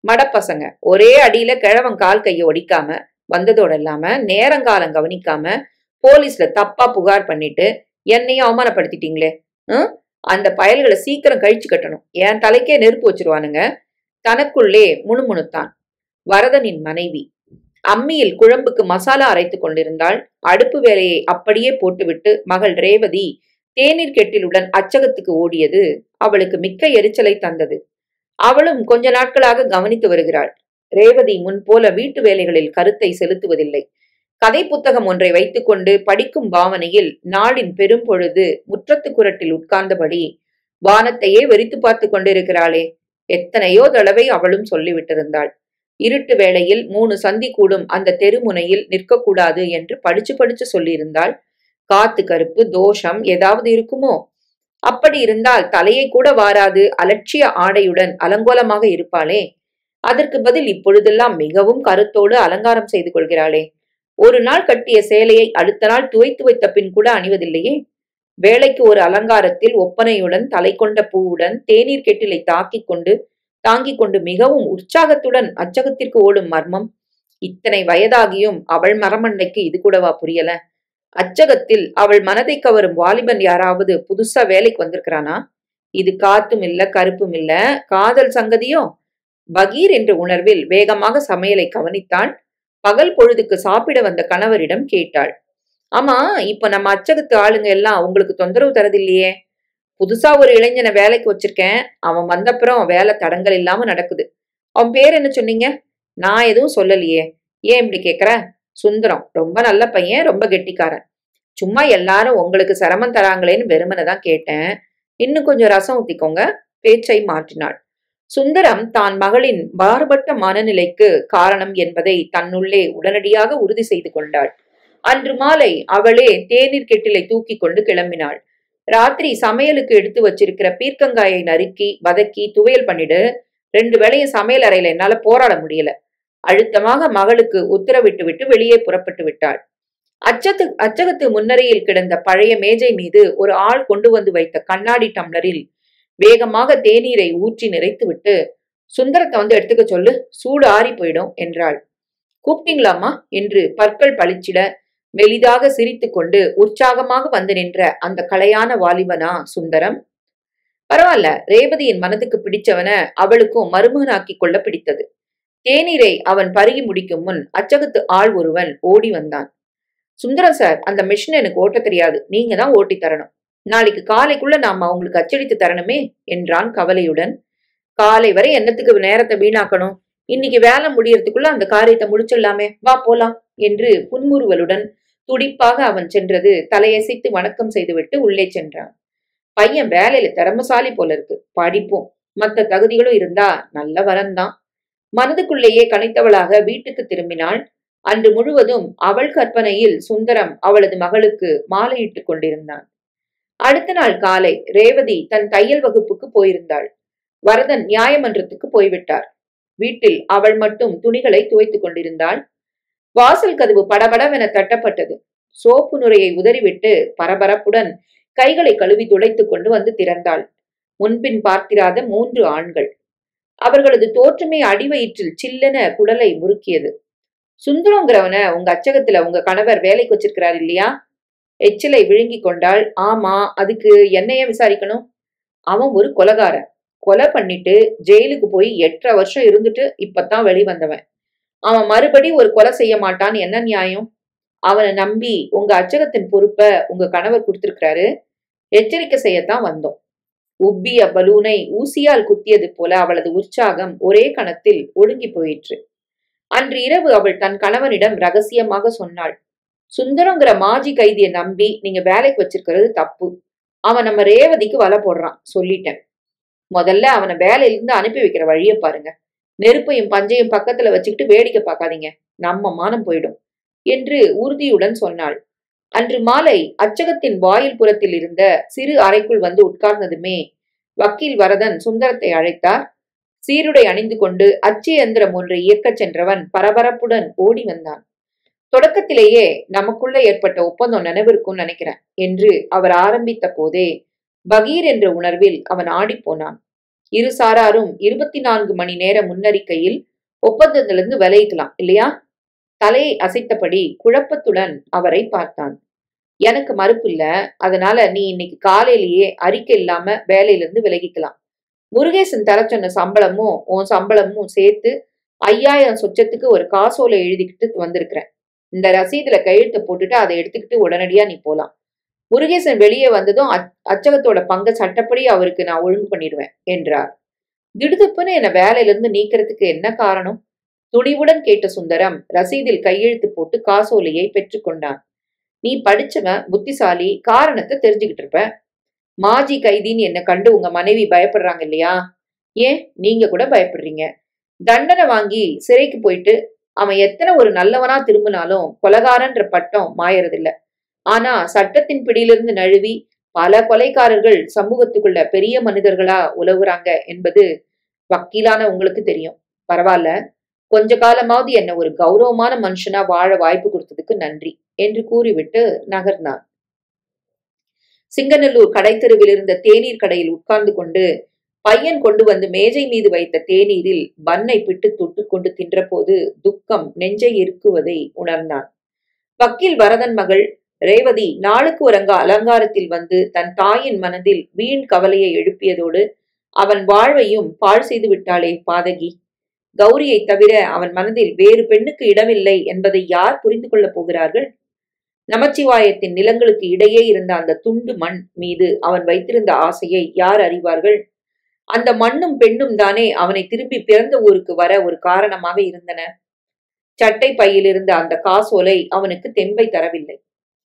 மடப்பசங்க, ஒரே அடியில கிழவன் கால் கையை ஒடிக்காம வந்ததோட இல்லாம நேரங்காலம் கவனிக்காம போலீஸ்ல தப்பா புகார் பண்ணிட்டு என்னையும் அவமானப்படுத்திட்டீங்களே. அந்த பயல்களை சீக்கிரம் கழிச்சு கட்டணும், என் தலைக்கே நெருப்பு வச்சிருவானுங்க. தனக்குள்ளே முணுமுணுத்தான். வரதனின் மனைவி அம்மியில் குழம்புக்கு மசாலா அரைத்து கொண்டிருந்தாள். அடுப்பு வேலையை அப்படியே போட்டுவிட்டு மகள் ரேவதி தேநீர் கெட்டிலுடன் அச்சகத்துக்கு ஓடியது அவளுக்கு மிக்க எரிச்சலை தந்தது. அவளும் கொஞ்ச நாட்களாக கவனித்து வருகிறாள். ரேவதி முன்போல வீட்டு வேலைகளில் கருத்தை செலுத்துவதில்லை. கதை புத்தகம் ஒன்றை வைத்துக்கொண்டு படிக்கும் பாவனையில் நாளின் பெரும்பொழுது முற்றத்து குரட்டில் உட்கார்ந்தபடி வானத்தையே வெறித்து பார்த்து கொண்டிருக்கிறாளே. எத்தனையோ தடவை அவளும் சொல்லிவிட்டிருந்தாள். இருட்டு வேளையில் 3 சந்தி கூடும் அந்த தெருமுனையில் நிற்கக்கூடாது என்று படிச்சு சொல்லியிருந்தாள். காத்து கருப்பு தோஷம் ஏதாவது இருக்குமோ? அப்படி இருந்தால் தலையை கூட வாராது அலட்சிய ஆடையுடன் அலங்கோலமாக இருப்பாளே. அதற்கு பதில் இப்பொழுதெல்லாம் மிகவும் கருத்தோடு அலங்காரம் செய்து கொள்கிறாளே. ஒரு நாள் கட்டிய சேலையை அடுத்த நாள் துவைத்து வைத்த பின் கூட அணிவதில்லையே. வேலைக்கு ஒரு அலங்காரத்தில் ஒப்பனையுடன் தலை கொண்ட பூவுடன் தேநீர் கெட்டிலை தாங்கிக் கொண்டு மிகவும் உற்சாகத்துடன் அச்சகத்திற்கு ஓடும் மர்மம். இத்தனை வயதாகியும் அவள் மரமண்டைக்கு இது கூடவா புரியல? அச்சகத்தில் அவள் மனதை கவரும் வாலிபன் யாராவது புதுசா வேலைக்கு வந்திருக்கிறானா? இது காத்தும் இல்ல கருப்பும் இல்ல, காதல் சங்கதியோ? பகீர் என்ற உணர்வில் வேகமாக சமையலை கவனித்தாள். பகல் பொழுதுக்கு சாப்பிட வந்த கணவரிடம் கேட்டாள். ஆமா, இப்ப நம்ம அச்சகத்து ஆளுங்க எல்லாம் உங்களுக்கு தொந்தரவு தரதில்லையே? புதுசா ஒரு இளைஞனை வேலைக்கு வச்சிருக்கேன். அவன் வந்தப்புறம் வேலை தடங்கள் இல்லாம நடக்குது. அவன் பேர் என்ன சொன்னீங்க? நான் எதுவும் சொல்லலையே. ஏன் இப்படி கேக்குற? சுந்தரம். ரொம்ப நல்ல பையன், ரொம்ப கெட்டிக்காரன். சும்மா எல்லாரும் உங்களுக்கு சிரமம் தராங்களேன்னு வெறுமனை தான் கேட்டேன். இன்னும் கொஞ்சம் ரசம் ஊத்திக்கோங்க. பேச்சை மாற்றினாள். சுந்தரம் தான் மகளின் மாறுபட்ட மனநிலைக்கு காரணம் என்பதை தன்னுள்ளே உடனடியாக உறுதி செய்து கொண்டாள். அன்று மாலை அவளே தேநீர் கெட்டிலை தூக்கி கொண்டு கிளம்பினாள். ராத்திரி சமையலுக்கு எடுத்து வச்சிருக்கிற பீர்க்கங்காயை நறுக்கி வதக்கி துவையல் பண்ணிடு. 2 வேளையும் சமையல் அறையில என்னால போராட முடியல. அழுத்தமாக மகளுக்கு உத்தரவிட்டு விட்டு வெளியே புறப்பட்டு விட்டாள். அச்சகத்து முன்னரையில் கிடந்த பழைய மேஜை மீது ஒரு ஆள் கொண்டு வந்து வைத்த கண்ணாடி டம்ளரில் வேகமாக தேநீரை ஊற்றி நிறைத்து விட்டு, சுந்தரத்தை வந்து எடுத்துக்க சொல்லு, சூடு ஆறி போயிடும் என்றாள். கூப்பிட்டீங்களாமா என்று பற்கள் பளிச்சிட மெலிதாக சிரித்து கொண்டு உற்சாகமாக வந்து நின்ற அந்த கலையான வாலிபனா சுந்தரம்? பரவாயில்ல, ரேவதியின் மனதுக்கு பிடிச்சவன அவளுக்கும் மருமகனாக்கி கொள்ள பிடித்தது. தேநீரை அவன் பருகி முடிக்கும் முன் அச்சகத்து ஆள் ஒருவன் ஓடி வந்தான். சுந்தரம் சார், அந்த மிஷின் எனக்கு ஓட்ட தெரியாது, நீங்க தான் ஓட்டி தரணும். நாளைக்கு காலைக்குள்ள நாம அவங்களுக்கு அச்சடித்து தரணுமே என்றான் கவலையுடன். காலை வரை என்னத்துக்கு நேரத்தை வீணாக்கணும்? இன்னைக்கு வேலை முடியறதுக்குள்ள அந்த காரியத்தை முடிச்சிடலாமே, வா போலாம் என்று புன்முறுவலுடன் துடிப்பாக அவன் சென்றது தலையசைத்து வணக்கம் செய்துவிட்டு உள்ளே சென்றான். பையன் வேலையில திறமசாலி போல இருக்கு, படிப்பும் மற்ற தகுதிகளும் இருந்தா நல்ல வரந்தான். மனதுக்குள்ளேயே கணித்தவளாக வீட்டுக்கு திரும்பினாள். அன்று முழுவதும் அவள் கற்பனையில் சுந்தரம் அவளது மகளுக்கு மாலையிட்டுக் கொண்டிருந்தான். அடுத்த நாள் காலை ரேவதி தன் தையல் வகுப்புக்கு போயிருந்தாள். வரதன் நியாயமன்றத்துக்கு போய்விட்டார். வீட்டில் அவள் மட்டும் துணிகளை துவைத்துக் கொண்டிருந்தாள். வாசல் கதவு படபடவென தட்டப்பட்டது. சோப்பு நுரையை உதறிவிட்டு பரபரப்புடன் கைகளை கழுவி துடைத்துக் கொண்டு வந்து திறந்தாள். முன்பின் பார்த்திராத 3 ஆண்கள். அவர்களது தோற்றமே அடிவயிற்றில் சில்லென குடலை முறுக்கியது. சுந்தரங்கிறவன உங்க அச்சகத்துல உங்க கணவர் வேலைக்கு வச்சிருக்கிறார் இல்லையா? எச்சிலை விழுங்கி கொண்டாள். ஆமா, அதுக்கு என்னைய விசாரிக்கணும்? அவன் ஒரு கொலைகாரன். கொலை பண்ணிட்டு ஜெயிலுக்கு போய் 8.5 வருஷம் இருந்துட்டு இப்பதான் வெளிவந்தவன். அவன் மறுபடி ஒரு கொலை செய்ய மாட்டான்னு என்ன நியாயம்? அவனை நம்பி உங்க அச்சகத்தின் பொறுப்பை உங்க கணவர் கொடுத்திருக்கிறாரு. எச்சரிக்கை செய்யத்தான் வந்தோம். உப்பிய பலூனை ஊசியால் குத்தியது போல அவளது உற்சாகம் ஒரே கணத்தில் ஒடுங்கி போயிற்று. அன்று இரவு அவள் தன் கணவனிடம் ரகசியமாக சொன்னாள். சுந்தரங்கிற மாஜி கைதியை நம்பி நீங்க வேலைக்கு வச்சிருக்கிறது தப்பு. அவன் நம்ம ரேவதிக்கு வலை போடுறான், சொல்லிட்டேன். முதல்ல அவனை வேலையிலிருந்து அனுப்பி வைக்கிற வழிய பாருங்க. நெருப்பையும் பஞ்சையும் பக்கத்துல வச்சுக்கிட்டு வேடிக்கை பார்க்காதீங்க, நம்ம மானம் போயிடும் என்று உறுதியுடன் சொன்னாள். அன்று மாலை அச்சகத்தின் வாயில் புறத்தில் இருந்த சிறு அறைக்குள் வந்து உட்கார்ந்ததுமே வக்கீல் வரதன் சுந்தரத்தை அழைத்தார். சீருடை அணிந்து கொண்டு அச்சு எந்திரம் ஒன்றை இயக்கச் சென்றவன் பரபரப்புடன் ஓடி வந்தான். தொடக்கத்திலேயே நமக்குள்ள ஏற்பட்ட ஒப்பந்தம் நினைவிருக்கும் நினைக்கிறேன் என்று அவர் ஆரம்பித்த போதே பகீர் என்ற உணர்வில் அவன் ஆடிப்போனான். இரு சாராரும் 24 மணி நேர முன்னறிக்கையில் ஒப்பந்தத்திலிருந்து விலகிக்கலாம் இல்லையா? தலையை அசைத்தபடி குழப்பத்துடன் அவரை பார்த்தான். எனக்கு மறுப்பு இல்ல, அதனால நீ இன்னைக்கு காலையிலேயே அறிக்கை இல்லாம வேலையிலிருந்து விலகிக்கலாம். முருகேசன் தர சொன்ன சம்பளமும் உன் சம்பளமும் சேர்த்து 5000 சொச்சத்துக்கு ஒரு காசோலை எழுதிக்கிட்டு வந்திருக்கிறேன். இந்த ரசீதுல கையெழுத்து போட்டுட்டு அதை எடுத்துக்கிட்டு உடனடியா நீ போலாம். முருகேசன் வெளியே வந்ததும் அச்சகத்தோட பங்க சட்டப்படி அவருக்கு நான் ஒழுங்கு பண்ணிடுவேன் என்றார். திடுதுப்புன்னு என்ன வேலையிலிருந்து நீக்கிறதுக்கு என்ன காரணம்? துணிவுடன் கேட்ட சுந்தரம் ரசீதில் கையெழுத்து போட்டு காசோலையை பெற்றுக்கொண்டான். நீ படிச்சவன், புத்திசாலி, காரணத்தை தெரிஞ்சுக்கிட்டு இருப்ப. மாஜி கைதின்னு என்ன கண்டு உங்க மனைவி பயப்படுறாங்க இல்லையா? ஏன் நீங்க கூட பயப்படுறீங்க. தண்டனை வாங்கி சிறைக்கு போயிட்டு அவன் எத்தனை ஒரு நல்லவனா திரும்பினாலும் கொலகாரன்ற பட்டம் மாயறதில்ல. ஆனா சட்டத்தின் பிடியிலிருந்து நழுவி பல கொலைக்காரர்கள் சமூகத்துக்குள்ள பெரிய மனிதர்களா உலவுறாங்க என்பது வக்கீலான உங்களுக்கு தெரியும். பரவாயில்ல, கொஞ்ச காலமாவது என்ன ஒரு கௌரவமான மனுஷனா வாழ வாய்ப்பு கொடுத்ததுக்கு நன்றி என்று கூறிவிட்டு நகர்ந்தான். சிங்கநல்லூர் கடைத்தெருவில் இருந்த தேநீர் கடையில் உட்கார்ந்து கொண்டு பையன் கொண்டு வந்து மேஜை மீது வைத்த தேநீரில் பன்னை பிட்டு தொட்டு கொண்டு தின்ற போது துக்கம் நெஞ்சை இருக்குவதை உணர்ந்தான். வக்கீல் வரதன் மகள் ரேவதி நாளுக்கு ஒருங்க அலங்காரத்தில் வந்து தன் தாயின் மனதில் வீண் கவலையை எழுப்பியதோடு அவன் வாழ்வையும் பாழ் செய்து விட்டாளே பாதகி. கௌரியை தவிர அவன் மனதில் வேறு பெண்ணுக்கு இடமில்லை என்பதை யார் புரிந்து கொள்ளப் போகிறார்கள்? நமச்சிவாயத்தின் நிலங்களுக்கு இடையே இருந்த அந்த துண்டு மண் மீது அவன் வைத்திருந்த ஆசையை யார் அறிவார்கள்? அந்த மண்ணும் பெண்ணும் தானே அவனை திரும்பி பிறந்த ஊருக்கு வர ஒரு காரணமாக இருந்தன. சட்டை பையில் இருந்த அந்த காசோலை அவனுக்கு தெம்பை தரவில்லை.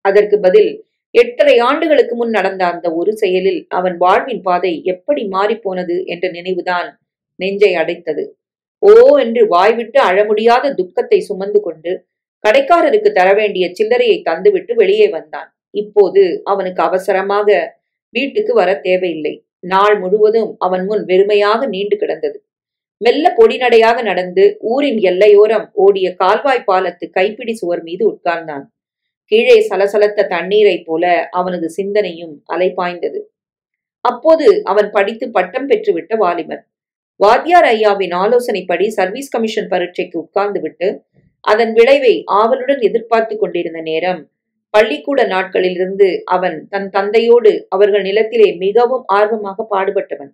அதற்கு பதில் 8.5 ஆண்டுகளுக்கு முன் நடந்த அந்த ஒரு செயலில் அவன் வாழ்வின் பாதை எப்படி மாறிப்போனது என்ற நினைவுதான் நெஞ்சை அடைத்தது. ஓ என்று வாய்விட்டு அழமுடியாத துக்கத்தை சுமந்து கொண்டு கடைக்காரருக்கு தர வேண்டிய சில்லறையை தந்துவிட்டு வெளியே வந்தான். இப்போது அவனுக்கு அவசரமாக வீட்டுக்கு வர தேவையில்லை. நாள் முழுவதும் அவன் முன் வெறுமையாக நீண்டு கிடந்தது. மெல்ல பொடிநடையாக நடந்து ஊரின் எல்லையோரம் ஓடிய கால்வாய் பாலத்து கைப்பிடி சுவர் மீது உட்கார்ந்தான். கீழே சலசலத்த தண்ணீரை போல அவனது சிந்தனையும் அலைபாய்ந்தது. அப்போது அவன் படித்து பட்டம் பெற்றுவிட்ட வாலிபன். வாத்தியார் ஐயாவின் ஆலோசனைப்படி சர்வீஸ் கமிஷன் பரீட்சைக்கு உட்கார்ந்து விட்டு அதன் விளைவை ஆவலுடன் எதிர்பார்த்து கொண்டிருந்த நேரம், பள்ளிக்கூட நாட்களிலிருந்து அவன் தன் தந்தையோடு அவர்கள் நிலத்திலே மிகவும் ஆர்வமாக பாடுபட்டவன்.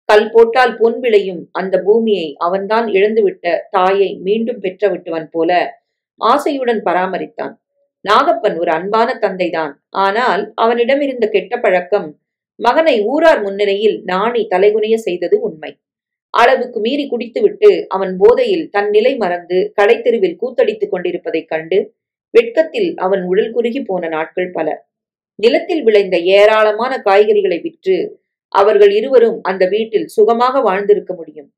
கல் போட்டால் பொன் விளையும் அந்த பூமியை அவன்தான் இழந்துவிட்ட தாயை மீண்டும் பெற்ற விட்டவன் போல ஆசையுடன் பராமரித்தான். நாகப்பன் ஒரு அன்பான தந்தைதான். ஆனால் அவனிடம் இருந்த கெட்ட பழக்கம் மகனை ஊரார் முன்னிலையில் நாணி தலைகுனிய செய்தது உண்மை. அளவுக்கு மீறி குடித்துவிட்டு அவன் போதையில் தன் நிலை மறந்து கடைத்தெருவில் கூத்தடித்துக் கொண்டிருப்பதைக் கண்டு வெட்கத்தில் அவன் உடல் குறுகி போன நாட்கள் பல. நிலத்தில் விளைந்த ஏராளமான காய்கறிகளை விற்று அவர்கள் இருவரும் அந்த வீட்டில் சுகமாக வாழ்ந்திருக்க முடியும்.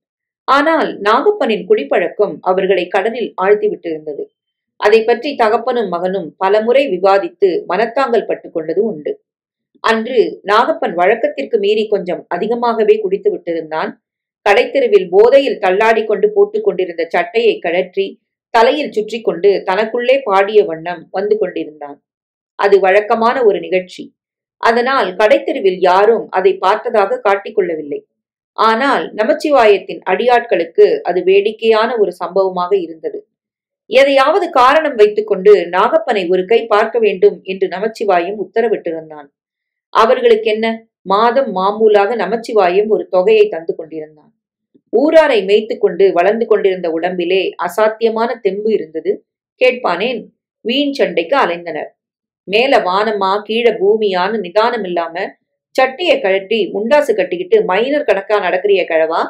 ஆனால் நாகப்பனின் குடிப்பழக்கம் அவர்களை கடனில் ஆழ்த்திவிட்டிருந்தது. அதை பற்றி தகப்பனும் மகனும் பலமுறை விவாதித்து மனத்தாங்கல் பட்டு கொண்டது உண்டு. அன்று நாகப்பன் வழக்கத்திற்கு மீறி கொஞ்சம் அதிகமாகவே குடித்து விட்டிருந்தான். கடைத்தெருவில் போதையில் தள்ளாடி கொண்டு போட்டுக் கொண்டிருந்த சட்டையை கழற்றி தலையில் சுற்றி கொண்டு தனக்குள்ளே பாடிய வண்ணம் வந்து கொண்டிருந்தான். அது வழக்கமான ஒரு நிகழ்ச்சி. அதனால் கடைத்தெருவில் யாரும் அதை பார்த்ததாக காட்டிக்கொள்ளவில்லை. ஆனால் நமச்சிவாயத்தின் அடியாட்களுக்கு அது வேடிக்கையான ஒரு சம்பவமாக இருந்தது. எதையாவது காரணம் வைத்துக்கொண்டு நாகப்பனை ஒரு கை பார்க்க வேண்டும் என்று நமச்சிவாயம் உத்தரவிட்டிருந்தான். அவர்களுக்கென்ன, மாதம் மாமூலாக நமச்சிவாயம் ஒரு தொகையை தந்து கொண்டிருந்தான். ஊராரை மேய்த்து கொண்டு வளர்ந்து கொண்டிருந்த உடம்பிலே அசாத்தியமான தெம்பு இருந்தது. கேட்பானேன்? வீண் சண்டைக்கு அலைந்தனர். மேல வானமா கீழே பூமியான்னு நிதானம் இல்லாம சட்டையை கழட்டி முண்டாசு கட்டிக்கிட்டு மைனர் கணக்கா நடக்கிறிய கிழவா?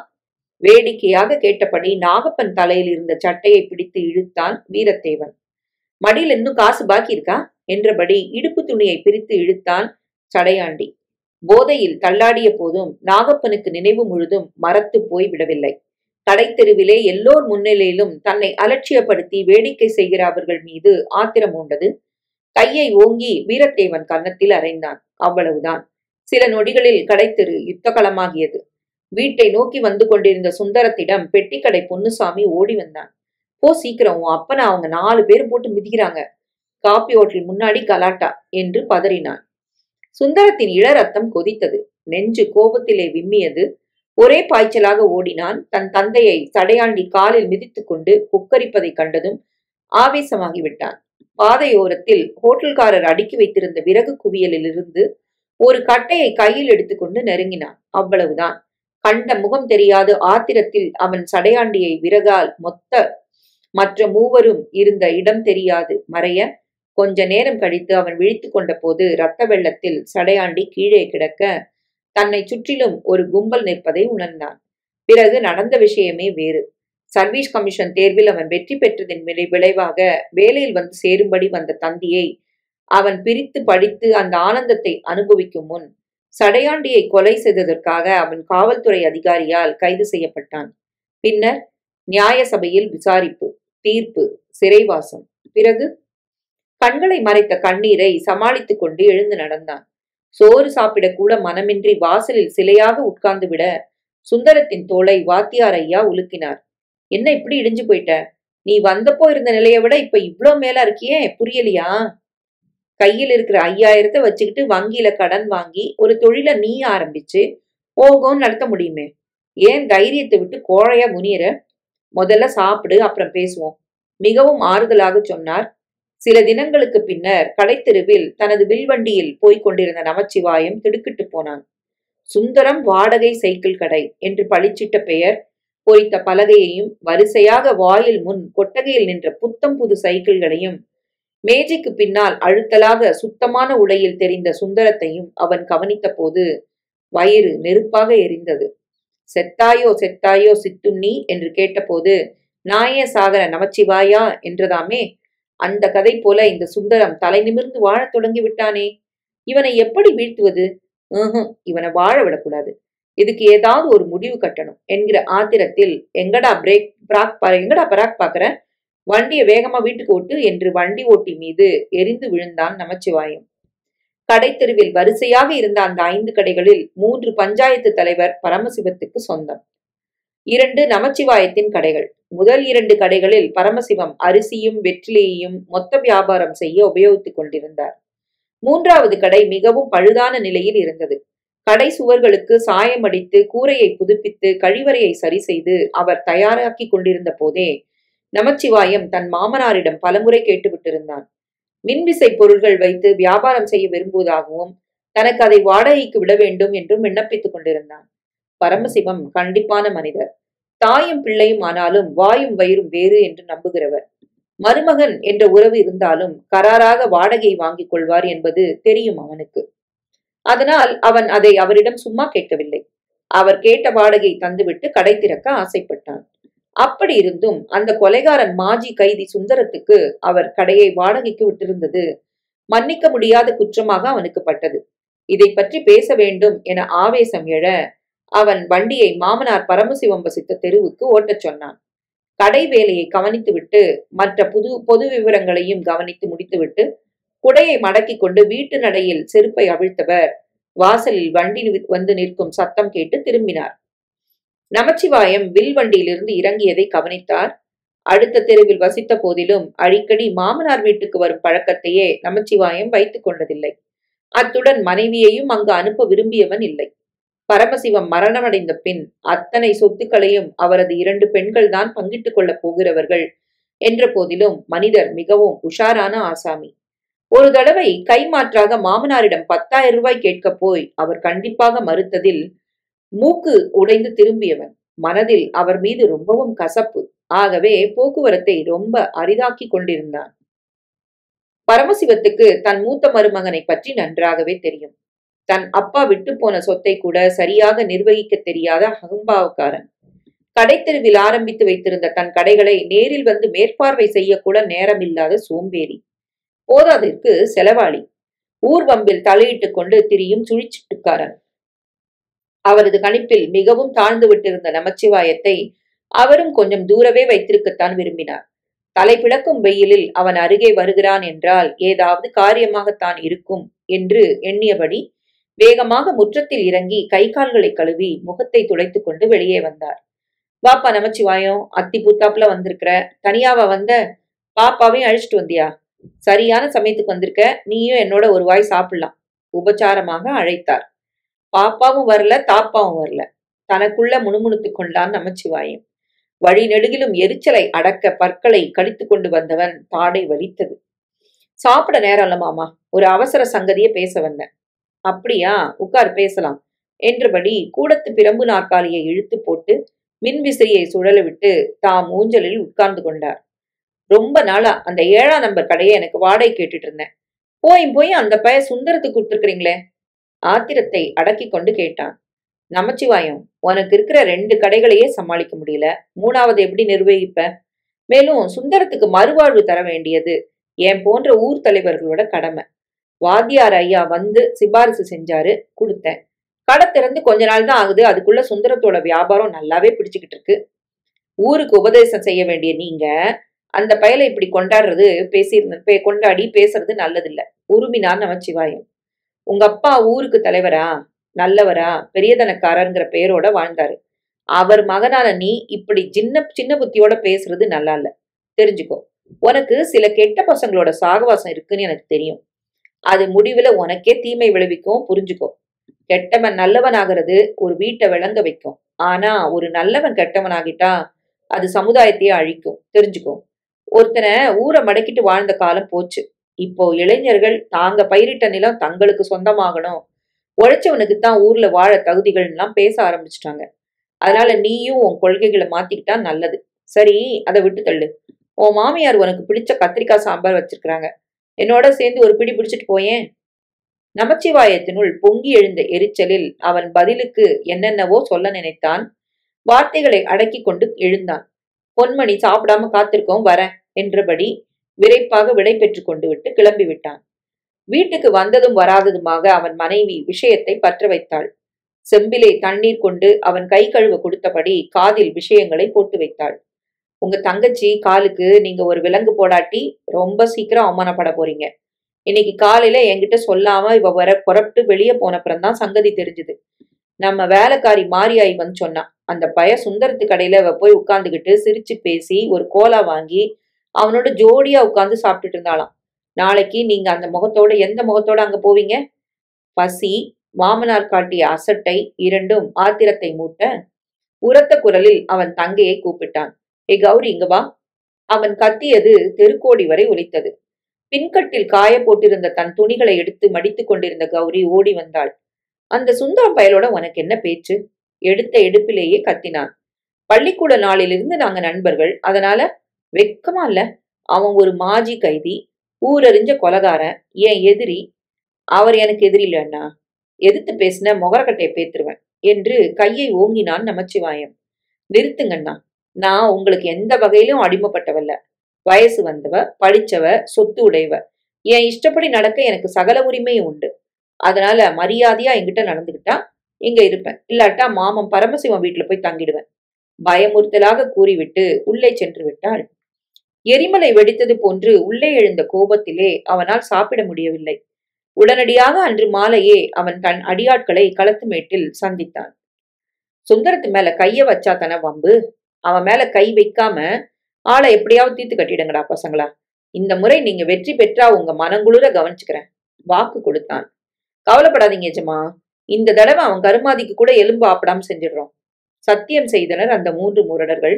வேடிக்கையாக கேட்டபடி நாகப்பன் தலையில் இருந்த சட்டையை பிடித்து இழுத்தான் வீரத்தேவன். மடியில் இன்னும் காசு பாக்கி இருக்கா என்றபடி இடுப்பு துணியை பிரித்து இழுத்தான் சடையாண்டி. போதையில் தள்ளாடிய போதும் நாகப்பனுக்கு நினைவு முழுதும் மறத்து போய் விடவில்லை. கடைத்தெருவிலே எல்லோர் முன்னிலையிலும் தன்னை அலட்சியப்படுத்தி வேடிக்கை செய்கிற அவர்கள் மீது ஆத்திரம் உண்டது. கையை ஓங்கி வீரத்தேவன் கன்னத்தில் அறைந்தான். அவ்வளவுதான். சில நொடிகளில் கடைத்தெரு யுத்தகளமாகியது. வீட்டை நோக்கி வந்து கொண்டிருந்த சுந்தரத்திடம் பெட்டிக்கடை பொன்னுசாமி ஓடி வந்தான். போ சீக்கிரம், உன் அப்பனை அவங்க 4 பேரும் போட்டு மிதிக்கிறாங்க. காப்பி ஹோட்டல் முன்னாடி கலாட்டா என்று பதறினான். சுந்தரத்தின் இள ரத்தம் கொதித்தது. நெஞ்சு கோபத்திலே விம்மியது. ஒரே பாய்ச்சலாக ஓடினான். தன் தந்தையை சடையாண்டி காலில் மிதித்துக் கொண்டு குக்கரிப்பதைக் கண்டதும் ஆவேசமாகிவிட்டான். பாதையோரத்தில் ஹோட்டல்காரர் அடுக்கி வைத்திருந்த விறகு குவியலிலிருந்து ஒரு கட்டையை கையில் எடுத்துக்கொண்டு நெருங்கினான். அவ்வளவுதான். கண்ட முகம் தெரியாத ஆத்திரத்தில் அவன் சடையாண்டியை விறகால் மற்ற மூவரும் இருந்த இடம் தெரியாது மறைய, கொஞ்ச நேரம் கழித்து அவன் விழித்து கொண்ட போது இரத்த வெள்ளத்தில் சடையாண்டி கீழே கிடக்க, தன்னை சுற்றிலும் ஒரு கும்பல் நிற்பதை உணர்ந்தான். பிறகு நடந்த விஷயமே வேறு. சர்வீஸ் கமிஷன் தேர்வில் அவன் வெற்றி பெற்றதின் விளைவாக வேலையில் வந்து சேரும்படி வந்த தந்தியை அவன் பிரித்து படித்து அந்த ஆனந்தத்தை அனுபவிக்கும் முன் சடையாண்டியை கொலை செய்ததற்காக அவன் காவல்துறை அதிகாரியால் கைது செய்யப்பட்டான். பின்னர் நியாய சபையில் விசாரிப்பு, தீர்ப்பு, சிறைவாசம். பிறகு கண்களை மறைத்த கண்ணீரை சமாளித்துக் கொண்டு எழுந்து நடந்தான். சோறு சாப்பிடக்கூட மனமின்றி வாசலில் சிலையாக உட்கார்ந்து விட சுந்தரத்தின் தோளை வாத்தியார் ஐயா உலுக்கினார். என்ன இப்படி இடிஞ்சு போயிட்ட? நீ வந்தப்போ இருந்த நிலையை விட இப்ப இவ்ளோ மேல இருக்கியே, புரியலையா? கையில் இருக்கிற 5000 வச்சுக்கிட்டு வங்கியில கடன் வாங்கி ஒரு தொழில நீ ஆரம்பிச்சு ஓகோன்னு நடத்த முடியுமே. ஏன் தைரியத்தை விட்டு கோழையா குனியற? முதல்ல சாப்பிடு, அப்புறம் பேசுவோம், மிகவும் ஆறுதலாக சொன்னார். சில தினங்களுக்கு பின்னர் கடைத்தெருவில் தனது வில்வண்டியில் போய்க் கொண்டிருந்த நமச்சிவாயம் திடுக்கிட்டு போனான். சுந்தரம் வாடகை சைக்கிள் கடை என்று பளிச்சிட்ட பெயர் பொறித்த பலகையையும் வரிசையாக வாயில் முன் கொட்டகையில் நின்ற புத்தம் புது சைக்கிள்களையும் மேஜைக்கு பின்னால் அழுத்தலாக சுத்தமான உடையில் தெரிந்த சுந்தரத்தையும் அவன் கவனித்த போது வயிறு நெருப்பாக எரிந்தது. செத்தாயோ செத்தாயோ சித்துண்ணி என்று கேட்டபோது நாயே சாகர நமச்சிவாயா என்றதாமே, அந்த கதை போல இந்த சுந்தரம் தலை நிமிர்ந்து வாழத் தொடங்கி விட்டானே. இவனை எப்படி வீழ்த்துவது? இவனை வாழ விடக்கூடாது. இதுக்கு ஏதாவது ஒரு முடிவு கட்டணும் என்கிற ஆத்திரத்தில் எங்கடா பராக் பாக்குற, வண்டியை வேகமா வீட்டுக்கு ஓட்டு என்று வண்டி ஓட்டி மீது எரிந்து விழுந்தான் நமச்சிவாயம். கடைத்தெருவில் வரிசையாக இருந்த அந்த 5 கடைகளில் 3 பஞ்சாயத்து தலைவர் பரமசிவத்துக்கு சொந்தம். 2 நமச்சிவாயத்தின் கடைகள். முதல் 2 கடைகளில் பரமசிவம் அரிசியும் வெற்றிலையையும் மொத்த வியாபாரம் செய்ய உபயோகித்துக் கொண்டிருந்தார். 3வது கடை மிகவும் பழுதான நிலையில் இருந்தது. கடை சுவர்களுக்கு சாயம் அடித்து கூரையை புதுப்பித்து கழிவறையை சரி செய்து அவர் தயாராக்கி கொண்டிருந்த போதே நமச்சிவாயம் தன் மாமனாரிடம் பலமுறை கேட்டுவிட்டிருந்தான். மின்விசை பொருள்கள் வைத்து வியாபாரம் செய்ய விரும்புவதாகவும் தனக்கு அதை வாடகைக்கு விட வேண்டும் என்றும் விண்ணப்பித்துக் கொண்டிருந்தான். பரமசிவம் கண்டிப்பான மனிதர். தாயும் பிள்ளையும் ஆனாலும் வாயும் வயிறும் வேறு என்று நம்புகிறவர். மருமகன் என்ற உறவு இருந்தாலும் கராராக வாடகை வாங்கிக் கொள்வார் என்பது தெரியும் அவனுக்கு. அதனால் அவன் அதை அவரிடம் சும்மா கேட்கவில்லை. அவர் கேட்ட வாடகை தந்துவிட்டு கடை திறக்க ஆசைப்பட்டான். அப்படி இருந்தும் அந்த கொலைகாரன் மாஜி கைதி சுந்தரத்துக்கு அவர் கடையை வாடகைக்கு விட்டிருந்தது மன்னிக்க முடியாத குற்றமாக அவனுக்கு பட்டது. இதை பற்றி பேச வேண்டும் என ஆவேசம் எழ அவன் வண்டியை மாமனார் பரமசிவம் வசித்த தெருவுக்கு ஓட்டச் சொன்னான். கடை வேலையை கவனித்துவிட்டு மற்ற பொது விவரங்களையும் கவனித்து முடித்துவிட்டு குடையை மடக்கி கொண்டு வீட்டு நடையில் செருப்பை அவிழ்த்தவர் வாசலில் வண்டி வந்து நிற்கும் சத்தம் கேட்டு திரும்பினார். நமச்சிவாயம் வில் வண்டியிலிருந்து இறங்கியதை கவனித்தார். அடுத்த தெருவில் வசித்த போதிலும் அடிக்கடி மாமனார் வீட்டுக்கு வரும் பழக்கத்தையே நமச்சிவாயம் வைத்துக் கொண்டதில்லை. அத்துடன் மனைவியையும் அங்கு அனுப்ப விரும்பியவன் இல்லை. பரமசிவம் மரணமடைந்த பின் அத்தனை சொத்துக்களையும் அவரது 2 பெண்கள் தான் பங்கிட்டுக் கொள்ளப் போகிறவர்கள் என்ற போதிலும் மனிதர் மிகவும் உஷாரான ஆசாமி. ஒரு தடவை கைமாற்றாக மாமனாரிடம் 10,000 ரூபாய் கேட்க போய் அவர் கண்டிப்பாக மறுத்ததில் மூக்கு உடைந்து திரும்பியவன். மனதில் அவர் மீது ரொம்பவும் கசப்பு. ஆகவே போக்குவரத்தை ரொம்ப அரிதாக்கி கொண்டிருந்தான். பரமசிவத்துக்கு தன் மூத்த மருமகனை பற்றி நன்றாகவே தெரியும். தன் அப்பா விட்டு போன சொத்தை கூட சரியாக நிர்வகிக்க தெரியாத அகம்பாவக்காரன். கடைத்தெருவில் ஆரம்பித்து வைத்திருந்த தன் கடைகளை நேரில் வந்து மேற்பார்வை செய்யக்கூட நேரமில்லாத சோம்பேறி. போதாதற்கு செலவாளி. ஊர்வம்பில் தலையிட்டுக் கொண்டு திரியும் சுழிச்சிட்டுக்காரன். அவரது கணிப்பில் மிகவும் தாழ்ந்து விட்டிருந்த நமச்சிவாயத்தை அவரும் கொஞ்சம் தூரவே வைத்திருக்கத்தான் விரும்பினார். தலை பிளக்கும் வெயிலில் அவன் அருகே வருகிறான் என்றால் ஏதாவது காரியமாகத்தான் இருக்கும் என்று எண்ணியபடி வேகமாக முற்றத்தில் இறங்கி கை கால்களை கழுவி முகத்தை துடைத்துக் கொண்டு வெளியே வந்தார். வாப்பா நமச்சிவாயம், அத்தி பூத்தாப்புல வந்திருக்கிற, தனியாவா வந்த? பாப்பாவையும் அழிச்சிட்டு வந்தியா? சரியான சமயத்துக்கு வந்திருக்க, நீயும் என்னோட ஒரு வாய் சாப்பிடலாம் உபச்சாரமாக அழைத்தார். பாப்பாவும் வரல, தாப்பாவும் வரல. தனக்குள்ள முணுமுணுத்துக் கொண்டான் நமச்சிவாயம். வழி நெடுகிலும் எரிச்சலை அடக்க பற்களை கடித்து கொண்டு வந்தவன் தாடை வலித்தது. சாப்பிட நேரம் இல்ல மாமா, ஒரு அவசர சங்கதியை பேச வந்தேன். அப்படியா, உட்கார் பேசலாம் என்றபடி கூடத்து பிரம்பு நாற்காலியை இழுத்து போட்டு மின்விசிறியை சுழல விட்டு தாம் ஊஞ்சலில் உட்கார்ந்து கொண்டார். ரொம்ப நாளா அந்த 7ஆம் நம்பர் கடையை எனக்கு வாடகை கேட்டுட்டு இருந்தேன். போய் அந்த பைய சுந்தரத்துக்கு கொடுத்துருக்கிறீங்களே. ஆத்திரத்தை அடக்கி கொண்டு கேட்டான். நமச்சிவாயம், உனக்கு இருக்கிற 2 கடைகளையே சமாளிக்க முடியல, 3வது எப்படி நிர்வகிப்ப? மேலும் சுந்தரத்துக்கு மறுவாழ்வு தர வேண்டியது என் போன்ற ஊர் தலைவர்களோட கடமை. வாத்தியார் ஐயா வந்து சிபாரிசு செஞ்சாரு, கொடுத்தேன். கடை திறந்து கொஞ்ச நாள் தான் ஆகுது, அதுக்குள்ள சுந்தரத்தோட வியாபாரம் நல்லாவே பிடிச்சுக்கிட்டு இருக்கு. ஊருக்கு உபதேசம் செய்ய வேண்டிய நீங்க அந்த பயலை இப்படி கொண்டாடி பேசுறது நல்லதில்ல, உருமினான் நமச்சிவாயம். உங்க அப்பா ஊருக்கு தலைவரா, நல்லவரா, பெரியதனக்காரங்கிற பெயரோட வாழ்ந்தாரு. அவர் மகனான நீ இப்படி சின்ன புத்தியோட பேசுறது நல்லா இல்ல. தெரிஞ்சுக்கோ, உனக்கு சில கெட்ட பசங்களோட சாகவாசம் இருக்குன்னு எனக்கு தெரியும். அது முடிவுல உனக்கே தீமை விளைவிக்கும், புரிஞ்சுக்கோ. கெட்டவன் நல்லவன் ஆகிறது ஒரு வீட்டை விளங்க வைக்கும். ஆனா ஒரு நல்லவன் கெட்டவன் ஆகிட்டா அது சமுதாயத்தையே அழிக்கும், தெரிஞ்சுக்கோ. ஒருத்தனை ஊரை மடக்கிட்டு வாழ்ந்த காலம் போச்சு. இப்போ இளைஞர்கள் தாங்க பயிரிட்ட நிலம் தங்களுக்கு சொந்தமாகணும், உழைச்சவனுக்குத்தான் ஊர்ல வாழ தகுதிகள்லாம் பேச ஆரம்பிச்சுட்டாங்க. அதனால நீயும் உன் கொள்கைகளை மாத்திக்கிட்டா நல்லது. சரி, அதை விட்டு தள்ளு. உன் மாமியார் உனக்கு பிடிச்ச கத்திரிக்காய் சாம்பார் வச்சிருக்கிறாங்க, என்னோட சேர்ந்து ஒரு பிடி பிடிச்சிட்டு போயேன். நமச்சிவாயத்தினுள் பொங்கி எழுந்த எரிச்சலில் அவன் பதிலுக்கு என்னென்னவோ சொல்ல நினைத்தான். வார்த்தைகளை அடக்கி கொண்டு எழுந்தான். பொன்மணி சாப்பிடாம காத்திருக்கோம், வரேன் என்றபடி விரைப்பாக விடை பெற்று கொண்டு விட்டு கிளம்பி விட்டான். வீட்டுக்கு வந்ததும் வராததுமாக அவன் மனைவி விஷயத்தை பற்ற வைத்தாள். செம்பிலே தண்ணீர் கொண்டு அவன் கை கழுவ கொடுத்தபடி காதில் விஷயங்களை போட்டு வைத்தாள். உங்க தங்கச்சி காலுக்கு நீங்க ஒரு விலங்கு போடாட்டி ரொம்ப சீக்கிரம் அவமானப்பட போறீங்க. இன்னைக்கு காலையில என்கிட்ட சொல்லாம இவ புறப்பட்டு வெளியே போனப்புறம்தான் சங்கதி தெரிஞ்சுது. நம்ம வேலைக்காரி மாரியாய் வந்து சொன்னா, அந்த பய சுந்தரத்து கடையில அவ போய் உட்கார்ந்துகிட்டு சிரிச்சு பேசி ஒரு கோலா வாங்கி அவனோட ஜோடியா உட்கார்ந்து சாப்பிட்டுட்டு இருந்தாளாம். நாளைக்கு நீங்க அந்த முகத்தோட எந்த முகத்தோட அங்க போவீங்க? பசி, மாமனார் காட்டிய அசட்டை இரண்டும் ஆத்திரத்தை மூட்ட உரத்த குரலில் அவன் தங்கையை கூப்பிட்டான். ஏ கௌரி, இங்க வா. அவன் கத்தியது தெருக்கோடி வரை ஒலித்தது. பின்கட்டில் காய போட்டிருந்த தன் துணிகளை எடுத்து மடித்துக் கொண்டிருந்த கௌரி ஓடி வந்தாள். அந்த சுந்தரம் பயலோட உனக்கு என்ன பேச்சு? எடுத்த எடுப்பிலேயே கத்தினான். பள்ளிக்கூட நாளிலிருந்து நாங்க நண்பர்கள், அதனால வெக்கமா இல்ல? அவன் ஒரு மாஜி கைதி, ஊரறிஞ்ச கொலகாரன், என் எதிரி. அவர் எனக்கு எதிரி இல்லைன்னா எதிர்த்து பேசின மொகரக்கட்டையை பேத்துருவேன் என்று கையை ஓங்கினான் நமச்சிவாயம். நிறுத்துங்கண்ணா, நான் உங்களுக்கு எந்த வகையிலும் அடிமைப்பட்டவல்ல. வயசு வந்தவ, படிச்சவ, சொத்து உடையவ. என் இஷ்டப்படி நடக்க எனக்கு சகல உரிமையும் உண்டு. அதனால மரியாதையா என்கிட்ட நடந்துகிட்டா இங்க இருப்பேன், இல்லாட்டா மாமன் பரமசிவம் வீட்டுல போய் தங்கிடுவேன் பயமுறுத்தலாக கூறிவிட்டு உள்ளே சென்று விட்டாள். எரிமலை வெடித்தது போன்று உள்ளே எழுந்த கோபத்திலே அவனால் சாப்பிட முடியவில்லை. உடனடியாக அன்று மாலையே அவன் தன் அடியாட்களை களத்துமேட்டில் சந்தித்தான். சுந்தரத்து மேல கைய வச்சா தானே வம்பு, அவன் மேல கை வைக்காம ஆளை எப்படியாவது தீர்த்து கட்டிடுங்கடா பசங்களா. இந்த முறை நீங்க வெற்றி பெற்றா உங்க மனங்குளிர கவனிச்சுக்கிறேன், வாக்கு கொடுத்தான். கவலைப்படாதீங்க எஜமா, இந்த தடவை அவன் கருமாதிக்கு கூட எலும்பு ஆப்படாம செஞ்சிடுறோம். சத்தியம் செய்தனர் அந்த 3 முரடர்கள்.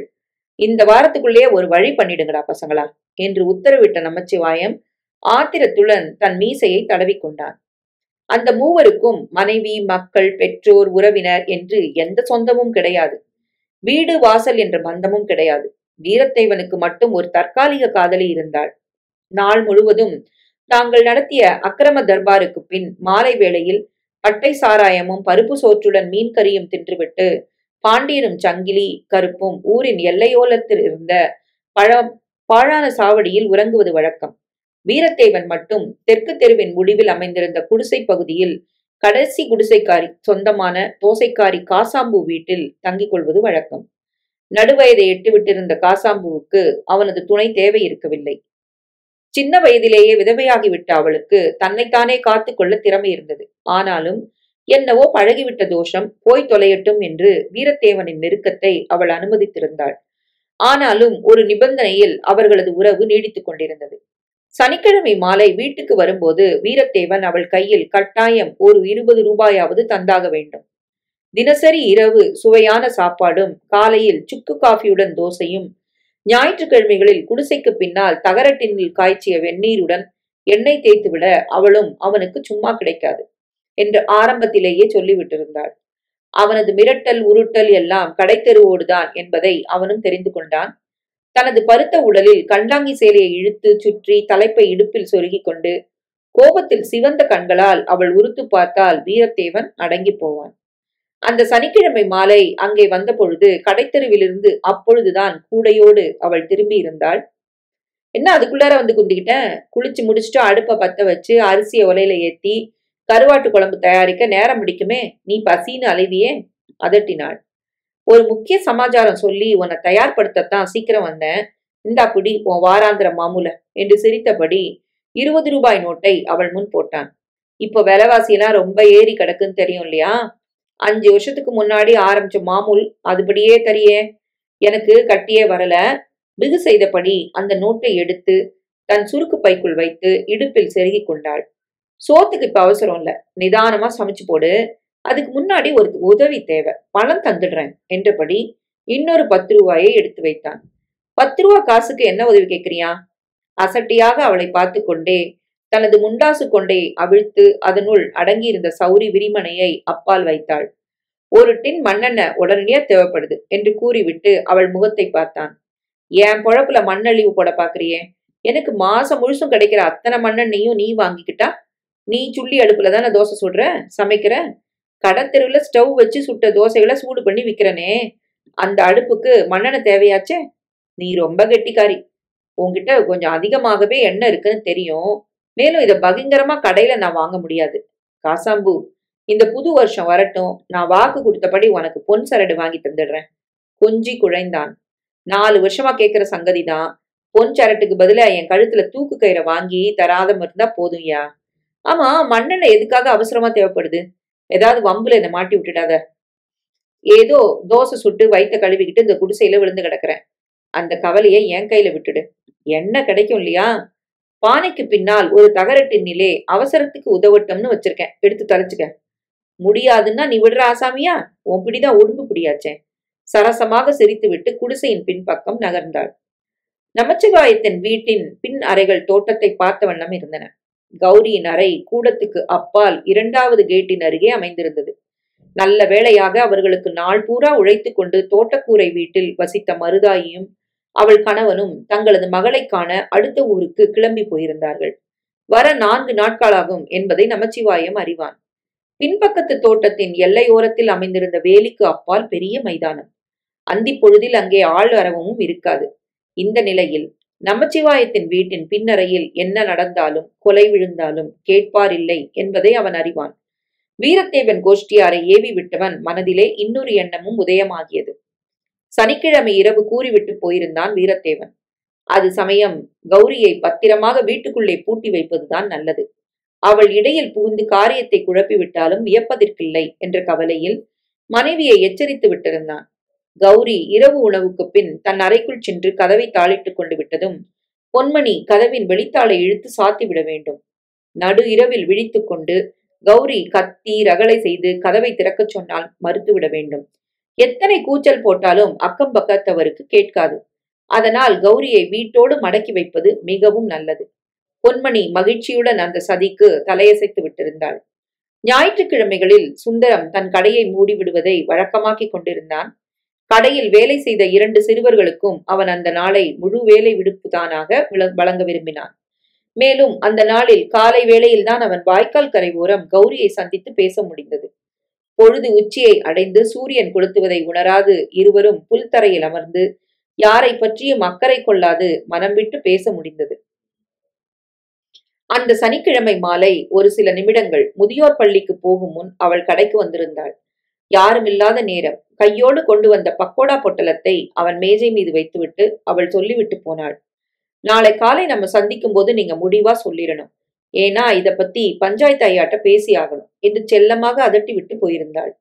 இந்த வாரத்துக்குள்ளேயே ஒரு வழி பண்ணிடுங்கடா பசங்களா என்று உத்தரவிட்ட நமச்சிவாயம் ஆத்திரத்துடன் தன் மீசையை தடவிக்கொண்டான். அந்த மூவருக்கும் மனைவி, மக்கள், பெற்றோர், உறவினர் என்று எந்த சொந்தமும் கிடையாது. வீடு வாசல் என்ற பந்தமும் கிடையாது. வீரத்தேவனுக்கு மட்டும் ஒரு தற்காலிக காதலி இருந்தாள். நாள் முழுவதும் தாங்கள் நடத்திய அக்கிரம தர்பாருக்கு பின் மாலை வேளையில் பட்டை சாராயமும் பருப்பு சோற்றுடன் மீன் கறியும் தின்றுவிட்டு பாண்டியனும் சங்கிலி கருப்பும் ஊரின் எல்லையோலத்தில் இருந்த பாழான சாவடியில் உறங்குவது வழக்கம். வீரத்தேவன் மட்டும் தெற்கு தெருவின் முடிவில் அமைந்திருந்த குடிசை பகுதியில் கடைசி குடிசைக்காரி சொந்தமான தோசைக்காரி காசாம்பு வீட்டில் தங்கிக் கொள்வது வழக்கம். நடுவயதை எட்டிவிட்டிருந்த காசாம்புவுக்கு அவனது துணை தேவை இருக்கவில்லை. சின்ன வயதிலேயே விதவையாகிவிட்ட அவளுக்கு தன்னைத்தானே காத்து கொள்ள திறமை இருந்தது. ஆனாலும் என்னவோ பழகிவிட்ட தோஷம் போய் தொலையட்டும் என்று வீரத்தேவனின் நெருக்கத்தை அவள் அனுமதித்திருந்தாள். ஆனாலும் ஒரு நிபந்தனையில் அவர்களது உறவு நீடித்துக் கொண்டிருந்தது. சனிக்கிழமை மாலை வீட்டுக்கு வரும்போது வீரத்தேவன் அவள் கையில் கட்டாயம் ஒரு 20 ரூபாயாவது தந்தாக வேண்டும். தினசரி இரவு சுவையான சாப்பாடும், காலையில் சுக்கு காஃபியுடன் தோசையும், ஞாயிற்றுக்கிழமைகளில் குடிசைக்கு பின்னால் தகர டின்னில் காய்ச்சிய வெந்நீருடன் எண்ணெய் தேய்த்துவிட அவளும் அவனுக்கு சும்மா கிடைக்காது என்று ஆரம்பத்திலேயே சொல்லிவிட்டிருந்தாள். அவனது மிரட்டல் உருட்டல் எல்லாம் கடைத்தெருவோடுதான் என்பதை அவனும் தெரிந்து கொண்டான். தனது பருத்த உடலில் கண்டாங்கி சேலையை இழுத்து சுற்றி தலைப்பை இடுப்பில் சொருகி கொண்டு கோபத்தில் சிவந்த கண்களால் அவள் உறுத்து பார்த்தால் வீரத்தேவன் அடங்கி போவான். அந்த சனிக்கிழமை மாலை அங்கே வந்த பொழுது கடைத்தெருவிலிருந்து அப்பொழுதுதான் கூடையோடு அவள் திரும்பி இருந்தாள். என்ன அதுக்குள்ளார வந்து குந்திக்கிட்ட? குளிச்சு முடிச்சுட்டு அடுப்பை பத்த வச்சு அரிசியை உலையில ஏத்தி கருவாட்டு குழம்பு தயாரிக்க நேரம் பிடிக்குமே, நீ பசின்னு அலைவியே, அதட்டினாள். ஒரு முக்கிய சமாச்சாரம் சொல்லி உன்னை தயார்படுத்தத்தான் சீக்கிரம் வந்தேன். இந்தா புடி உன் வாராந்திர மாமூல என்று சிரித்தபடி 20 ரூபாய் நோட்டை அவள் முன் போட்டான். இப்போ விலைவாசியெல்லாம் ரொம்ப ஏறி கிடக்குன்னு தெரியும் இல்லையா? 5 வருஷத்துக்கு முன்னாடி ஆரம்பிச்ச மாமூல் அதுபடியே தரியே. எனக்கு கட்டியே வரல. பிகு செய்தபடி அந்த நோட்டை எடுத்து தன் சுருக்கு பைக்குள் வைத்து இடுப்பில் செருகி கொண்டாள். சோத்துக்கு இப்ப அவசரம் இல்ல, நிதானமா சமைச்சு போடு. அதுக்கு முன்னாடி ஒரு உதவி தேவை, பணம் தந்துடுறேன் என்றபடி இன்னொரு 10 ரூபாயை எடுத்து வைத்தான். 10 ரூபா காசுக்கு என்ன உதவி கேட்கிறியா? அசட்டியாக அவளை பார்த்து கொண்டே தனது முண்டாசு கொண்டை அவிழ்த்து அதனுள் அடங்கியிருந்த சௌரி விரிமனையை அப்பால் வைத்தாள். ஒரு டின் மண்ணெண்ணெய் உடனடியா தேவைப்படுது என்று கூறிவிட்டு அவள் முகத்தை பார்த்தான். என் பொழப்புல மண்ணழிவு போட பாக்குறியே? எனக்கு மாசம் முழுசும் கிடைக்கிற அத்தனை மண்ணெண்ணையும் நீ வாங்கிக்கிட்டா? நீ சுள்ளி அடுப்புல தானே தோசை சுடுற, சமைக்கிற. கடத்தெருவுல ஸ்டவ் வச்சு சுட்ட தோசைகளை சூடு பண்ணி விக்கிறனே, அந்த அடுப்புக்கு மண்ணெண்ணெய் தேவையாச்சே? நீ ரொம்ப கெட்டிக்காரி. உன்கிட்ட கொஞ்சம் அதிகமாகவே எண்ணெய் இருக்குன்னு தெரியும். மேலும் இதை பகிங்கரமா கடையில நான் வாங்க முடியாது. காசாம்பு, இந்த புது வருஷம் வரட்டும், நான் வாக்கு கொடுத்தபடி உனக்கு பொன் சரடு வாங்கி தந்துடுறேன். கொஞ்சி குழைந்தான். 4 வருஷமா கேட்கிற சங்கதிதான். பொன் சரட்டுக்கு பதிலா என் கழுத்துல தூக்கு கயிறை வாங்கி தராத இருந்தா போதும்யா. ஆமா, மண்ணெண்ணெய் எதுக்காக அவசரமா தேவைப்படுது? ஏதாவது வம்புல என்ன மாட்டி விட்டுடாத. ஏதோ தோசை சுட்டு வயிற்ற கழுவிக்கிட்டு இந்த குடிசையில விழுந்து கிடக்குறேன். அந்த கவலையை என் கையில விட்டுடு. எண்ணெய் கிடைக்கும் இல்லையா? பானைக்கு பின்னால் ஒரு தகரட்டின்னிலே அவசரத்துக்கு உதவட்டம்னு வச்சிருக்கேன், எடுத்து தொலைச்சுக்க. முடியாதுன்னா நீ விடுற ஆசாமியா? உன் பிடிதான் உடம்பு பிடியாச்சேன். சரசமாக சிரித்துவிட்டு குடிசையின் பின்பக்கம் நகர்ந்தாள். நமச்சிவாயத்தின் வீட்டின் பின் அறைகள் தோட்டத்தை பார்த்த வண்ணம் இருந்தன. கௌரியின் அறை கூடத்துக்கு அப்பால் 2வது கேட்டின் அருகே அமைந்திருந்தது. நல்ல வேளையாக அவர்களுக்கு நாள் பூரா உழைத்து கொண்டு தோட்டக்கூரை வீட்டில் வசித்த மருதாயியும் அவள் கணவனும் தங்களது மகளை காண அடுத்த ஊருக்கு கிளம்பி போயிருந்தார்கள். வர 4 நாட்களாகும் என்பதை நமச்சிவாயம் அறிவான். பின்பக்கத்து தோட்டத்தின் எல்லையோரத்தில் அமைந்திருந்த வேலிக்கு அப்பால் பெரிய மைதானம். அந்தி பொழுதில் அங்கே ஆள் அரவமும் இருக்காது. இந்த நிலையில் நமச்சிவாயத்தின் வீட்டின் பின்னறையில் என்ன நடந்தாலும் கொலை விழுந்தாலும் கேட்பார் இல்லை என்பதை அவன் அறிவான். வீரத்தேவன் கோஷ்டியாரை ஏவி விட்டவன் மனதிலே இன்னொரு எண்ணமும் உதயமாகியது. சனிக்கிழமை இரவு கூறிவிட்டு போயிருந்தான் வீரத்தேவன். அது சமயம் கௌரியை பத்திரமாக வீட்டுக்குள்ளே பூட்டி வைப்பதுதான் நல்லது. அவள் இடையில் புகுந்து காரியத்தை குழப்பிவிட்டாலும் வியப்பதற்கில்லை என்ற கவலையில் மனைவியை எச்சரித்து விட்டிருந்தான். கௌரி இரவு உணவுக்கு பின் தன் அறைக்குள் சென்று கதவை தாளிட்டுக் கொண்டு விட்டதும் பொன்மணி கதவின் வெளித்தாளை இழுத்து சாத்திவிட வேண்டும். நடு இரவில் விழித்துக் கொண்டு கௌரி கத்தி ரகளை செய்து கதவை திறக்கச் சொன்னால் மறுத்துவிட வேண்டும். எத்தனை கூச்சல் போட்டாலும் அக்கம் பக்கத்தவருக்கு கேட்காது. அதனால் கௌரியை வீட்டோடு மடக்கி வைப்பது மிகவும் நல்லது. பொன்மணி மகிழ்ச்சியுடன் அந்த சதிக்கு தலையசைத்து விட்டிருந்தாள். ஞாயிற்றுக்கிழமைகளில் சுந்தரம் தன் கடையை மூடிவிடுவதை வழக்கமாக்கி கொண்டிருந்தான். கடையில் வேலை செய்த 2 சிறுவர்களுக்கும் அவன் அந்த நாளை முழு வேலை விடுப்புதானாக வழங்க விரும்பினான். மேலும் அந்த நாளில் காலை வேளையில்தான் அவன் வாய்க்கால் கரை ஓரம் கௌரியை சந்தித்து பேச முடிந்தது. பொழுது உச்சியை அடைந்து சூரியன் கொளுத்துவதை உணராது இருவரும் புல்தரையில் அமர்ந்து யாரை பற்றியும் அக்கறை கொள்ளாது மனம் விட்டு பேச முடிந்தது. அந்த சனிக்கிழமை மாலை ஒரு சில நிமிடங்கள் முதியோர் பள்ளிக்கு போகும் முன் அவள் கடைக்கு வந்திருந்தாள். யாருமில்லாத நேரம். கையோடு கொண்டு வந்த பக்கோடா பொட்டலத்தை அவன் மேஜை மீது வைத்துவிட்டு அவள் சொல்லிவிட்டு போனாள். நாளை காலை நம்ம சந்திக்கும் போது நீங்க முடிவா சொல்லிடணும். ஏன்னா இத பத்தி பஞ்சாயத்து ஐயாட்ட பேசி ஆகணும் என்று செல்லமாக அதட்டி விட்டு போயிருந்தாள்.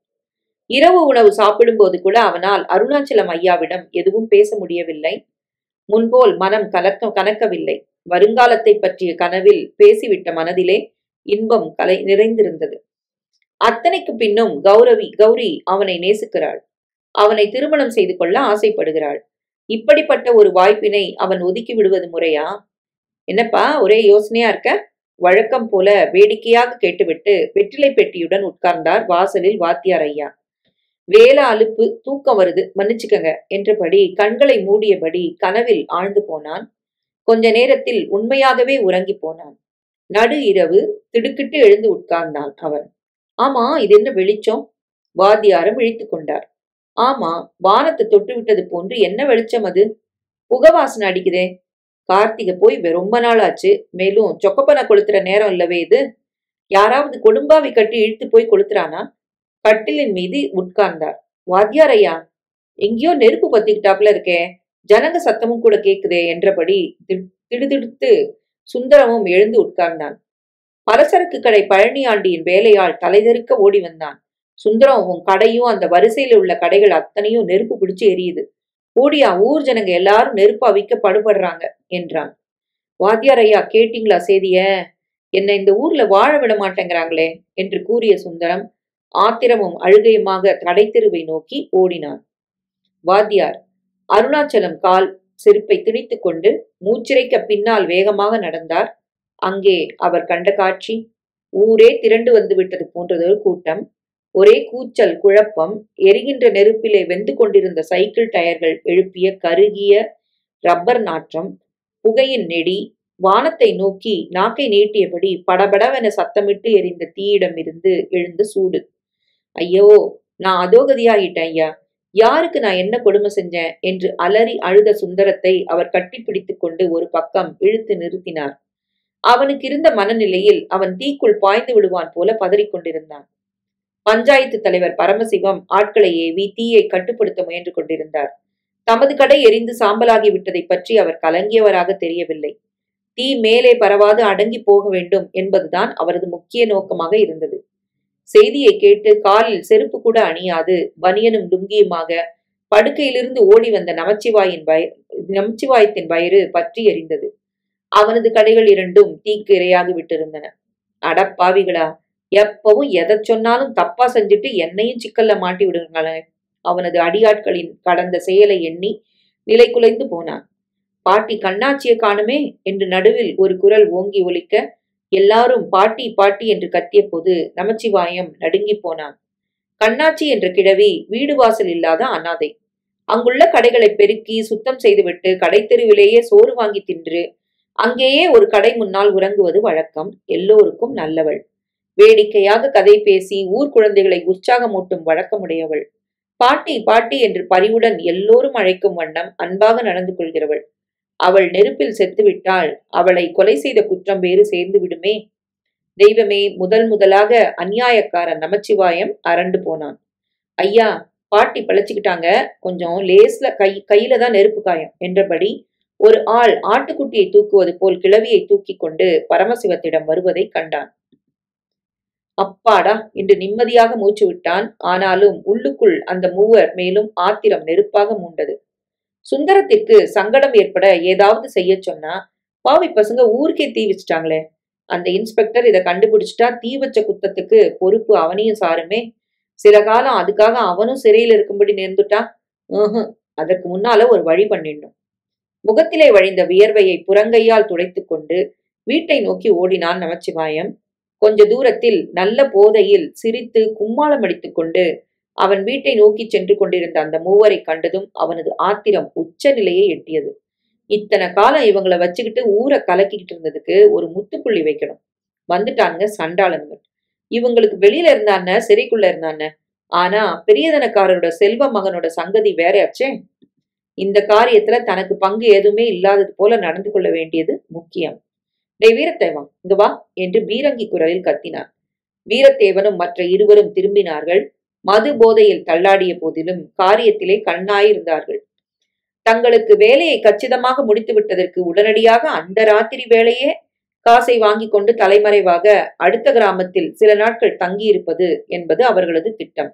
இரவு உணவு சாப்பிடும்போது கூட அவனால் அருணாச்சலம் ஐயாவிடம் எதுவும் பேச முடியவில்லை. முன்போல் மனம் கனக்கவில்லை. வருங்காலத்தை பற்றிய கனவில் பேசிவிட்ட மனதிலே இன்பம் நிறைந்திருந்தது. அத்தனைக்கு பின்னும் கௌரி அவனை நேசிக்கிறாள். அவனை திருமணம் செய்து கொள்ள ஆசைப்படுகிறாள். இப்படிப்பட்ட ஒரு வாய்ப்பினை அவன் ஒதுக்கி விடுவது முறையா? என்னப்பா ஒரே யோசனையா இருக்க? வழக்கம் போல வேடிக்கையாக கேட்டுவிட்டு வெற்றிலை பெட்டியுடன் உட்கார்ந்தார் வாசலில் வாத்தியார் ஐயா. வேலை அலுப்பு, தூக்கம் வருது, மன்னிச்சுக்கங்க என்றபடி கண்களை மூடியபடி கனவில் ஆழ்ந்து போனான். கொஞ்ச நேரத்தில் உண்மையாகவே உறங்கி போனான். நடு இரவு திடுக்கிட்டு எழுந்து உட்கார்ந்தான் அவன். ஆமா, இது என்ன வெளிச்சம்? வாத்தியாரும் விழித்துக் கொண்டார். ஆமா, வானத்தை தொட்டு விட்டது போன்று என்ன வெளிச்சம் அது? புகவாசனை அடிக்குதே. கார்த்திகை போய் ரொம்ப நாள் ஆச்சு. மேலும் சொக்கப்பனை கொளுத்துற நேரம் இல்லவே இது. யாராவது கொடும்பாவி கட்டி இழுத்து போய் கொளுத்துறானா? கட்டிலின் மீது உட்கார்ந்தார். வாத்தியார் ஐயா, எங்கேயோ நெருப்பு பத்திக்கிட்டாப்புல இருக்கே, ஜனங்க சத்தமும் கூட கேக்குதே என்றபடி திடுதிடுத்து சுந்தரமும் எழுந்து உட்கார்ந்தான். பலசரக்கு கடை பழனி ஆண்டியின் வேலையால் தலைதெறிக்க ஓடி வந்தான். சுந்தரம், உன் கடையும் அந்த வரிசையில் உள்ள கடைகள் அத்தனையும் நெருப்பு பிடிச்சு எரியுது. ஓடியா, ஊர் ஜனங்க எல்லாரும் நெருப்பு அவிக்க படுபடுறாங்க என்றான். வாத்தியார் ஐயா, கேட்டீங்களா செய்திய? என்னை இந்த ஊர்ல வாழ விட மாட்டேங்கிறாங்களே என்று கூறிய சுந்தரம் ஆத்திரமும் அழுகையுமாக கடைத்தெருவை நோக்கி ஓடினான். வாத்தியார் அருணாச்சலம் கால் செருப்பை திணித்துக் கொண்டு மூச்சிறைக்க பின்னால் வேகமாக நடந்தார். அங்கே அவர் கண்ட காட்சி ஊரே திரண்டு வந்து விட்டது போன்றதொரு கூட்டம். ஒரே கூச்சல், குழப்பம். எரிகின்ற நெருப்பிலே வெந்து கொண்டிருந்த சைக்கிள் டயர்கள் எழுப்பிய கருகிய ரப்பர் நாற்றம், புகையின் நெடி. வானத்தை நோக்கி நாக்கை நீட்டியபடி படபடவென சத்தமிட்டு எரிந்த தீயிடமிருந்து எழுந்த சூடு. ஐயோ, நான் அதோகதியாகிட்டேன் ஐயா. யாருக்கு நான் என்ன கொடுமை செஞ்சேன் என்று அலறி அழுத சுந்தரத்தை அவர் கட்டிப்பிடித்துக் கொண்டு ஒரு பக்கம் இழுத்து நிறுத்தினார். அவனுக்கு இருந்த மனநிலையில் அவன் தீக்குள் பாய்ந்து விடுவான் போல பதறிக்கொண்டிருந்தான். பஞ்சாயத்து தலைவர் பரமசிவம் ஆட்களை ஏவி தீயை கட்டுப்படுத்த முயன்று கொண்டிருந்தார். தமது கடை எரிந்து சாம்பலாகி விட்டதை பற்றி அவர் கலங்கியவராக தெரியவில்லை. தீ மேலே பரவாது அடங்கி போக வேண்டும் என்பதுதான் அவரது முக்கிய நோக்கமாக இருந்தது. செய்தியை கேட்டு காலில் செருப்பு கூட அணியாது பனியனும் லுங்கியுமாக படுக்கையிலிருந்து ஓடி வந்த நமச்சிவாயத்தின் வயிறு பற்றி எரிந்தது. அவனது கடைகள் இரண்டும் தீக்கு இரையாகி விட்டிருந்தன. அடப்பாவிகளா, எப்பவும் எதை சொன்னாலும் தப்பா செஞ்சுட்டு என்னையும் சிக்கல்ல மாட்டி விடுங்களேன். அவனது அடியாட்களின் கடந்த செயலை எண்ணி நிலை குலைந்து போனான். பாட்டி கண்ணாச்சியை காணுமே என்று நடுவில் ஒரு குரல் ஓங்கி ஒலிக்க எல்லாரும் பாட்டி பாட்டி என்று கத்திய போது நமச்சிவாயம் நடுங்கி போனான். கண்ணாச்சி என்ற கிழவி வீடு வாசல் இல்லாத அனாதை. அங்குள்ள கடைகளை பெருக்கி சுத்தம் செய்துவிட்டு கடை தெருவிலேயே சோறு வாங்கி தின்று அங்கேயே ஒரு கடை முன்னால் உறங்குவது வழக்கம். எல்லோருக்கும் நல்லவள். வேடிக்கையாக கதை பேசி ஊர் குழந்தைகளை உற்சாகமூட்டும் வழக்கமுடையவள். பாட்டி பாட்டி என்று பரிவுடன் எல்லோரும் அழைக்கும் வண்ணம் அன்பாக நடந்து கொள்கிறவள். அவள் நெருப்பில் செத்துவிட்டால் அவளை கொலை செய்த குற்றம் வேறு சேர்ந்து விடுமே. தெய்வமே, முதலாக அநியாயக்காரன் நமச்சிவாயம் அரண்டு போனான். ஐயா, பாட்டி பழச்சிக்கிட்டாங்க, கொஞ்சம் லேஸ்ல கையில தான் நெருப்பு காயம் என்றபடி ஒரு ஆள் ஆட்டுக்குட்டியை தூக்குவது போல் கிழவியை தூக்கி கொண்டு பரமசிவத்திடம் வருவதை கண்டான். அப்பாடா என்று நிம்மதியாக மூச்சு விட்டான். ஆனாலும் உள்ளுக்குள் அந்த மூவர் மேலும் ஆத்திரம் நெருப்பாக மூண்டது. சுந்தரத்திற்கு சங்கடம் ஏற்பட ஏதாவது செய்ய சொன்னா, பாவி பசங்க ஊருக்கே தீ வச்சுட்டாங்களே, அந்த இன்ஸ்பெக்டர் இதை கண்டுபிடிச்சிட்டா தீ வச்ச குத்தத்துக்கு பொறுப்பு அவனையும் சாருமே. சில காலம் அதுக்காக அவனும் சிறையில் இருக்கும்படி நேர்ந்துட்டா, அதற்கு முன்னால ஒரு வழி பண்ணிடணும். முகத்திலே வழிந்த வியர்வையை புறங்கையால் துடைத்துக் கொண்டு வீட்டை நோக்கி ஓடினான் நமச்சிவாயம். கொஞ்ச தூரத்தில் நல்ல போதையில் சிரித்து கும்மாளம் அடித்துக் கொண்டு அவன் வீட்டை நோக்கி சென்று கொண்டிருந்த அந்த மூவரை கண்டதும் அவனது ஆத்திரம் உச்ச நிலையை எட்டியது. இத்தனை காலம் இவங்களை வச்சுக்கிட்டு ஊரை கலக்கிக்கிட்டு இருந்ததுக்கு ஒரு முத்துப்புள்ளி வைக்கணும். வந்துட்டானுங்க சண்டாளன்கள். இவங்களுக்கு வெளியில இருந்தான, சிறைக்குள்ள இருந்தான. ஆனா பெரியதனக்காரரோட செல்வ மகனோட சங்கதி வேறையாச்சே. இந்த காரியத்துல தனக்கு பங்கு எதுவுமே இல்லாதது போல நடந்து கொள்ள வேண்டியது முக்கியம். டேய் வீரத்தேவன், இங்க வா என்று பீரங்கி குரலில் கத்தினான். வீரத்தேவனும் மற்ற இருவரும் திரும்பினார்கள். மது போதையில் தள்ளாடிய போதிலும் காரியத்திலே கண்ணாயிருந்தார்கள். தங்களுக்கு வேலையை கச்சிதமாக முடித்து விட்டதற்கு உடனடியாக அந்த ராத்திரி வேளையே காசை வாங்கி கொண்டு தலைமறைவாக அடுத்த கிராமத்தில் சில நாட்கள் தங்கியிருப்பது என்பது அவர்களது திட்டம்.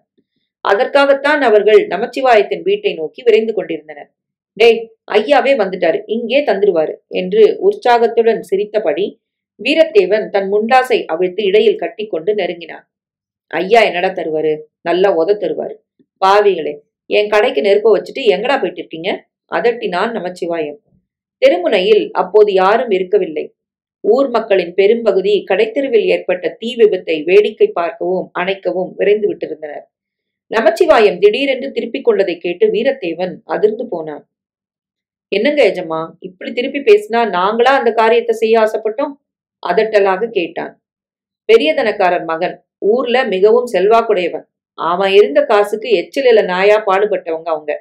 அதற்காகத்தான் அவர்கள் நமச்சிவாயத்தின் வீட்டை நோக்கி விரைந்து கொண்டிருந்தனர். டேய், ஐயாவே வந்துட்டாரு, இங்கே தந்துருவாரு என்று உற்சாகத்துடன் சிரித்தபடி வீரத்தேவன் தன் முண்டாசை அவிழ்த்து இடையில் கட்டி கொண்டு நெருங்கினான். ஐயா என்னடா தருவாரு? நல்லா உத தருவாரு. பாவிகளே, என் கடைக்கு நெருப்ப வச்சுட்டு எங்கடா போயிட்டு இருக்கீங்க? அதட்டினான் நமச்சிவாயம். தெருமுனையில் அப்போது யாரும் இருக்கவில்லை. ஊர் மக்களின் பெரும்பகுதி கடைத்தெருவில் ஏற்பட்ட தீ விபத்தை வேடிக்கை பார்க்கவும் அணைக்கவும் விரைந்து விட்டிருந்தனர். நமச்சிவாயம் திடீரென்று திருப்பிக் கொண்டதை கேட்டு வீரத்தேவன் அதிர்ந்து போனான். என்னங்க எஜமா, இப்படி திருப்பி பேசினா நாங்களா அந்த காரியத்தை செய்ய ஆசைப்பட்டோம்? அதட்டலாக கேட்டான். பெரியதனக்காரர் மகன், ஊர்ல மிகவும் செல்வாக்குடையவன். அவன் இருந்த காசுக்கு எச்சில நாயா பாடுபட்டவங்க அவங்க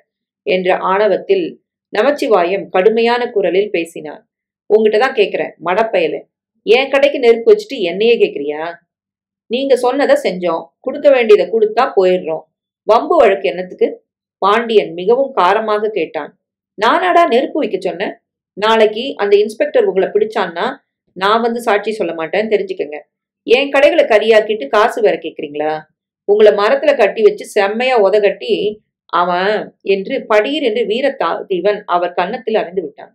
என்ற ஆணவத்தில் நமச்சிவாயம் கடுமையான குரலில் பேசினான். உங்ககிட்டதான் கேக்குறேன், மடப்பயல, என் கடைக்கு நெருப்பு வச்சுட்டு என்னையே கேக்குறியா? நீங்க சொன்னதை செஞ்சோம், கொடுக்க வேண்டியதை கொடுத்தா போயிடுறோம். வம்பு வழக்கு என்னத்துக்கு? பாண்டியன் மிகவும் காரமாக கேட்டான். நானாடா நெருப்பு வைக்க சொன்னேன்? நாளைக்கு அந்த இன்ஸ்பெக்டர் உங்களை பிடிச்சான்னா நான் வந்து சாட்சி சொல்ல மாட்டேன், தெரிஞ்சுக்கங்க. என் கடைகளை கரியாக்கிட்டு காசு வேற கேக்குறீங்களா? உங்களை மரத்துல கட்டி வச்சு செம்மையா உதகட்டி அவன் என்று படீர் என்று வீரத்தேவன் அவர் கன்னத்தில் அறிந்து விட்டான்.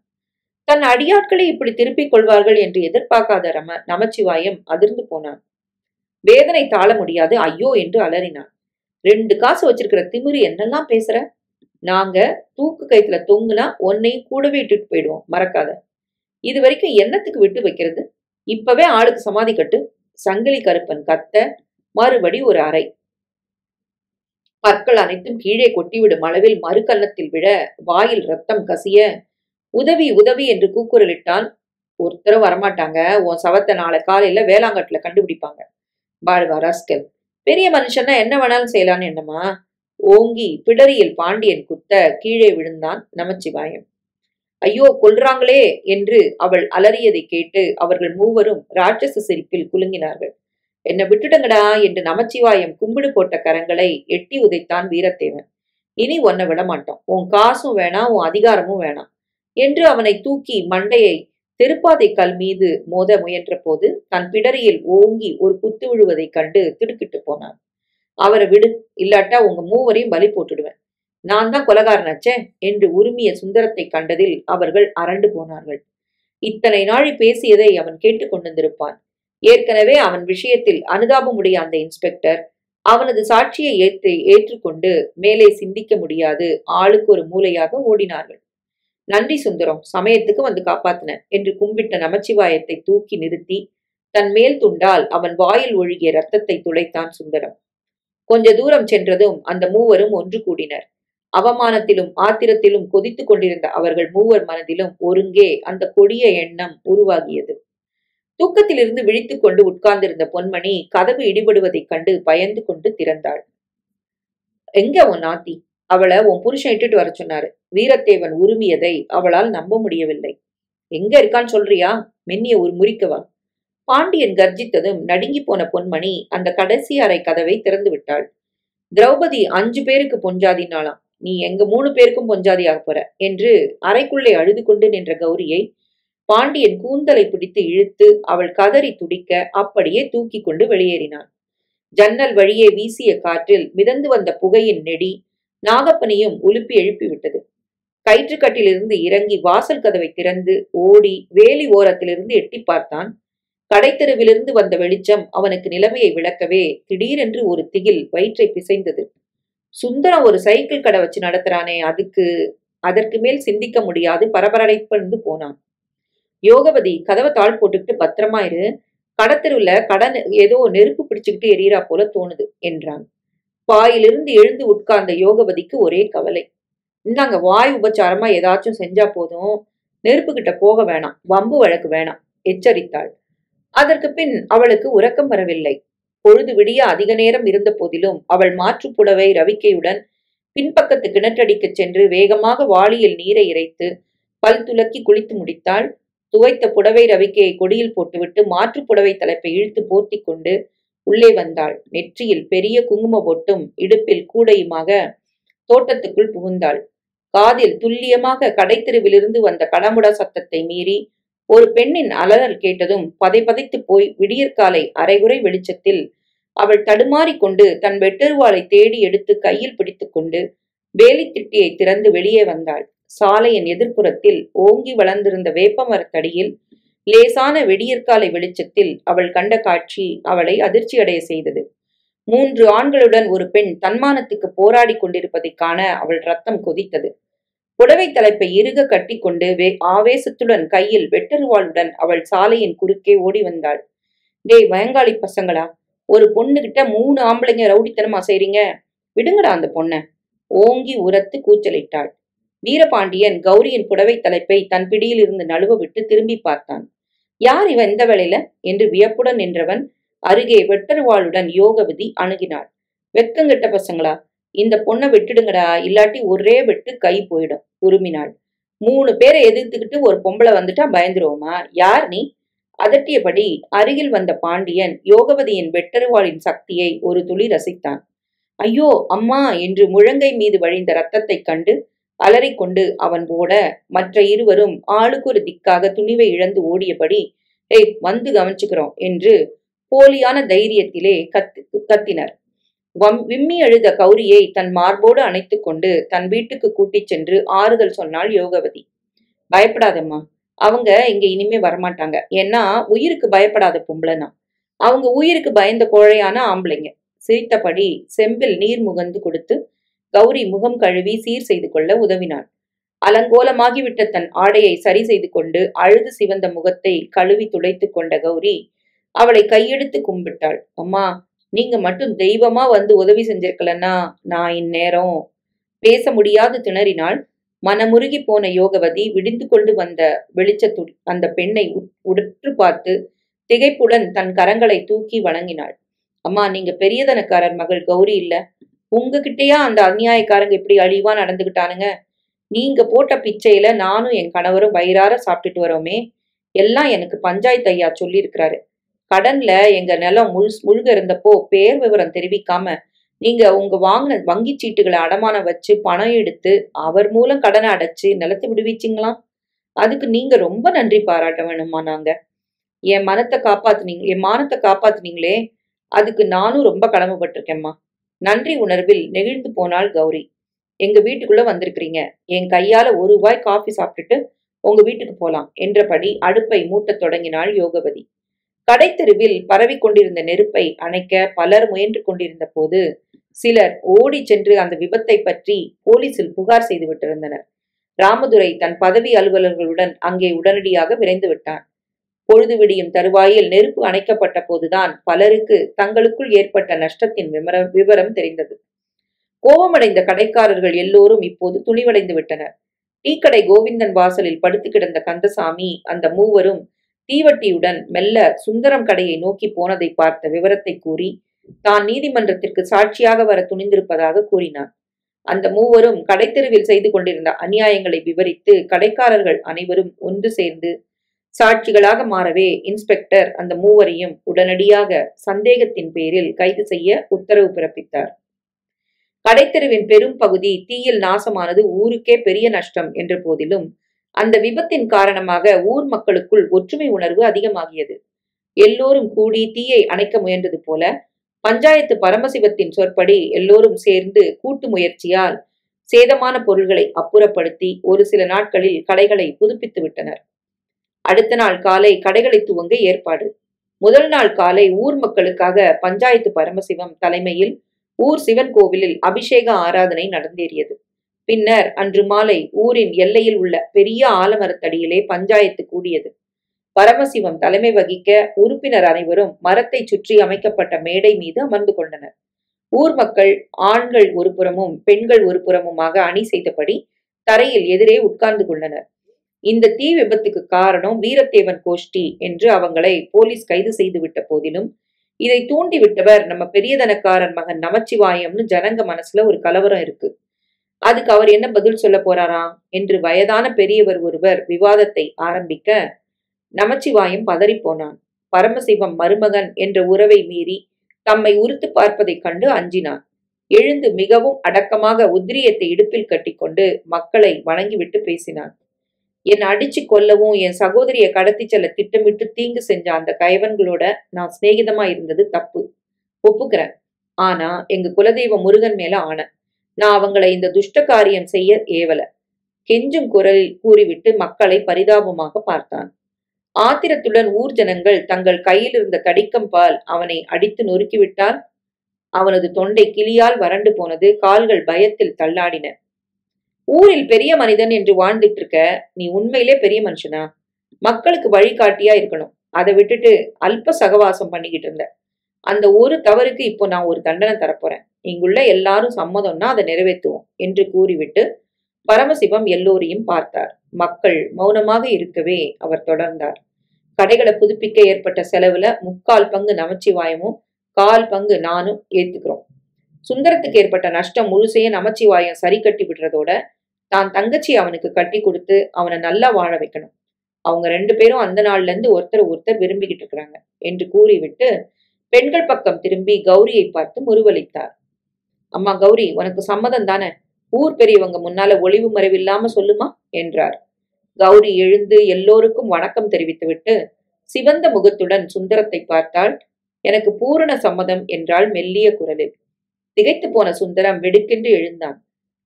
தன் அடியாட்களை இப்படி திருப்பிக் கொள்வார்கள் என்று எதிர்பார்க்காத நமச்சிவாயம் அதிர்ந்து போனான். வேதனை தாழ முடியாது ஐயோ என்று அலறினான். 2 காசு வச்சிருக்கிற திமிரு என்னெல்லாம் பேசுற? நாங்க தூக்கு கயித்துல தொங்குனா உன்னையும் கூடவே இட்டுட்டு போயிடுவோம், மறக்காத. இது வரைக்கும் என்னத்துக்கு விட்டு வைக்கிறது? இப்பவே ஆளுக்கு சமாதி கட்டு. சங்கிலி கருப்பன் கத்த மறுபடி ஒரு அறை. பற்கள் அனைத்தும் கீழே கொட்டிவிடும் அளவில் மறுகன்னத்தில் விழ வாயில் ரத்தம் கசிய உதவி உதவி என்று கூக்குரலிட்டான். ஒருத்தரும் வரமாட்டாங்க, உன் சவத்தை நாளை காலையில வேளாங்கட்டுல கண்டுபிடிப்பாங்க. வாழ்வா ராஸ்கல், பெரிய மனுஷன்னா என்ன வேணாலும் செய்யலான்னு என்னமா? ஓங்கி பிடரியில் பாண்டியன் குத்த கீழே விழுந்தான் நமச்சிவாயம். ஐயோ கொல்றாங்களே என்று அவள் அலறியதை கேட்டு அவர்கள் மூவரும் ராட்சச சிரிப்பில் குலுங்கினார்கள். என்ன விட்டுடுங்கடா என்று நமச்சிவாயம் கும்பிடு போட்ட கரங்களை எட்டி உதைத்தான் வீரத்தேவன். இனி உன்னை விடமாட்டோம், உன் காசும் வேணாம், உன் அதிகாரமும் வேணாம் என்று அவனை தூக்கி மண்டையை தெருப்பாதை கல் மீது மோத முயன்ற போது தன் பிடரியில் ஓங்கி ஒரு குத்து விழுவதைக் கண்டு திடுக்கிட்டு போனான். அவரை விடு, இல்லாட்டா உங்க மூவரையும் பலி போட்டுடுவேன். நான் தான் கொலகாரனாச்சே என்று உரிமைய சுந்தரத்தை கண்டதில் அவர்கள் அரண்டு போனார்கள். இத்தனை நாழி பேசியதை அவன் கேட்டுக்கொண்டிருப்பான். ஏற்கனவே அவன் விஷயத்தில் அனுதாபமுடைய அந்த இன்ஸ்பெக்டர் அவனது சாட்சியை ஏற்றுக்கொண்டு மேலே சிந்திக்க முடியாது ஆளுக்கு ஒரு மூலையாக ஓடினார்கள். நன்றி சுந்தரம், சமயத்துக்கு வந்து காப்பாத்தின என்று கும்பிட்ட நமச்சிவாயத்தை தூக்கி நிறுத்தி தன் மேல் துண்டால் அவன் வாயில் ஒழுகிய ரத்தத்தை துளைத்தான் சுந்தரம். கொஞ்ச தூரம் சென்றதும் அந்த மூவரும் ஒன்று கூடினர். அவமானத்திலும் ஆத்திரத்திலும் கொதித்துக் கொண்டிருந்த அவர்கள் மூவர் மனதிலும் ஒருங்கே அந்த கொடிய எண்ணம் உருவாகியது. தூக்கத்திலிருந்து விழித்துக் கொண்டு உட்கார்ந்திருந்த பொன்மணி கதவு இடிபடுவதைக் கண்டு பயந்து கொண்டு திறந்தாள். எங்க உன் நாத்தி? அவளை உன் புருஷன் இட்டுட்டு வர சொன்னாரு. வீரத்தேவன் உருமியதை அவளால் நம்ப முடியவில்லை. எங்க இருக்கான்னு சொல்றியா? மென்னிய ஒரு முறிக்கவா? பாண்டியன் கர்ஜித்ததும் நடுங்கி போன பொன்மணி அந்த கடைசி அறை கதவை திறந்து விட்டாள். திரௌபதி 5 பேருக்கு பொஞ்சாதினாலாம், நீ எங்க 3 பேருக்கும் பொஞ்சாதி ஆக போற என்று அறைக்குள்ளே அழுது கொண்டு நின்ற கௌரியை பாண்டியன் கூந்தலை பிடித்து இழுத்து அவள் கதறி துடிக்க அப்படியே தூக்கி கொண்டு வெளியேறினான். ஜன்னல் வழியே வீசிய காற்றில் மிதந்து வந்த புகையின் நெடி நாகப்பனையும் உலுப்பி எழுப்பிவிட்டது. கயிற்றுக்கட்டிலிருந்து இறங்கி வாசல் கதவை திறந்து ஓடி வேலி ஓரத்திலிருந்து எட்டி பார்த்தான். கடைத்தெருவிலிருந்து வந்த வெளிச்சம் அவனுக்கு நிலைமையை விளக்கவே திடீரென்று ஒரு திகில் வயிற்றை பிசைந்தது. சுந்தரம் ஒரு சைக்கிள் கடை வச்சு நடத்துறானே, அதற்கு மேல் சிந்திக்க முடியாது பரபரப்படைந்து போனான். யோகவதி, கதவை தாழ் போட்டுக்கிட்டு பத்திரமா இரு, கடத்தெருவுல கடன் ஏதோ நெருப்பு பிடிச்சுக்கிட்டு எரியறா போல தோணுது என்றான். பாயிலிருந்து எழுந்து உட்கார்ந்த யோகவதிக்கு ஒரே கவலை. இந்தாங்க, வாய் உபச்சாரமா ஏதாச்சும் செஞ்சா போதும், நெருப்பு கிட்ட போக வேணாம், வம்பு வழக்கு வேணாம் எச்சரித்தாள். அதற்கு பின் அவளுக்கு உறக்கம் வரவில்லை. பொழுது விடிய அதிக நேரம் இருந்த போதிலும் அவள் மாற்று புடவை ரவிக்கையுடன் பின்பக்கத்து கிணற்றடிக்கு சென்று வேகமாக வாளியில் நீரை இறைத்து பல் துலக்கி குளித்து முடித்தாள். துவைத்த புடவை ரவிக்கையை கொடியில் போட்டுவிட்டு மாற்று புடவை தலைப்பை இழுத்து போர்த்தி கொண்டு உள்ளே வந்தாள். நெற்றியில் பெரிய குங்கும பொட்டும் இடுப்பில் கூடையுமாக தோட்டத்துக்குள் புகுந்தாள். காதில் துல்லியமாக கடைத்தெருவிலிருந்து வந்த கடமுடா சத்தத்தை மீறி ஒரு பெண்ணின் அலறல் கேட்டதும் பதைபதைத்து போய் விடியற்காலை அரைகுறை வெளிச்சத்தில் அவள் தடுமாறிக்கொண்டு தன் வெட்டருவாளை தேடி எடுத்து கையில் பிடித்துக்கொண்டு வேலித்திட்டியை திறந்து வெளியே வந்தாள். சாலையின் எதிர்ப்புறத்தில் ஓங்கி வளர்ந்திருந்த வேப்பமரத்தடியில் லேசான வெடியற்காலை வெளிச்சத்தில் அவள் கண்ட காட்சி அவளை அதிர்ச்சியடைய செய்தது. 3 ஆண்களுடன் ஒரு பெண் தன்மானத்துக்கு போராடி கொண்டிருப்பதைக் காண அவள் ரத்தம் கொதித்தது. புடவை தலைப்பை இறுக கட்டிக்கொண்டு ஆவேசத்துடன் கையில் வெட்டருவாளுடன் அவள் சாலையின் குறுக்கே ஓடி வந்தாள். டேய் வயங்காளி பசங்களா, ஒரு பொண்ணுகிட்ட 3 ஆம்பளைங்க ரவுடித்தனமா செய்றீங்க, விடுங்கடா அந்த பொண்ண, ஓங்கி உரத்து கூச்சலிட்டாள். வீரபாண்டியன் கௌரியின் புடவை தலைப்பை தன் பிடியில் இருந்து நழுவ விட்டு திரும்பி பார்த்தான். யார் இவன் இந்த வேளையில என்று வியப்புடன் நின்றவன் அருகே வெட்டருவாளுடன் யோகவதி அணுகினாள். வெக்கங்கெட்ட பசங்களா, இந்த பொண்ணை விட்டுடுங்கடா, இல்லாட்டி ஒரே வெட்டு கை போயிடும் உருமினாள். 3 பேரை எதிர்த்துக்கிட்டு ஒரு பொம்பளை வந்துட்டா பயந்துருவோமா? யார் நீ? அதட்டியபடி அருகில் வந்த பாண்டியன் யோகவதியின் வெட்டருவாளின் சக்தியை ஒரு துளி ரசித்தான். ஐயோ அம்மா என்று முழங்கை மீது வழிந்த ரத்தத்தைக் கண்டு அலறிக்கொண்டு அவன் ஓட மற்ற இருவரும் ஆளுக்கு ஒரு திக்காக துணிவை இழந்து ஓடியபடி ஏய் வந்து கவனிச்சுக்கிறோம் என்று போலியான தைரியத்திலே கத்தினர். விம்மி அழுத கௌரியை தன் மார்போடு அணைத்து கொண்டு தன் வீட்டுக்கு கூட்டிச் சென்று ஆறுதல் சொன்னாள் யோகவதி. பயப்படாதம்மா, அவங்க இங்க இனிமே வரமாட்டாங்க. ஏன்னா உயிருக்கு பயப்படாத பொம்பளைனா, அவங்க உயிருக்கு பயந்த கோழையான ஆம்பளைங்க. சிரித்தபடி செம்பில் நீர் முகந்து கொடுத்து கௌரி முகம் கழுவி சீர் செய்து கொள்ள உதவினாள். அலங்கோலமாகிவிட்ட தன் ஆடையை சரி செய்து கொண்டு அழுது சிவந்த முகத்தை கழுவி துடைத்து கொண்ட கௌரி அவளை கையெடுத்து கும்பிட்டாள். அம்மா, நீங்க மட்டும் தெய்வமா வந்து உதவி செஞ்சிருக்கலன்னா நான் இந்நேரம் பேச முடியாது திணறினாள். மனமுருகி போன யோகவதி விடிந்து கொண்டு வந்த வெளிச்சத்துள் அந்த பெண்ணை உற்று பார்த்து திகைப்புடன் தன் கரங்களை தூக்கி வணங்கினாள். அம்மா, நீங்க பெரியதனக்காரர் மகள் கௌரி இல்ல? உங்ககிட்டயா அந்த அநியாயக்காரங்க இப்படி அழிவா நடந்துகிட்டானுங்க? நீங்க போட்ட பிச்சையில நானும் என் கணவரும் வயிறார சாப்பிட்டுட்டு வரோமே, எல்லாம் எனக்கு பஞ்சாயத்து ஐயா சொல்லியிருக்கிறாரு. கடன்ல எங்க நிலம் முழுக இருந்தப்போ பேர் விவரம் தெரிவிக்காம நீங்க உங்க வாங்கின வங்கி சீட்டுகளை அடமானம் வச்சு பணம் எடுத்து அவர் மூலம் கடனை அடைச்சு நிலத்தை விடுவிச்சிங்களாம். அதுக்கு நீங்க ரொம்ப நன்றி பாராட்ட வேணுமா? நாங்க என் மானத்தை காப்பாத்துனீங்களே, அதுக்கு நானும் ரொம்ப கடமைப்பட்டிருக்கேம்மா. நன்றி உணர்வில் நெகிழ்ந்து போனாள் கௌரி. எங்க வீட்டுக்குள்ள வந்திருக்கிறீங்க, என் கையால ஒரு வாய் காஃபி சாப்பிட்டுட்டு உங்க வீட்டுக்கு போலாம் என்றபடி அடுப்பை மூட்டத் தொடங்கினாள் யோகவதி. கடைத்தெருவில் பரவி கொண்டிருந்த நெருப்பை அணைக்க பலர் முயன்று கொண்டிருந்த போது சிலர் ஓடி சென்று அந்த விபத்தை பற்றி போலீசில் புகார் செய்து விட்டிருந்தனர். ராமதுரை தன் பதவி அலுவலர்களுடன் அங்கே உடனடியாக விரைந்து விட்டான். பொழுது விடியும் தருவாயில் நெருப்பு அணைக்கப்பட்ட போதுதான் பலருக்கு தங்களுக்குள் ஏற்பட்ட நஷ்டத்தின் விவரம் தெரிந்தது. கோபமடைந்த கடைக்காரர்கள் எல்லோரும் இப்போது துணிவடைந்து விட்டனர். டீக்கடை கோவிந்தன் வாசலில் படுத்து கிடந்த கந்தசாமி அந்த மூவரும் தீவட்டியுடன் மெல்ல சுந்தரம் கடையை நோக்கி போனதை பார்த்த விவரத்தை கூறி தான் நீதிமன்றத்திற்கு சாட்சியாக வர துணிந்திருப்பதாக கூறினான். அந்த மூவரும் கடைத்தெருவில் செய்து கொண்டிருந்த அநியாயங்களை விவரித்து கடைக்காரர்கள் அனைவரும் ஒன்று சேர்ந்து சாட்சிகளாக மாறவே இன்ஸ்பெக்டர் அந்த மூவரையும் உடனடியாக சந்தேகத்தின் பேரில் கைது செய்ய உத்தரவு பிறப்பித்தார். கடைத்தெருவின் பெரும் பகுதி தீயில் நாசமானது ஊருக்கே பெரிய நஷ்டம் என்ற போதிலும் அந்த விபத்தின் காரணமாக ஊர் மக்களுக்குள் ஒற்றுமை உணர்வு அதிகமாகியது. எல்லோரும் கூடி தீயை அணைக்க முயன்றது போல பஞ்சாயத்து பரமசிவத்தின் சொற்படி எல்லோரும் சேர்ந்து கூட்டு முயற்சியால் சேதமான பொருள்களை அப்புறப்படுத்தி ஒரு சில நாட்களில் கடைகளை புதுப்பித்து விட்டனர். அடுத்த நாள் காலை கடைகளை துவங்க ஏற்பாடு. முதல் நாள் காலை ஊர் மக்களுக்காக பஞ்சாயத்து பரமசிவம் தலைமையில் ஊர் சிவன் கோவிலில் அபிஷேக ஆராதனை நடந்தேறியது. பின்னர் அன்று மாலை ஊரின் எல்லையில் உள்ள பெரிய ஆலமரத்தடியிலே பஞ்சாயத்து கூடியது. பரமசிவம் தலைமை வகிக்க உறுப்பினர் அனைவரும் மரத்தை சுற்றி அமைக்கப்பட்ட மேடை மீது அமர்ந்து கொண்டனர். ஊர் மக்கள் ஆண்கள் ஒரு புறமும் பெண்கள் ஒரு புறமுமாக அணி செய்தபடி தரையில் எதிரே உட்கார்ந்து கொண்டனர். இந்த தீ விபத்துக்கு காரணம் வீரத்தேவன் கோஷ்டி என்று அவங்களை போலீஸ் கைது செய்து விட்ட போதிலும் இதை தூண்டி விட்டவர் நம்ம பெரியதனக்காரன் மகன் நமச்சிவாயம்னு ஜனங்க மனசுல ஒரு கலவரம் இருக்கு. அதுக்கு அவர் என்ன பதில் சொல்ல போறாராம் என்று வயதான பெரியவர் ஒருவர் விவாதத்தை ஆரம்பிக்க நமச்சிவாயம் பதறி போனான். பரமசிவம் மருமகன் என்ற உறவை மீறி தம்மை உறுத்து பார்ப்பதைக் கண்டு அஞ்சினான். எழுந்து மிகவும் அடக்கமாக உத்திரியத்தை இடுப்பில் கட்டிக்கொண்டு மக்களை வணங்கிவிட்டு பேசினான். என்னை அடிச்சு கொல்லவும் என் சகோதரியை கடத்தி செல்ல திட்டமிட்டு தீங்கு செஞ்ச அந்த கயவன்களோட நான் சிநேகிதமா இருந்தது தப்பு, ஒப்புக்கிறேன். ஆனா எங்க குலதெய்வ முருகன் மேல ஆன, நான் அவங்களை இந்த துஷ்ட காரியம் செய்ய ஏவல. கெஞ்சும் குரலில் கூறிவிட்டு மக்களை பரிதாபமாக பார்த்தான். ஆத்திரத்துடன் ஊர் ஜனங்கள் தங்கள் கையில் இருந்த தடிக்கம்பால் அவனை அடித்து நொறுக்கிவிட்டால் அவனது தொண்டை கிளியால் வறண்டு போனது. கால்கள் பயத்தில் தள்ளாடின. ஊரில் பெரிய மனிதன் என்று வாழ்ந்துட்டு இருக்க நீ உண்மையிலே பெரிய மனுஷனா? மக்களுக்கு வழிகாட்டியா இருக்கணும். அதை விட்டுட்டு அல்ப சகவாசம் பண்ணிக்கிட்டு இருந்த. அந்த ஒரு தவறுக்கு இப்போ நான் ஒரு தண்டனை தரப்போறேன். இங்குள்ள எல்லாரும் சம்மதம்னா அதை நிறைவேற்றுவோம் என்று கூறிவிட்டு பரமசிவம் எல்லோரையும் பார்த்தார். மக்கள் மௌனமாக இருக்கவே அவர் தொடர்ந்தார். கடைகளை புதுப்பிக்க ஏற்பட்ட செலவுல 3/4 பங்கு நமச்சிவாயமும் 1/4 பங்கு நானும் ஏத்துக்கிறோம். சுந்தரத்துக்கு ஏற்பட்ட நஷ்டம் முழுசையும் நமச்சிவாயம் சரி கட்டி விடுறதோட தான் தங்கச்சி அவனுக்கு கட்டி கொடுத்து அவனை நல்லா வாழ வைக்கணும். அவங்க 2 பேரும் அந்த நாள்ல இருந்து ஒருத்தர் விரும்பிக்கிட்டு இருக்கிறாங்க என்று கூறிவிட்டு பெண்கள் பக்கம் திரும்பி கௌரியை பார்த்து முறுவலித்தார். அம்மா கௌரி, உனக்கு சம்மதம் தானே? ஊர் பெரியவங்க முன்னால ஒளிவு மறைவில்லாம சொல்லுமா என்றார். கௌரி எழுந்து எல்லோருக்கும் வணக்கம் தெரிவித்துவிட்டு சிவந்த முகத்துடன் சுந்தரத்தை பார்த்தாள். எனக்கு பூரண சம்மதம் என்றாள் மெல்லிய குரலில். திகைத்து போன சுந்தரம் வெடுக்கென்று எழுந்தான்.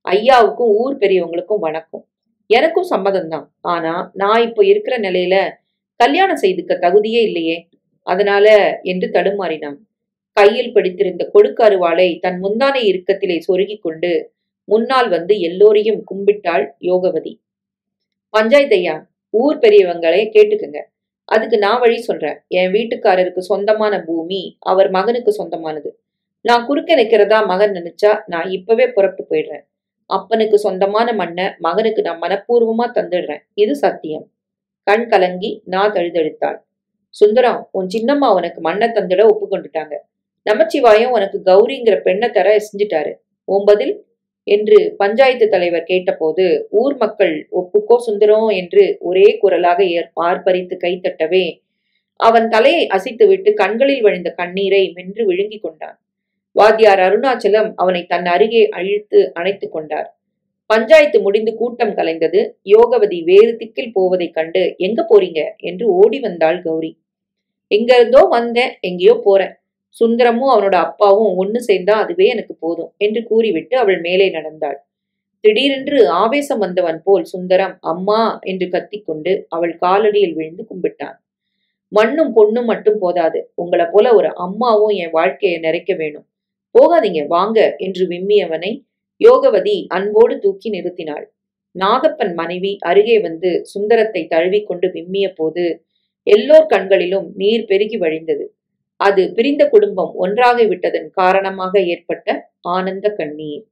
ஐயாவுக்கும் ஊர் பெரியவங்களுக்கும் வணக்கம். எனக்கும் சம்மதம்தான். ஆனா நான் இப்போ இருக்கிற நிலையில கல்யாணம் செய்துக்க தகுதியே இல்லையே, அதனால என்று தடுமாறினான். கையில் பிடித்திருந்த கொடுக்கருவாளை தன் முந்தானை இறுக்கத்திலே சொருகிக் கொண்டு முன்னால் வந்து எல்லோரையும் கும்பிட்டாள் யோகவதி. பஞ்சாயத்து ஐயா, ஊர் பெரியவங்களே கேட்டுக்குங்க. அதுக்கு நான் வழி சொல்றேன். என் வீட்டுக்காரருக்கு சொந்தமான பூமி அவர் மகனுக்கு சொந்தமானது. நான் குறுக்க நிக்கிறதா மகன் நினைச்சா நான் இப்பவே புறப்பட்டு போயிடுறேன். அப்பனுக்கு சொந்தமான மண்ணை மகனுக்கு நான் மனப்பூர்வமா தந்துடுறேன். இது சத்தியம். கண் கலங்கி நான் தழுதழுத்தாள். சுந்தரம், உன் சின்னம்மா உனக்கு மண்ணை தந்துட ஒப்புக்கொண்டுட்டாங்க. நமச்சிவாயம் உனக்கு கௌரிங்கிற பெண்ணை தர செஞ்சிட்டாரு. உன் பதில் என்று பஞ்சாயத்து தலைவர் கேட்டபோது ஊர் மக்கள் ஒப்புக்கோ சுந்தரம் என்று ஒரே குரலாக ஆர்ப்பரித்து கைத்தட்டவே அவன் தலையை அசைத்துவிட்டு கண்களில் வழிந்த கண்ணீரை மென்று விழுங்கிக் கொண்டான். வாத்தியார் அருணாச்சலம் அவனை தன் அருகே அழித்து அணைத்துக் கொண்டார். பஞ்சாயத்து முடிந்து கூட்டம் கலைந்தது. யோகவதி வேறு திக்கில் போவதைக் கண்டு எங்க போறீங்க என்று ஓடி வந்தாள் கௌரி. எங்க இருந்தோ வந்தேன், எங்கேயோ போறேன். சுந்தரமும் அவனோட அப்பாவும் ஒன்னு சேர்ந்தா அதுவே எனக்கு போதும் என்று கூறிவிட்டு அவள் மேலே நடந்தாள். திடீரென்று ஆவேசம் வந்தவன் போல் சுந்தரம் அம்மா என்று கத்திக்கொண்டு அவள் காலடியில் விழுந்து கும்பிட்டான். மண்ணும் பொண்ணும் மட்டும் போதாது, உங்களை போல ஒரு அம்மாவும் என் வாழ்க்கையை நிறைக்க வேணும். போகாதீங்க, வாங்க என்று விம்மியவனை யோகவதி அன்போடு தூக்கி நிறுத்தினாள். நாகப்பன் மனைவி அருகே வந்து சுந்தரத்தை தழுவிக்கொண்டு விம்மிய போது எல்லோர் கண்களிலும் நீர் பெருகி வழிந்தது. அது பிரிந்த குடும்பம் ஒன்றாகி விட்டதன் காரணமாக ஏற்பட்ட ஆனந்த கண்ணீர்.